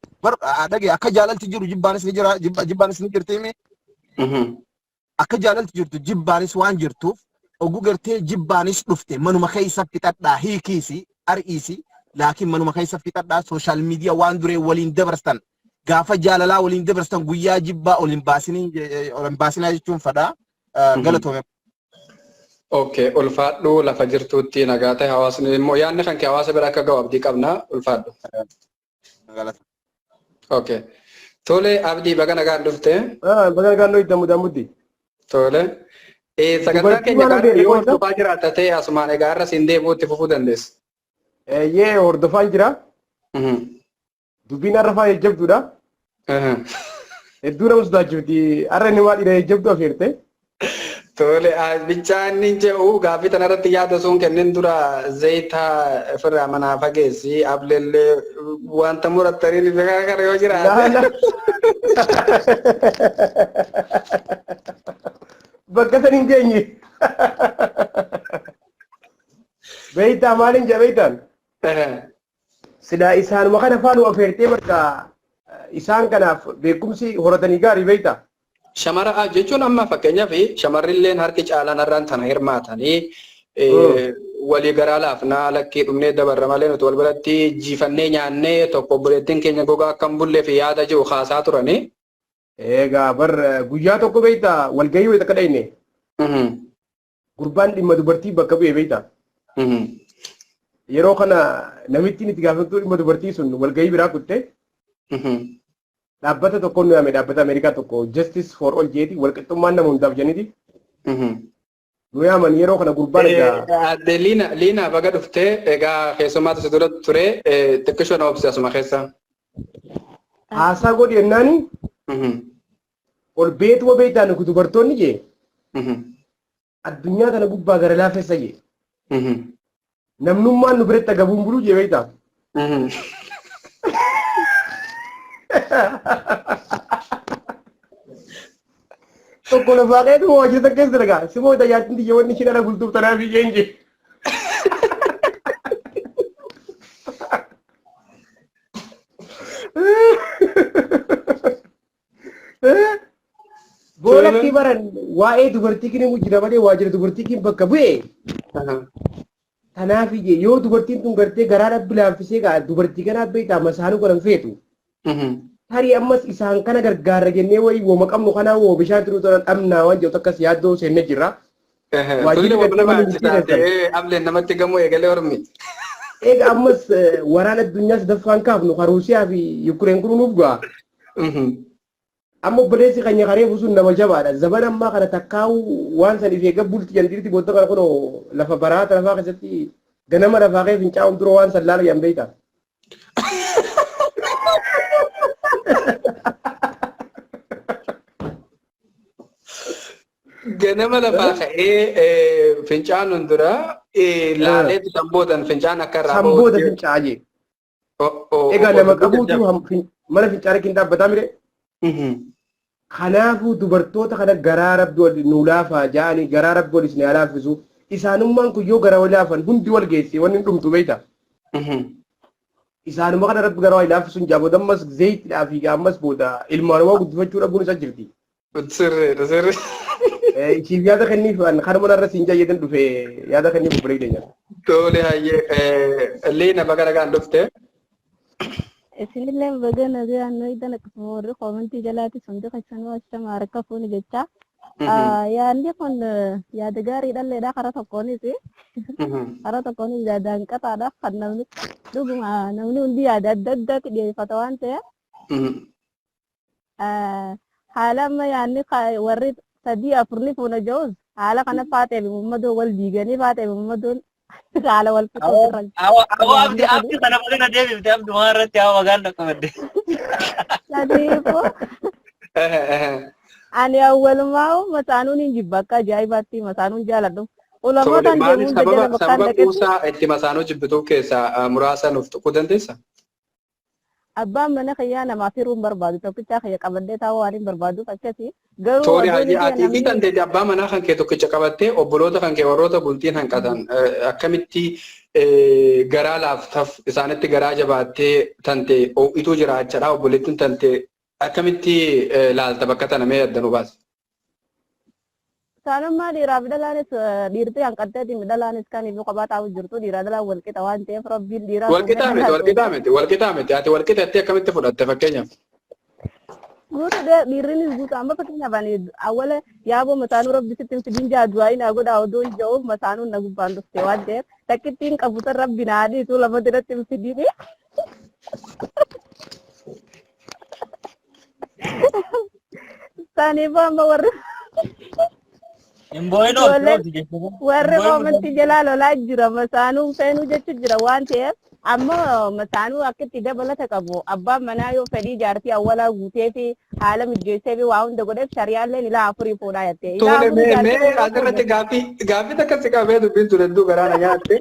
dhagee akka jaalalti jiru jibbaanis ni jira jibbaanis ni jirti akka jaalalti jirtu jibbaanis waan jirtuuf oguu gartee jibbaanis dhufte manuma keessa fixadhaa hiikiisi ari'isi laakiin manuma keessa fixadhaa sooshaal miidiyaa waan duree waliin dabarsan gaafa jaalalaa waliin dabarsan guyyaa jibbaa waliin baasinaa jechuun fadhaa galatoome. Okay, ulfaadhu lafa jirtuutti nagaa ta'e hawaasni immoo yaadni kan kee hawaasa bira akka ga'u abdii qabna ulfaadhu. Okay. Tole abdii baga nagaan dhufte. Baga nagaan dhufte mudamuddi. Tole. Sagantaa keenya kan yoo hordofaa jiraata ta'e asumaan egaa irra siin deebi'uu itti fufuu dandeessa. Yee hordofaa jira. Dubbiin har'a faa jajjabduudha. Hedduu nama sodaachifti. Har'a inni waan dhiira jajjabdu afeerte. Tole bichaan ni jedhu gaaffii tanarratti yaada sun kennin dura zayita ofirraa manaa fageessi ableellee wanta murattanii gara yoo jiraate. Bakka san hin geenye. Beeytaa maaliin jedha beeytaan? Silaa isaanuma kana faanu afeertee bakka isaan kanaaf beekumsi horatanii gaarii beeytaa? Shamara jechuun amma fakkeenyaaf shamarrilleen harki caalaan irraan tana hirmaatanii walii garaa laafnaa lakkii dhumnee dabarra malee nuti wal biratti jiifannee nyaannee tokko obboleettiin keenya gogaa akka hin bullee fi yaada jiru haasaa turanii. Egaa bar guyyaa tokko beektaa walgahii wayita akka dhayne. Gurbaan dhimma dubartii bakka bu'ee beektaa. Yeroo kana namittiin itti gaafatamtuu dhimma dubartii sun walgahii biraa kutte. Dhaabbata tokko nu yaame dhaabbata Ameerikaa tokko Justice for All jeeti walqixxummaan nama hundaaf jenniti. Nu yaaman yeroo kana gurbaan egaa. Adde Liina baga dhuftee egaa keessummaatu si dura ture xiqqishoo na obsi asuma keessa. Haasaa godhi jennaani. Ol beetuma beektaan nuti dubartoonni jee. Addunyaa kana gubbaa gara laafessa jee. Namnummaan nu biratti agabuun buluu jee beektaa. Tokko lafaa qeetu waajjirta keessa dhagaa. Simoo tajaajilti biyya wanni isheen ala bultuuf tanaaf isheen jee. Boolatti baran waa'ee dubartii kini mujjira malee waajjira dubartii kin bakka bu'e. Kanaaf yoo dubartiin tun gartee garaa dhabbi laaffisee gaa dubartii kanaaf beektaa masaanuu godhan feetu. Tarii ammas isaan kana gargaarra jennee wayii wooma qabnu kanaa woo bishaan turuu tolan dhabnaa waan jedhu akkas yaaddoo seennee jirra. Tole wabna baachitaate amleen namatti gamoo eegalee ormi. Eega ammas waraana addunyaa sadaffaan kaafnu Ruusiyaa fi Yukureen kun nuuf ga'a. Amma obboleessi keenya kareefu sun nama jabaadha. Zaman ammaa kana takkaa'u waan san ifee gabbulti jandiirti booda kana kunoo lafa baraata lafaa keessatti ganama lafaa kee fincaa'uun dura waan san laala yan beekta. Ganama lafaa ka'ee fincaan hundura laalee samboodan fincaan akka irraa Sambooda fincaa jee. Egaa nama qabuutu mana fincaanii kin dhaabbataa mire. Kanaafuu dubartoota kana garaa rabbi wal nu laafaa ja'anii garaa rabbi wal isin laafisu. Isaanummaan kun yoo gara wal laafan hundi wal geesse wanni dhumtu beekta. Isaanuma kana rabbi gara wal laafisuun jaaboota ammas zayitidhaa fi ammas booda ilmaanuma guddifachuu dhabuun isa jirti. Sirri sirri. Isiif yaada kenniif kan mana irra siin jayyadan dhufe yaada kenniif bareedeenya. Tole hayyee Leena baga nagaan dhufte. Isinillee baga nagaan idan akkasuma warri koomentii jalaatti sundi qachanuu ashama harka fuuni jecha. Yaadni kun yaada gaarii dhalleedha karaa tokkoonis. Karaa tokkoonis yaadaan qataadha kan namni dhuguma namni hundi yaada adda addaatti dhiyeeffata waan ta'eef. Haala amma yaadni warri sadii afurni fuuna ja'us haala kana faatee ummadoo wal diiganii faatee ummadoon haala wal fixuu abdi sana magana deebifte abdi maarratti haa magaan dhaqqabadde. Sadiifuu ani awwalumaa mataanuun hin jibba akka ajaa'ibaatti mataanuun jaaladhu. Ulamootaan deemuun jajjana bakkaan dhaqetti. Sababa kuusaa itti masaanuu jibbituuf keessaa muraasa nuuf tuquu dandeessaa? Abbaan mana kiyyaa namaaf hiruun barbaadu tokkicha kiyya qabadhee taa'uu waan hin barbaaduuf akkasii garuu Toori ati fi dandeetti abbaa manaa kan kee tokkicha qabattee obboloota kan kee warroota bultiin hanqatan akkamitti garaa laaftaaf isaanitti garaa jabaattee tante ituu jiraachadha obboleettiin tante akkamitti laalta bakka tana mee adda nu baase. Saanummaa dhiiraaf dhalaanis dhiirtii hanqatteetiin dhalaanis kan ifu qabaa taa'u jirtu dhiira dhalaan walqixa waan ta'eef rabbiin dhiiraa walqixa miti ati walqixatti akkamitti fudhatte fakkeenyaaf. Guutu dhiirrinis guutu amma fakkeenyaaf ani awwala yaaboo mataanuu rabbisitti hin fidin jaadu'aa hin godhaa odoo hin ja'uuf mataanuun na gubbaan dhufte waan ta'eef takkittiin qabutan rabbi na adiitu lama diratti hin fidini. Saaniifuu amma warri warri koomentii jalaa lolaa jira masaanuun feenuu jechu jira waan ta'eef amma masaanuu akka itti dabalata qabu abbaan manaa yoo fedhii jaartii awwalaa guutee fi haala mijeessee fi waa hunda godheef shari'aalleen ilaa afurii fuudhaa jettee. Tole mee asirratti gaaffii takka si qabee dubbiin ture hedduu garaa na nyaatte.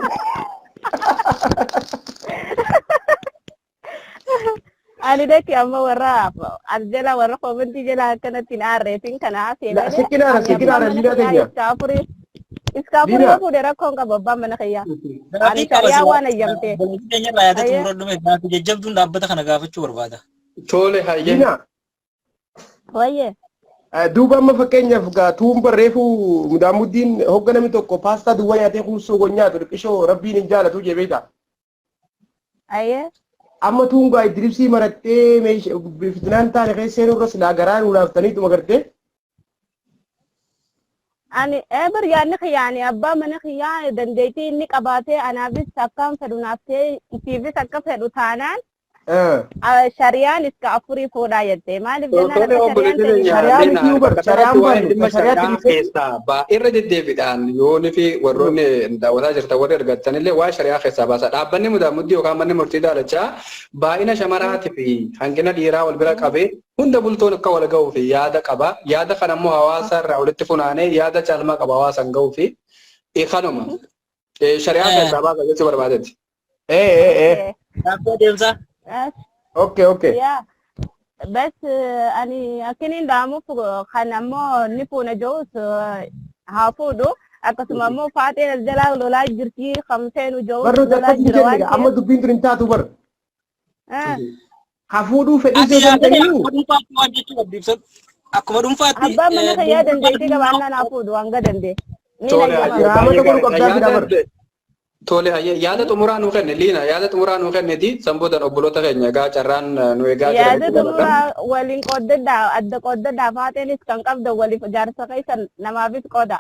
Ani deki amma warra arjala warra koomentii jala akkanatti na arreefin kana seenaa. Sikinaara liidaa teenya. Iskaafurii yoo fuudhe rakkoon qaba abbaan mana kiyyaa. Ani shari'aa waan ayyamtee. Keenyarraa yaadatu muradhume gaafi jajjabduun dhaabbata kana gaafachuu barbaada. Tole hayyee. Wayyee. Duuba amma fakkeenyaaf tuun barreeffuu mudaamuddiin hoogganami tokko paastaa duwwaa nyaatee kuusoo gonyaatu dhiqishoo rabbiin hin jaalatu jee beektaa. Ayyee. Amma tuungaa idribsii marattee fitnaan taane keesseen irra silaa garaa nu laaftaniitu magartee. Ani eber yaadni kiyyaani abbaa mana kiyyaa dandeettii inni qabaatee anaafis akkaan fedhu naaftee isiifis akka fedhu taanaan shari'aan iska afurii fuudhaa jettee maaliif irra deddeebiidhaan yoonii fi warroonni daawwataa jirtan warri argattanillee waa shari'aa keessaa baasa dhaabbanni mudaamuddii yookaan manni murtii daalachaa baay'ina shamaraatii fi hanqina dhiiraa wal bira qabee hunda bultoon akka wal ga'uu fi yaada qaba yaada kana immoo hawaasa irraa walitti funaanee yaada caalmaa qaba hawaasan ga'uu fi kanuma shari'aa keessaa baasa jechuu barbaadetti. Dhaabbata deemsaa. Okay. بس أنا أكنين دامو خنمو نفونا جوز هافودو أكسما مو فاتين الجلال ولا جرتي 500 وجوز برو ولا تكتب جروان جنة أما دبين ترنتاتو بر هافودو Ati فديسة yaadani سنتينو akkuma dhuunfaatti waan jechuu qabdiibsan akkuma dhuunfaatti أبا من خيا دندي تيجا بانا نافودو أنغا دندي Tole نينا hayye يما رامة تقول قبضة في دبر tole hayye yaada xumuraa nuu kenne liina yaada xumuraa nuu kenneti sanboodan obboloota keenya egaa carraan nu egaa jiran yaada xumura waliin qoodadha adda qoodadha faateenis kan qabda waliif jaarsa keessan namaafis qooda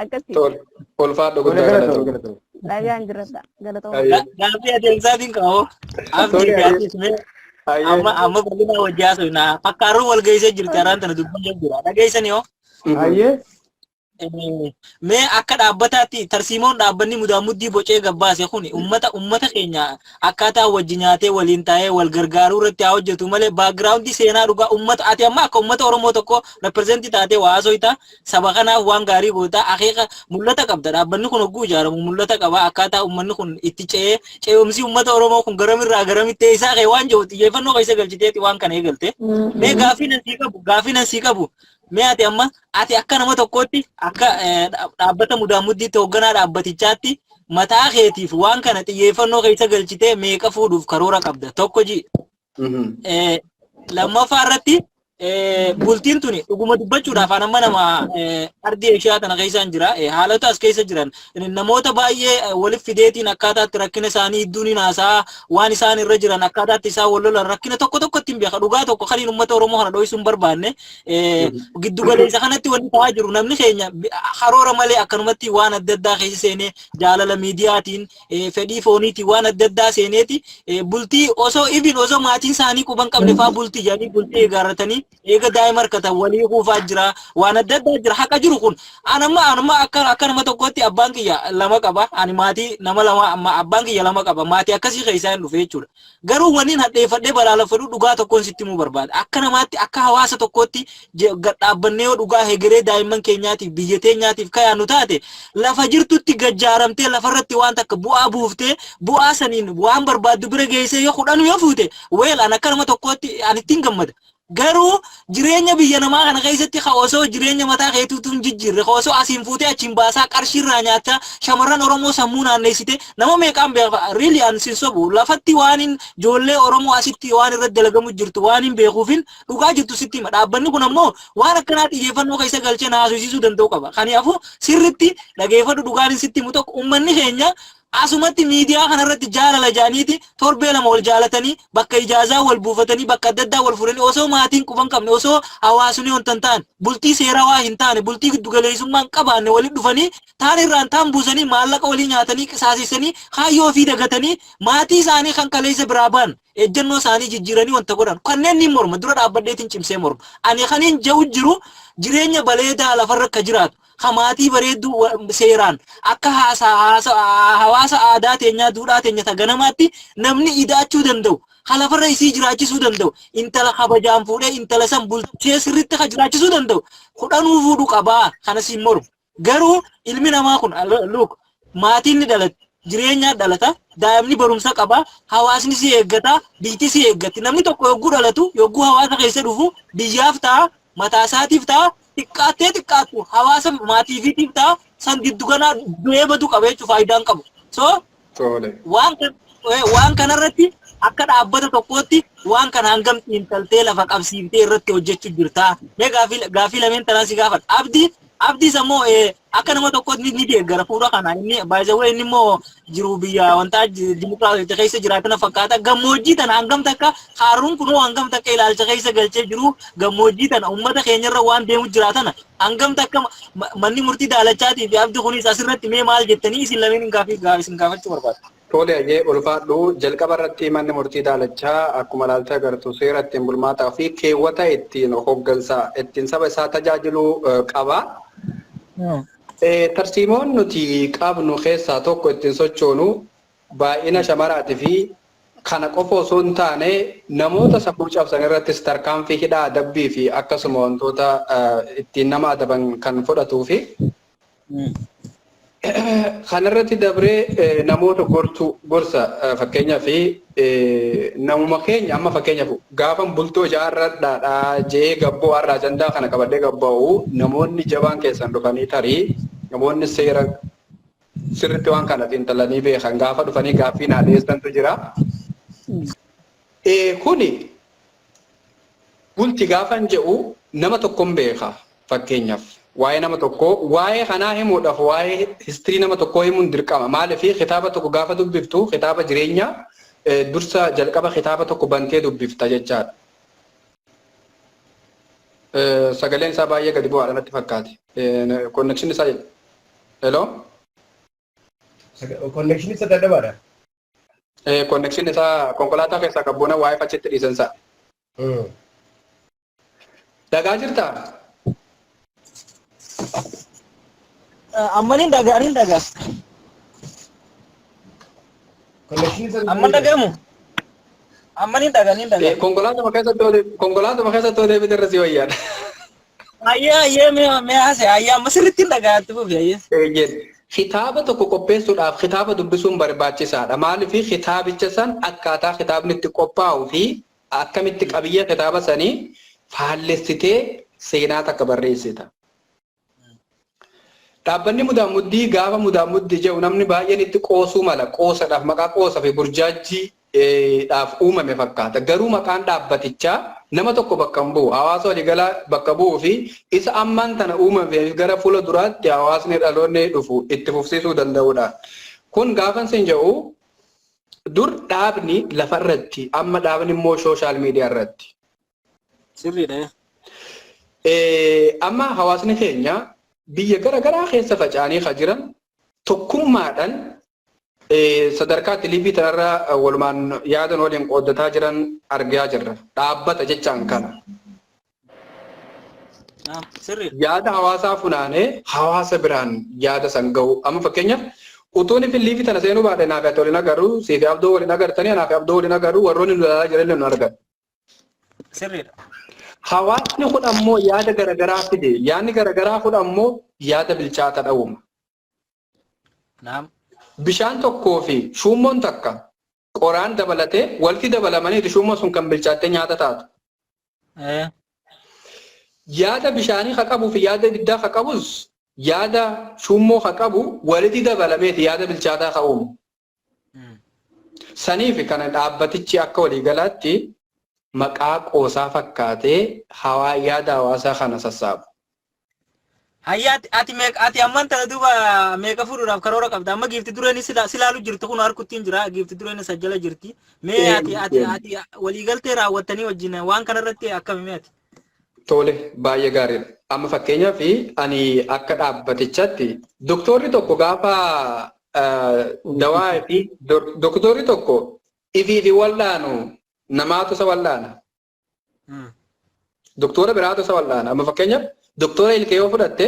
akkasi tole ulfaadhu guddaa galatoom. dhagaan jiradha galatooma Hayye gaaffii adeemsaatiin qabu abdii tole hayye gaaffii mee amma bal'ina wajjaasu na fakkaaruu wal geessee jirti araan tana dubbii jira dhageessani hoo هاي mee akka dhaabbataatti tarsiimoon dhaabbanni mudaamuddii bocee gabbaase kun ummata keenya akkaataa wajji nyaatee waliin taa'ee wal gargaaruu irratti haa hojjetu malee baagiraawundii seenaa dhugaa ummata ati amma akka ummata Oromoo tokko reprezentii taatee waasoita saba kanaaf waan gaarii goota akeeka mul'ata qabda dhaabbanni kun hogguu ijaaramu mul'ata qaba akkaataa ummanni kun itti ce'umsi ummata Oromoo kun garamirraa garamitti isaa kee waan jiru xiyyeeffannoo keessa galchiteeti waan kana eegalte mee gaaffii nan sii qabu mee ati amma ati akka nama tokkootti akka dhaabbata mudaamuddiitti hoogganaa dhaabbatichaatti mataa keetiif waan kana xiyyeeffannoo keessa galchitee meeqa fuudhuuf karoora qabda tokko ji lammaffaa irratti bultiin tuni dhuguma dubbachuudhaaf anamma nama ardii Eeshiyaa tana keessa jira haalota as keessa jiran namoota baay'ee waliif fideetiin akkaataatti rakkina isaanii idduun haasaa waan isaan irra jiran akkaataatti isaan wal lolan rakkina tokko ittiin beeka dhugaa tokko kan uummata Oromoo kana dho'isuun barbaanne giddu galeessa kanatti wanti ta'aa jiru namni keenya karoora malee akkanumatti waan adda addaa keessa seenee jaalala miidiyaatiin fedhii fooniitiin waan adda addaa seeneeti bultii osoo maatiin isaanii quban qabne faa bultii jedhanii bultii eegaaratanii eega daa'ima harkatan walii kuufaa jira waan adda addaa jira haqa jiru kun anamma akka nama tokkotti abbaan kiyya lama qaba ani maatii nama lama abbaan kiyya lama qaba maatii akkasii keessa hin dhufe jechuudha garuu waniin hadheeffadhee balaaleffadhu dhugaa tokkoon sitti himuu barbaada akka namaatti akka hawaasa tokkotti dhaabbannee yoo dhugaa hegeree daa'imman keenyaatiif biyya teenyaatiif kayaannu taate lafa jirtutti gajjaaramtee lafarratti waan takka bu'aa buuftee bu'aa saniin waan barbaaddu bira geessee yoo kudhanu yoo fuute weel an akka nama tokkotti an ittiin gammada garuu jireenya biyya namaa kana keessatti osoo jireenya mataa keetiitu hin jijjiirre osoo asiin fuutee achiin baasaa qarshiirraa nyaachaa shamarran Oromoo sammuu naanneessite nama meeqaan beeka riili an sin sobu lafatti waan hin ijoollee Oromoo asitti waan irratti dalagamu jirtu waan hin beekuufin dhugaa jirtu sitti hima dhaabbanni kun ammoo waan akkanaa xiyyeeffannoo keessa galchee na haasofsiisuu danda'u qaba kanaafuu sirritti dhageeffadhu dhugaan sitti himu tokko uummanni keenya asumatti miidiyaa kanarratti jaalala jaaniiti torbee lama wal jaalatanii bakka ijaazaa wal buufatanii bakka adda addaa wal fuudhanii osoo maatiin quban qabne osoo hawaasni wanta ta'an bultii seeraa waa hin taane bultii giddugaleessummaan qabaanne walitti dhufanii taan irraan taan buusanii maallaqa walii nyaatanii qisaasessanii kaayyoo ofii dagatanii maatii isaanii kan kaleessa biraa ba'an ejjennoo isaanii jijjiiranii wanta godhan kanneen ni morma dura dhaabbadheetiin cimsee morma ani kaniin ja'u jiru jireenya baleedaa lafarra akka jiraatu hamaatii bareedduu seeraan akka hawaasa aadaa teenyaa duudhaa teenya taganamaatti namni idaachuu danda'u halafarra isii jiraachisuu danda'u intala kabajaan fuudhee intala san bulchee sirriitti ka jiraachisuu danda'u kudhanuu fuudhu qabaa kana siin mormu garuu ilmi namaa kun luuk maatiin ni dhalata jireenya dhalata daa'imni barumsa qaba hawaasni si eeggata biitti si eeggatti namni tokko yogguu dhalatu yogguu hawaasa keessa dhufu biyyaaf ta'a mataa isaatiif ta'a xiqqaattu hawaasa maatiifiitiif ta'a san giddu ganaa du'ee badu qaba jechuun faayidaan qabu so waan kanarratti akka dhaabbata tokkootti waan kana hangam xiinxaltee lafa qabsiiftee irratti hojjechuu jirta mee gaafii lameen tanaan si gaafadha abdii sammoo akka nama tokkotti ni deeggara fuudha kana inni baay'ee inni immoo jiru biyya wanta dimokiraatota keessa jiraatan fakkaata gammoojjii tana hangam takka haaruun kunoo hangam takka ilaalcha keessa galchee jiru gammoojjii tana uummata keenyarra waan deemu jiraatan hangam takka manni murtii daalachaatii fi abdii kunis asirratti mee maal jettanii isin lameen isin gaafachuu barbaada. Tole ajee ulfaadhu jalqaba irratti manni murtii daalachaa akkuma ilaalcha agartu seera ittiin bulmaataa fi keewwata ittiin hooggansa ittiin saba isaa tajaajiluu qaba. Tarsiimoon nuti qabnu keessaa tokko ittiin sochoonu baay'ina shamaraatii fi kana qofa osoo hin taane namoota sammuu cabsan irrattis tarkaanfii hidhaa adabbii fi akkasuma wantoota ittiin nama adaban kan fudhatuu fi kanarratti dabree namoota gorsa fakkeenyaaf namuma keenya amma fakkeenyaaf gaafa bultoo jaarradhaadhaa jee gabboo har'aa ajandaa kana qabadhee gabba'u namoonni jabaan keessan dhufanii tarii namoonni seera sirriitti waan kana xiinxalanii beekan gaafa dhufanii gaaffii naa dhiyeessantu jira. Kuni bulti gaafan jedhu nama tokkoon beeka fakkeenyaaf. Waa'ee nama tokko waa'ee kanaa himuudhaaf waa'ee histirii nama tokkoo himuun dirqama maaliif kitaaba tokko gaafa dubbiftu kitaaba jireenya dursa jalqaba kitaaba tokko bantee dubbifta jechaadha. Sagaleen isaa baay'ee gadi bu'aadha natti fakkaate. Connection isaa hello. Connection isaa dadhabaadha. Connection isaa konkolaataa keessaa qabboona waa'ee fachitti dhiisan isaa. Dhagaa jirtaa? Ammanin daga. Amman dagamu. Ammanin daga. Konkolaataa keessa tole biterra si wayyan. Ayya me ase ayya masirritti daga tufu ayya. Kitaaba tokko qopheessuudhaaf kitaaba dubbisuun barbaachisaadha. Maaliif kitaabicha san akkaataa kitaabni itti qophaa'uu fi akkamitti qabiyyee kitaaba sanii faallessitee seenaa takka barreessita. Dhaabbanni mudaamuddii gaafa mudaamuddii jedhu namni baay'een itti qoosuu mala qoosadhaaf maqaa qoosaa fi burjaajii dhaaf uumame fakkaata. Garuu maqaan dhaabbatichaa nama tokko bakka hin bu'u. Hawaasa waliigalaa bakka bu'uu fi isa ammaan tana uumame gara fuula duraatti hawaasni dhaloonni dhufu itti fufsiisuu danda'udha. Kun gaafa isin jedhu dur dhaabni lafarratti amma dhaabni immoo sooshaal miidiyaa irratti. Sirriidha. Amma hawaasni keenya biyya garaagaraa keessa faca'anii kan jiran tokkummaadhaan sadarkaa televiizii tanarraa walumaan yaadan waliin qooddataa jiran argaa jirra. Dhaabbata jechaan kana. Yaada hawaasaa funaanee hawaasa biraan yaada san gahu. Amma fakkeenyaaf utuun televiizii tana seenuu baadhee naaf ati waliin agarru siifi abdoo waliin agartanii naaf abdoo waliin agarru warroonni nu ilaalaa jiran nu argan. Sirriidha. Hawaasni kun ammoo yaada garaagaraa fide. Yaadni garaagaraa kun ammoo yaada bilchaata dha'uuma. Bishaan tokkoo fi shummoon takka qoraan dabalatee walitti dabalamanii shummoon sun kan bilchaattee nyaata taatu. Yaada bishaanii haa qabuu fi yaada ibiddaa haa qabus yaada shummoo haa qabu walitti dabalameeti yaada bilchaataa haa uumu. Saniif kana dhaabbatichi akka waliigalaatti maqaa qoosaa fakkaatee yaada hawaasaa kana sassaabu. Hayyaati ati amman tana duuba meeqa fuudhuudhaaf karoora qabda amma giifti dureen silaalu jirtu kun harkuttiin jira giifti dureen sajjala jirti mee ati waliigaltee raawwattanii wajjin waan kanarratti akkamii ati? Tole baay'ee gaariidha. Amma fakkeenyaaf ani akka dhaabbatichaatti doktorri tokko gaafa dawaa fi doktorri tokko ifiifi wallaanu namaatu isa wallaana. Doktora biraatu isa wallaana. Amma fakkeenyaaf doktora ilkee yoo fudhatte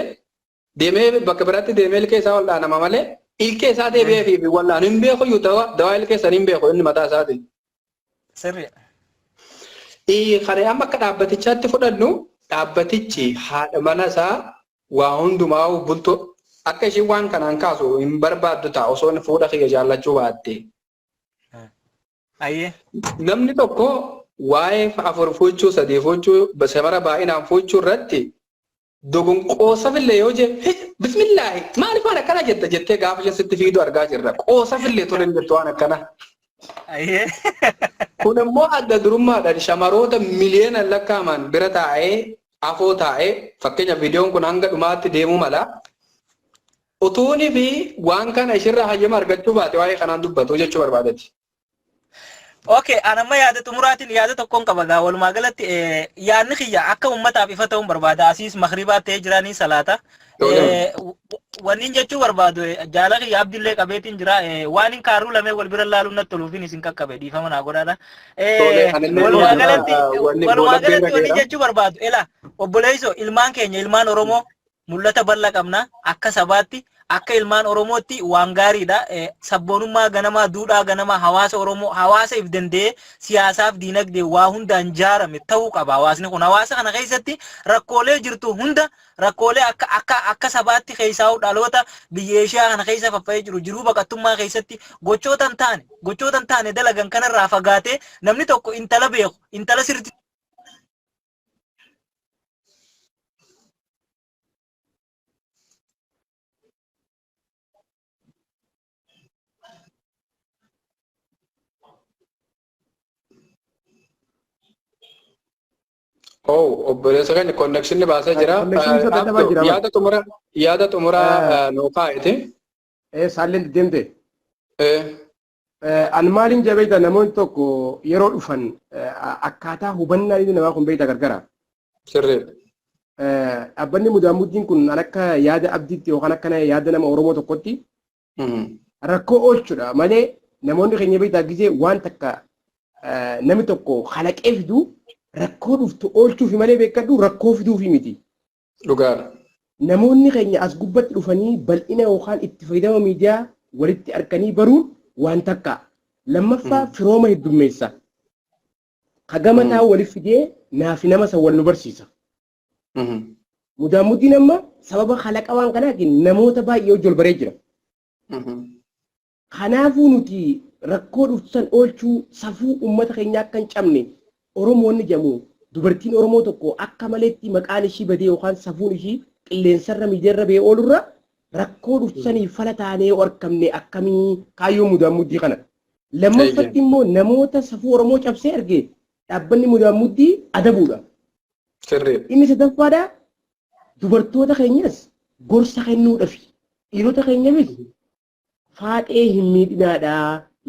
deemee bakka biraatti deemee ilkee isaa wallaanama malee ilkee isaa deebi'ee fi wallaanu hin beeku iyyuu dawaa ilkee sanii hin beeku inni mataa isaati. Sirriidha. Kana amma akka dhaabbatichaatti fudhannu dhaabbatichi haadha mana isaa waa hundumaa bultoo akka ishiin waan kanaan kaasu hin barbaaddu ta'a osoo inni fuudha kiyya jaallachuu baatte. Namni tokko waa'ee afur fuuchuu sadii fuuchuu shamara baay'inaan fuuchuu irratti dogonqoosafillee yoo jette bismillaahi maaliif waan akkana jetta jettee gaafa isheen sitti fiidu argaa jirra. Qoosafillee toleen jettu waan akkana. Kun immoo adda durummaadhaan shamaroota miliyoona lakkaaman bira taa'ee afoo taa'ee fakkeenya viidiyoon kun hanga dhumaatti deemuu mala. Utuunii fi waan kana ishirraa hayyama argachuu baate waa'ee kanaan dubbatu jechuu barbaadati. Okay, anamma yaada xumuraatiin yaada tokkoon qaba gaa walumaa galatti yaadni kiyya akka uummataaf ifa ta'uun barbaada asiis makribaa ta'ee jiranii salaata. Wanni jechuu barbaadu jaala kiyya abdillee qabeetiin jira waan hin kaaruu lamee wal bira laaluun natti toluufin isin qaqqabe dhiifama naa godhaadha. Walumaa galatti wanni jechuu barbaadu ela obboleessoo ilmaan keenya ilmaan Oromoo mul'ata bal'aa qabna akka sabaatti akka ilmaan Oromootti waan gaariidha. Sabboonummaa ganamaa, duudhaa ganamaa hawaasa Oromoo hawaasa if danda'ee siyaasaaf diinagdee waa hundaan ijaarame ta'uu qaba. Hawaasni kun hawaasa kana keessatti rakkoolee jirtu hunda rakkoolee akka sabaatti keessaa dhaloota biyya Eeshiyaa kana keessa faffa'ee jiru baqattummaa keessatti gochoota hin taane dalagan kanarraa fagaatee namni tokko intala beeku intala sirti obboleessa keenya konnekshinni baasee jira. Yaada xumuraa nuu kaa'ite. Saalleen deemte. An maaliin jabeeta namoonni tokko yeroo dhufan akkaataa hubannaa inni namaa kun beekta gargara. Sirriidha. Dhaabbanni Mudaamuddin kun an akka yaada abdiitti yookaan akka yaada nama Oromoo tokkotti rakkoo oolchuudha malee namoonni keenya beektaa gisee waan takka namni tokko kalaqee fiduu rakkoo dhuftu oolchuufi malee beekadhu rakkoo fiduufi miti. Dhugaadha. Namoonni keenya as gubbatti dhufanii bal'ina yookaan itti fayyadama miidiyaa walitti arganii baruun waan takka. Lammaffaa firooma heddummeessa. Hagamataa waliif fidee naafi nama san wal nu barsiisa. Mudaamuddin amma sababa kalaqa waan kanaatiin namoota baay'ee hojii ol baree jira. Kanaafuu nuti rakkoo dhuftu san oolchuu safuu uummata keenyaa akka hin cabne Oromoonni jedhamu dubartiin Oromoo tokko akka maleetti maqaan ishii badee yookaan safuun ishii qilleensarra miidiyaarra ba'ee oolurra rakkoo dhuftu sanii fala taanee argamne akkamii kaayyoo Mudaamuddii kana. Lammaffatti immoo namoota safuu Oromoo cabsee argee dhaabbanni Mudaamuddii adabuudha. Inni sadaffaadha dubartoota keenyas gorsa kennuudhaaf dhiirota keenyaafis faaxee hin miidhinaadha.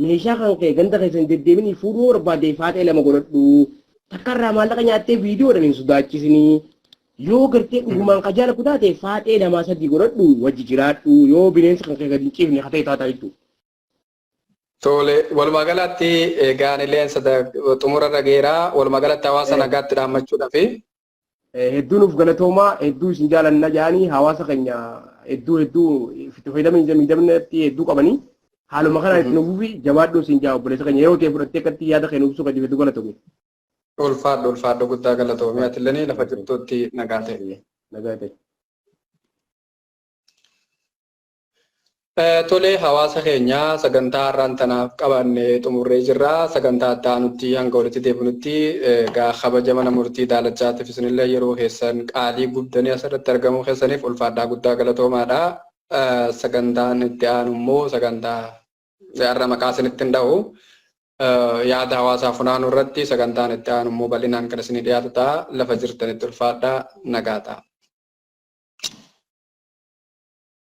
Meeshaa kan ka'e ganda keessan deddeebinii fuudhuu barbaade faaxee lama godhadhu. Takkarraa maallaqa nyaattee viidiyoodhaan hin sodaachisinii. Yoo gartee dhugumaan qajaala kutaate faaxee lamaa sadii godhadhu wajji jiraadhu. Yoo bineensa kan ka'e gadi hin ciifne hatee taataa jechuudha. Tole, walumaa galatti gaanileen xumura dhageeraa walumaa galatti hawaasa nagaatti dhaammachuudhaafi. Hedduu nuuf galatoomaa hedduu isin jaalanna jedhanii hawaasa keenya hedduu itti fayyadamanii hedduu qabanii. Haaluma kanaan itti nuufi jabaadhuu isin jaa obboleessa keenya yeroo ta'e fudhattee akkatti yaada keenya ibsuu qajeeltu hedduu galatoomi. Ulfaadhu guddaa galatoomi atillee lafa jirtuutti nagaa ta'e. Nagaa ta'e. Tole hawaasa keenya sagantaa har'aan tanaaf qabanne xumurree jirra. Sagantaa adda aanutti hanga walitti deebinutti kabaja mana murtii daalachaatiif isinillee yeroo keessan qaalii guddanii asirratti argamuu keessaniif ulfaadhaa guddaa galatoomaadha. Sagantaan itti aanu immoo sagantaa har'a maqaa isinitti hin dha'u. Yaada hawaasaa funaanuu irratti sagantaan itti aanu immoo bal'inaan kan isinii dhiyaatu ta'a. Lafa jirtanitti ulfaadhaa nagaa ta'a.